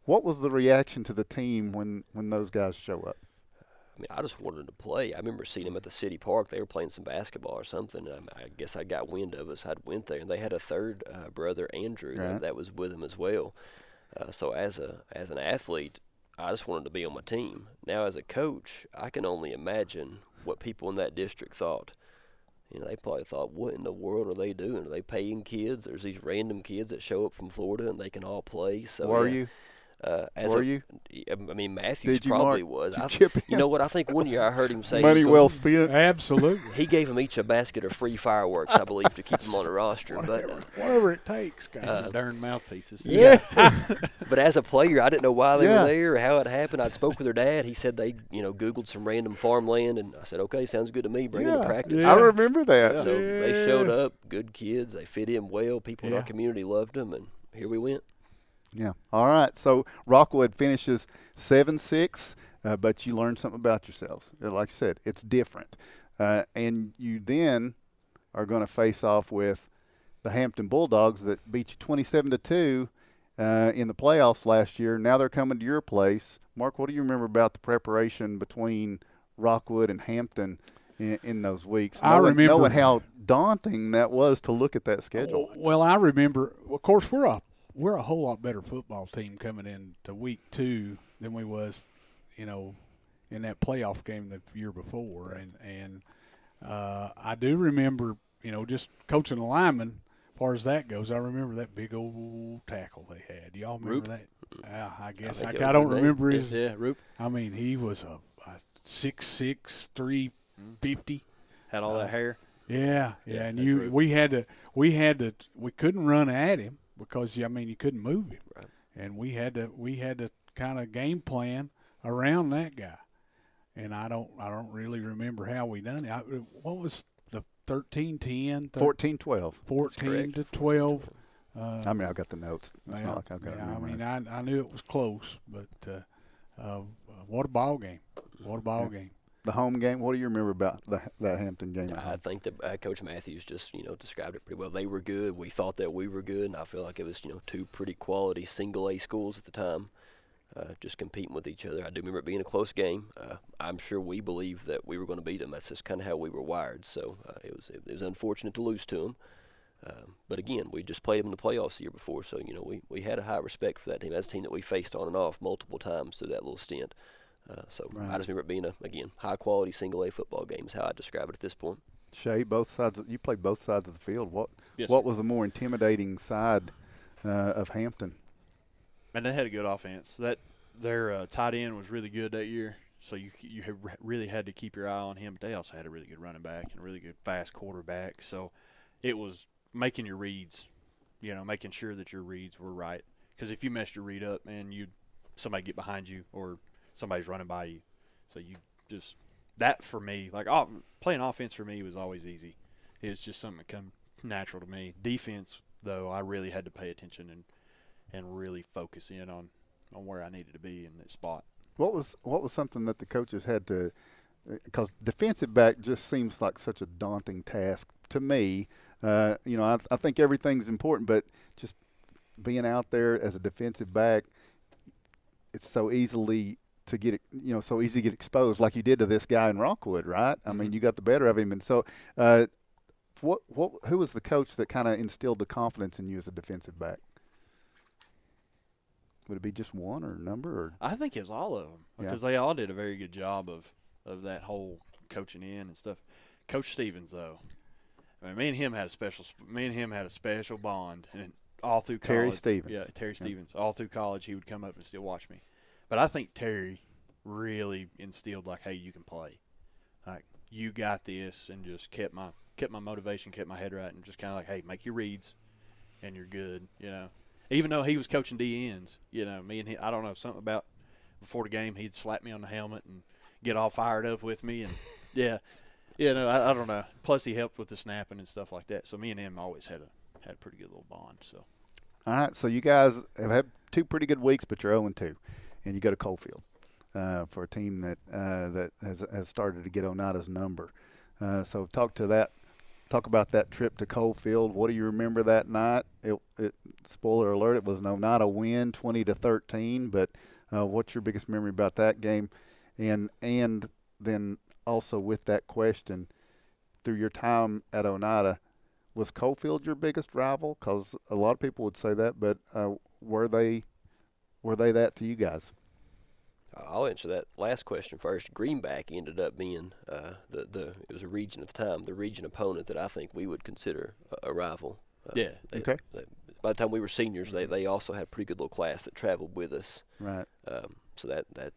What was the reaction to the team when those guys show up? I mean, I just wanted to play. I remember seeing them at the city park. They were playing some basketball or something. I guess I got wind of us. I'd went there, and they had a third brother, Andrew, that was with them as well. So as an athlete, I just wanted to be on my team. Now as a coach, I can only imagine what people in that district thought. They probably thought, what in the world are they doing? Are they paying kids? There's these random kids that show up from Florida, and they can all play. So were you? Were you? I mean, Matthews probably was. You know what? I think one year I heard him say money well spent. Absolutely. He gave them each a basket of free fireworks, I believe, to keep them on the roster. Whatever it takes, guys. Darn mouthpieces. Yeah. But as a player, I didn't know why they were there or how it happened. I spoke with their dad. He said they, Googled some random farmland, and I said, okay, sounds good to me. Bring them to practice. I remember that. So they showed up, good kids. They fit in well. People in our community loved them, and here we went. Yeah. All right. So Rockwood finishes 7-6, but you learn something about yourselves. Like I said, it's different. And you then are going to face off with the Hampton Bulldogs that beat you 27-2 in the playoffs last year. Now they're coming to your place. Mark, what do you remember about the preparation between Rockwood and Hampton in those weeks? I remember knowing how daunting that was to look at that schedule. Well, I remember. Of course, we're a whole lot better football team coming into week 2 than we was, in that playoff game the year before. And I do remember, just coaching the linemen, as far as that goes, I remember that big old tackle they had. Do y'all remember that? I guess. I don't remember his. Yeah, Roop. I mean, he was a 6'6", 350. Had all that hair. Yeah, and we couldn't run at him. Because you couldn't move him, and we had to kind of game plan around that guy, and I don't really remember how we done it. What was the 13-10? 14-12. 14-12. I've got the notes. It's not like I've got to I knew it was close, but what a ball game! What a ball game! The home game. What do you remember about that Hampton game? I think that Coach Matthews just described it pretty well. They were good. We thought that we were good, and I feel like it was two pretty quality single A schools at the time, just competing with each other. I do remember it being a close game. I'm sure we believed that we were going to beat them. That's just kind of how we were wired. So it was unfortunate to lose to them. But again, we just played them in the playoffs the year before, so we had a high respect for that team. That's a team that we faced on and off multiple times through that little stint. I just remember it being a high-quality single-A football game is how I describe it at this point. Shay, you played both sides of the field. What Yes, was the more intimidating side of Hampton? Man, they had a good offense. Their tight end was really good that year, so you really had to keep your eye on him. But they also had a really good running back and a really good fast quarterback. So it was making your reads, making sure that your reads were right. Because if you messed your read up, man, somebody get behind you or somebody's running by you. So you just – that for me, playing offense for me was always easy. It's just something that come natural to me. Defense, though, I really had to pay attention and really focus in on where I needed to be in that spot. What was something that the coaches had to – because defensive back just seems like such a daunting task to me. I think everything's important, but just being out there as a defensive back, it's so easy to get exposed like you did to this guy in Rockwood, right? I mean, you got the better of him. And so who was the coach that kind of instilled the confidence in you as a defensive back? Would it be just one or a number? Or? I think it's all of them because they all did a very good job of of that whole coaching in and stuff. Coach Stevens, though, I mean, me and him had a special bond, and all through college. Terry Stevens. Yeah, Terry Stevens. All through college, he would come up and still watch me. But I think Terry really instilled, like, hey, you can play. Like, you got this, and just kept my motivation, kept my head right, and just kind of like, hey, make your reads, and you're good, you know. Even though he was coaching DNs, you know, me and him, I don't know, something about before the game, he'd slap me on the helmet and get all fired up with me, and yeah, you know, I don't know. Plus, he helped with the snapping and stuff like that. So me and him always had a pretty good little bond. So, all right. So you guys have had 2 pretty good weeks, but you're 0-2, and you go to Coalfield for a team that has started to get Oneida's number. So talk about that trip to Coalfield. What do you remember that night? Spoiler alert: it was an Oneida win, 20-13. But what's your biggest memory about that game? And then also with that question, through your time at Oneida, was Coalfield your biggest rival? Because a lot of people would say that, but were they that to you guys? I'll answer that last question first. Greenback ended up being it was a region at the time, the region opponent that I think we would consider a rival. Okay. By the time we were seniors, they also had a pretty good little class that traveled with us. Right. So that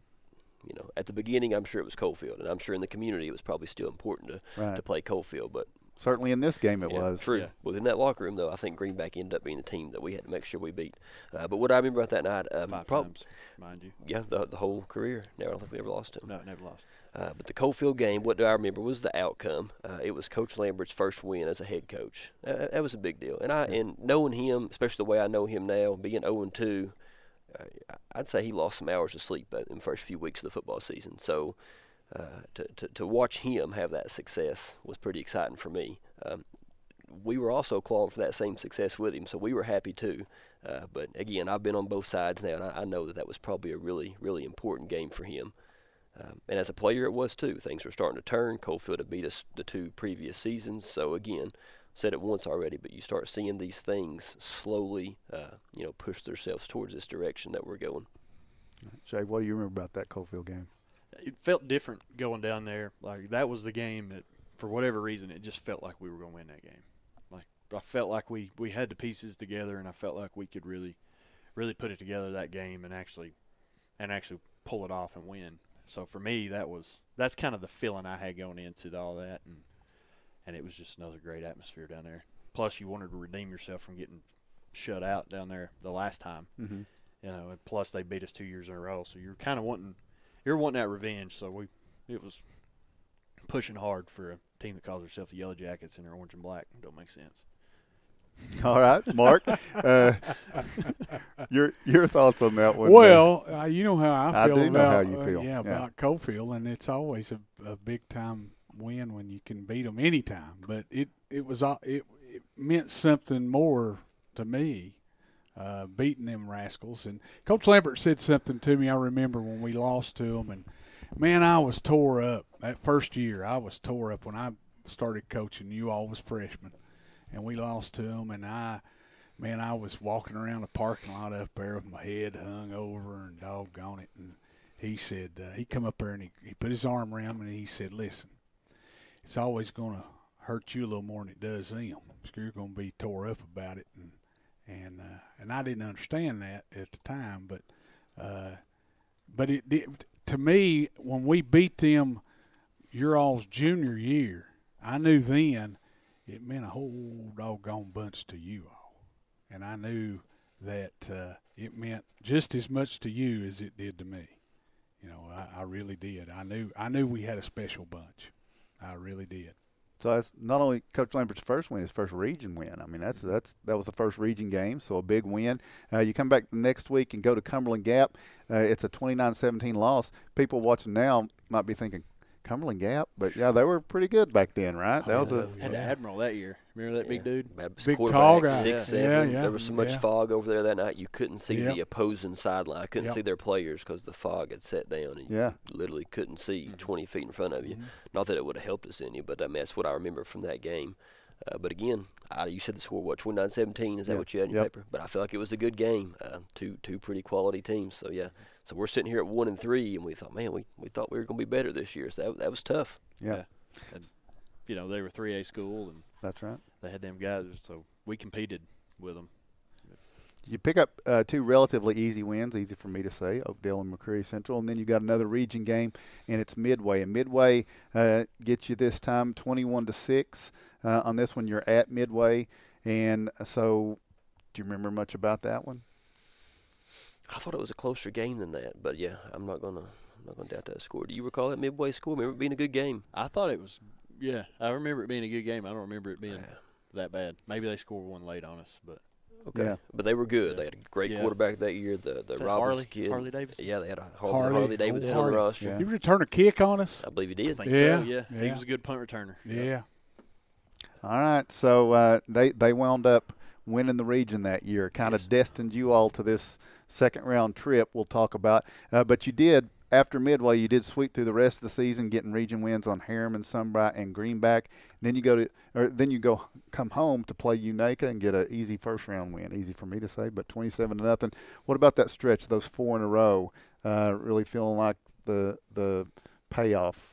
you know, at the beginning, I'm sure it was Coalfield, and I'm sure in the community it was probably still important to play Coalfield, but certainly in this game it was. True. Yeah. Within that locker room, though, I think Greenback ended up being the team that we had to make sure we beat. But what I remember about that night, 5 times, mind you. Yeah, the whole career. I don't think we ever lost him. No, never lost. But the Coalfield game, what do I remember was the outcome. It was Coach Lambert's first win as a head coach. That was a big deal. And knowing him, especially the way I know him now, being 0-2, I'd say he lost some hours of sleep in the first few weeks of the football season. So to watch him have that success was pretty exciting for me. We were also clawing for that same success with him, so we were happy too. But again, I've been on both sides now, and I know that was probably a really, really important game for him. And as a player, it was too. Things were starting to turn. Coalfield had beat us the 2 previous seasons. So again, said it once already, but you start seeing these things slowly, push themselves towards this direction that we're going. Jay, what do you remember about that Coalfield game? It felt different going down there. Like, that was the game that, for whatever reason, it just felt like we were going to win that game. Like, I felt like we had the pieces together, and I felt like we could really, really put it together that game and actually pull it off and win. So for me, that's kind of the feeling I had going into all that, and it was just another great atmosphere down there. Plus, you wanted to redeem yourself from getting shut out down there the last time. Mm-hmm. You know, and plus they beat us 2 years in a row, so you're kind of wanting that revenge. So it was pushing hard for a team that calls herself the Yellow Jackets and they're orange and black. Don't make sense. All right, Mark, your thoughts on that one? Well, you know how I feel do about know how you feel. About Coalfield, and it's always a big time win when you can beat them anytime. But it meant something more to me, beating them rascals. And Coach Lambert said something to me. I remember when we lost to them, and man, I was tore up that first year. I was tore up when I started coaching. You all was freshmen. And we lost to them, and I was walking around the parking lot up there with my head hung over and doggone it. And he said, he come up there and he put his arm around me and he said, listen, it's always going to hurt you a little more than it does them. So you're going to be tore up about it. And I didn't understand that at the time, but it did, to me, when we beat them your all's junior year, I knew then it meant a whole doggone bunch to you all. And I knew that it meant just as much to you as it did to me. You know, I really did. I knew we had a special bunch. I really did. So that's not only Coach Lambert's first win, his first region win. I mean, that was the first region game, so a big win. You come back the next week and go to Cumberland Gap. It's a 29-17 loss. People watching now might be thinking, Cumberland Gap, but yeah, they were pretty good back then, right? That was had the Admiral that year. Remember that big dude? Big tall guy. 6'7". There was so much fog over there that night you couldn't see the opposing sideline. I couldn't see their players because the fog had set down, and you literally couldn't see 20 feet in front of you. Not that it would have helped us any, but I mean that's what I remember from that game. But again, you said the score, what, 29-17? Is that what you had in your paper? But I feel like it was a good game. Two pretty quality teams. So, yeah. So we're sitting here at 1-3, and we thought, man, we thought we were going to be better this year. So that was tough. Yeah. And, you know, they were 3A school, and that's right. They had them guys, so we competed with them. You pick up 2 relatively easy wins, easy for me to say, Oakdale and McCreary Central, and then you got another region game, and it's Midway. And Midway gets you this time 21-6. On this one, you're at Midway, and so do you remember much about that one? I thought it was a closer game than that, but yeah, I'm not gonna doubt that score. Do you recall that Midway score? Remember it being a good game? I thought it was. Yeah, I remember it being a good game. I don't remember it being that bad. Maybe they scored one late on us, but. Okay. Yeah. But they were good. Yeah. They had a great quarterback that year, the Robbins kid. Harley Davis? Yeah, they had a Harley Davidson on the roster. Yeah. Did he return a kick on us? I believe he did. I think so, yeah. He was a good punt returner. Yeah. All right, so they wound up winning the region that year, kind of destined you all to this second-round trip we'll talk about. But you did, after Midway, you did sweep through the rest of the season, getting region wins on Harriman, Sunbright, and Greenback. Then you come home to play Unaka and get an easy first-round win. Easy for me to say, but 27-0. What about that stretch, those 4 in a row? Really feeling like the payoff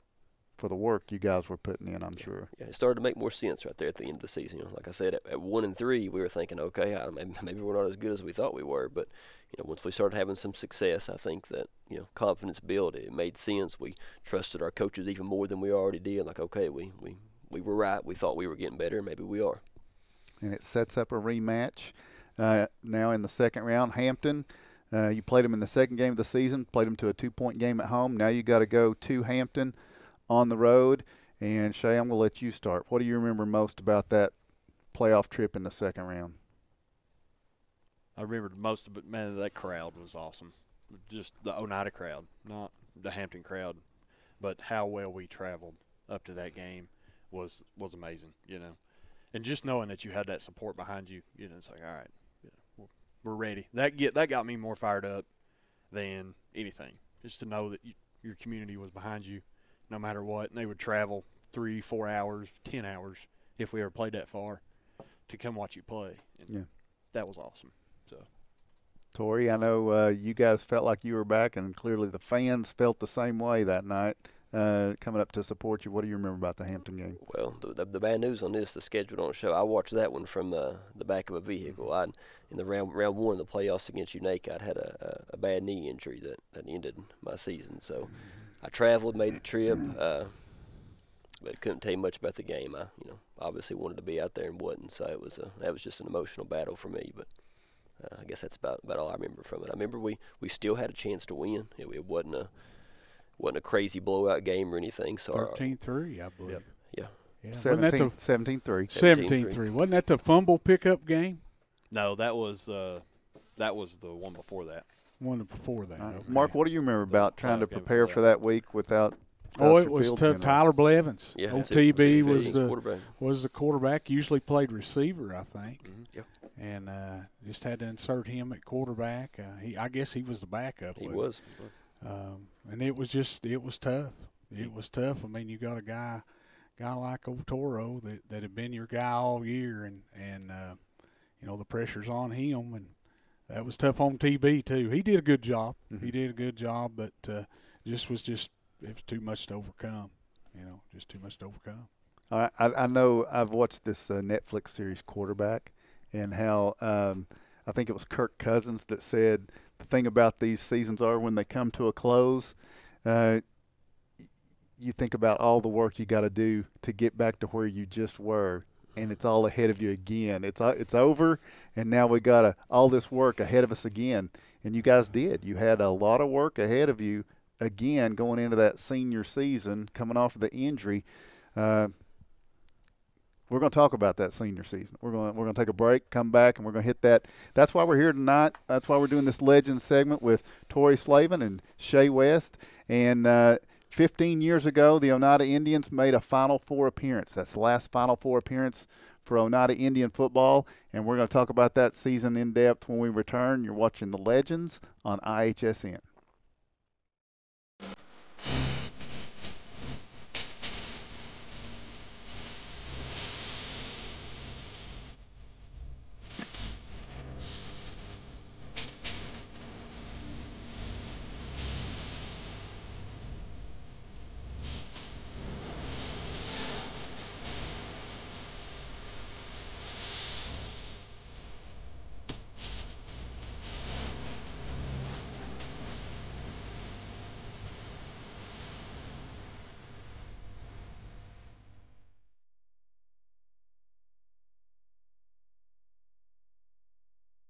for the work you guys were putting in, I'm sure. Yeah, it started to make more sense right there at the end of the season. You know, like I said, at 1-3, we were thinking, okay, maybe we're not as good as we thought we were. But once we started having some success, I think that confidence built. It made sense. We trusted our coaches even more than we already did. Like, okay, we were right. We thought we were getting better. Maybe we are. And it sets up a rematch now in the second round. Hampton. You played them in the second game of the season. Played them to a 2-point game at home. Now you got to go to Hampton on the road. And Shay, I'm going to let you start. What do you remember most about that playoff trip in the second round? I remember most of it, man, that crowd was awesome. Just the Oneida crowd, not the Hampton crowd, but how well we traveled up to that game was amazing, And just knowing that you had that support behind you, it's like, all right, we're ready. That got me more fired up than anything. Just to know that your community was behind you no matter what, and they would travel 3, 4 hours, 10 hours if we ever played that far to come watch you play. And that was awesome. So, Tori, I know you guys felt like you were back, and clearly the fans felt the same way that night coming up to support you. What do you remember about the Hampton game? Well, the bad news on this, the schedule don't show. I watched that one from the back of a vehicle. In the round 1 of the playoffs against Unaka, I'd had a bad knee injury that ended my season. So I traveled, made the trip, but couldn't tell you much about the game. I obviously wanted to be out there and wasn't, so that was just an emotional battle for me. But I guess that's about all I remember from it. I remember we still had a chance to win. It wasn't a crazy blowout game or anything. So 13-3, I believe. Yeah. 17-3. 17-3. Wasn't that the fumble pickup game? No, that was the one before that. One before that. Okay. Mark, what do you remember about trying to prepare for that week without? It was tough. Tyler Blevins, yeah, OTB was the quarterback. Usually played receiver, I think. Mm-hmm. Yep. And just had to insert him at quarterback. I guess he was the backup. He was. And it was tough. It was tough. I mean, you got a guy like Otoro that had been your guy all year, and the pressure's on him, and that was tough on TB too. He did a good job. Mm-hmm. He did a good job, but it was too much to overcome. Just too much to overcome. All right, I know I've watched this Netflix series Quarterback, and how I think it was Kirk Cousins that said the thing about these seasons are when they come to a close, you think about all the work you got to do to get back to where you just were, and it's all ahead of you again. It's over, and now we got all this work ahead of us again. And you guys did. You had a lot of work ahead of you again going into that senior season, coming off of the injury. We're going to talk about that senior season. We're going to take a break, come back, and we're going to hit that. That's why we're here tonight. That's why we're doing this Legends segment with Tori Slavin and Shay West. And 15 years ago, the Oneida Indians made a Final Four appearance. That's the last Final Four appearance for Oneida Indian football. And we're going to talk about that season in depth when we return. You're watching the Legends on IHSN.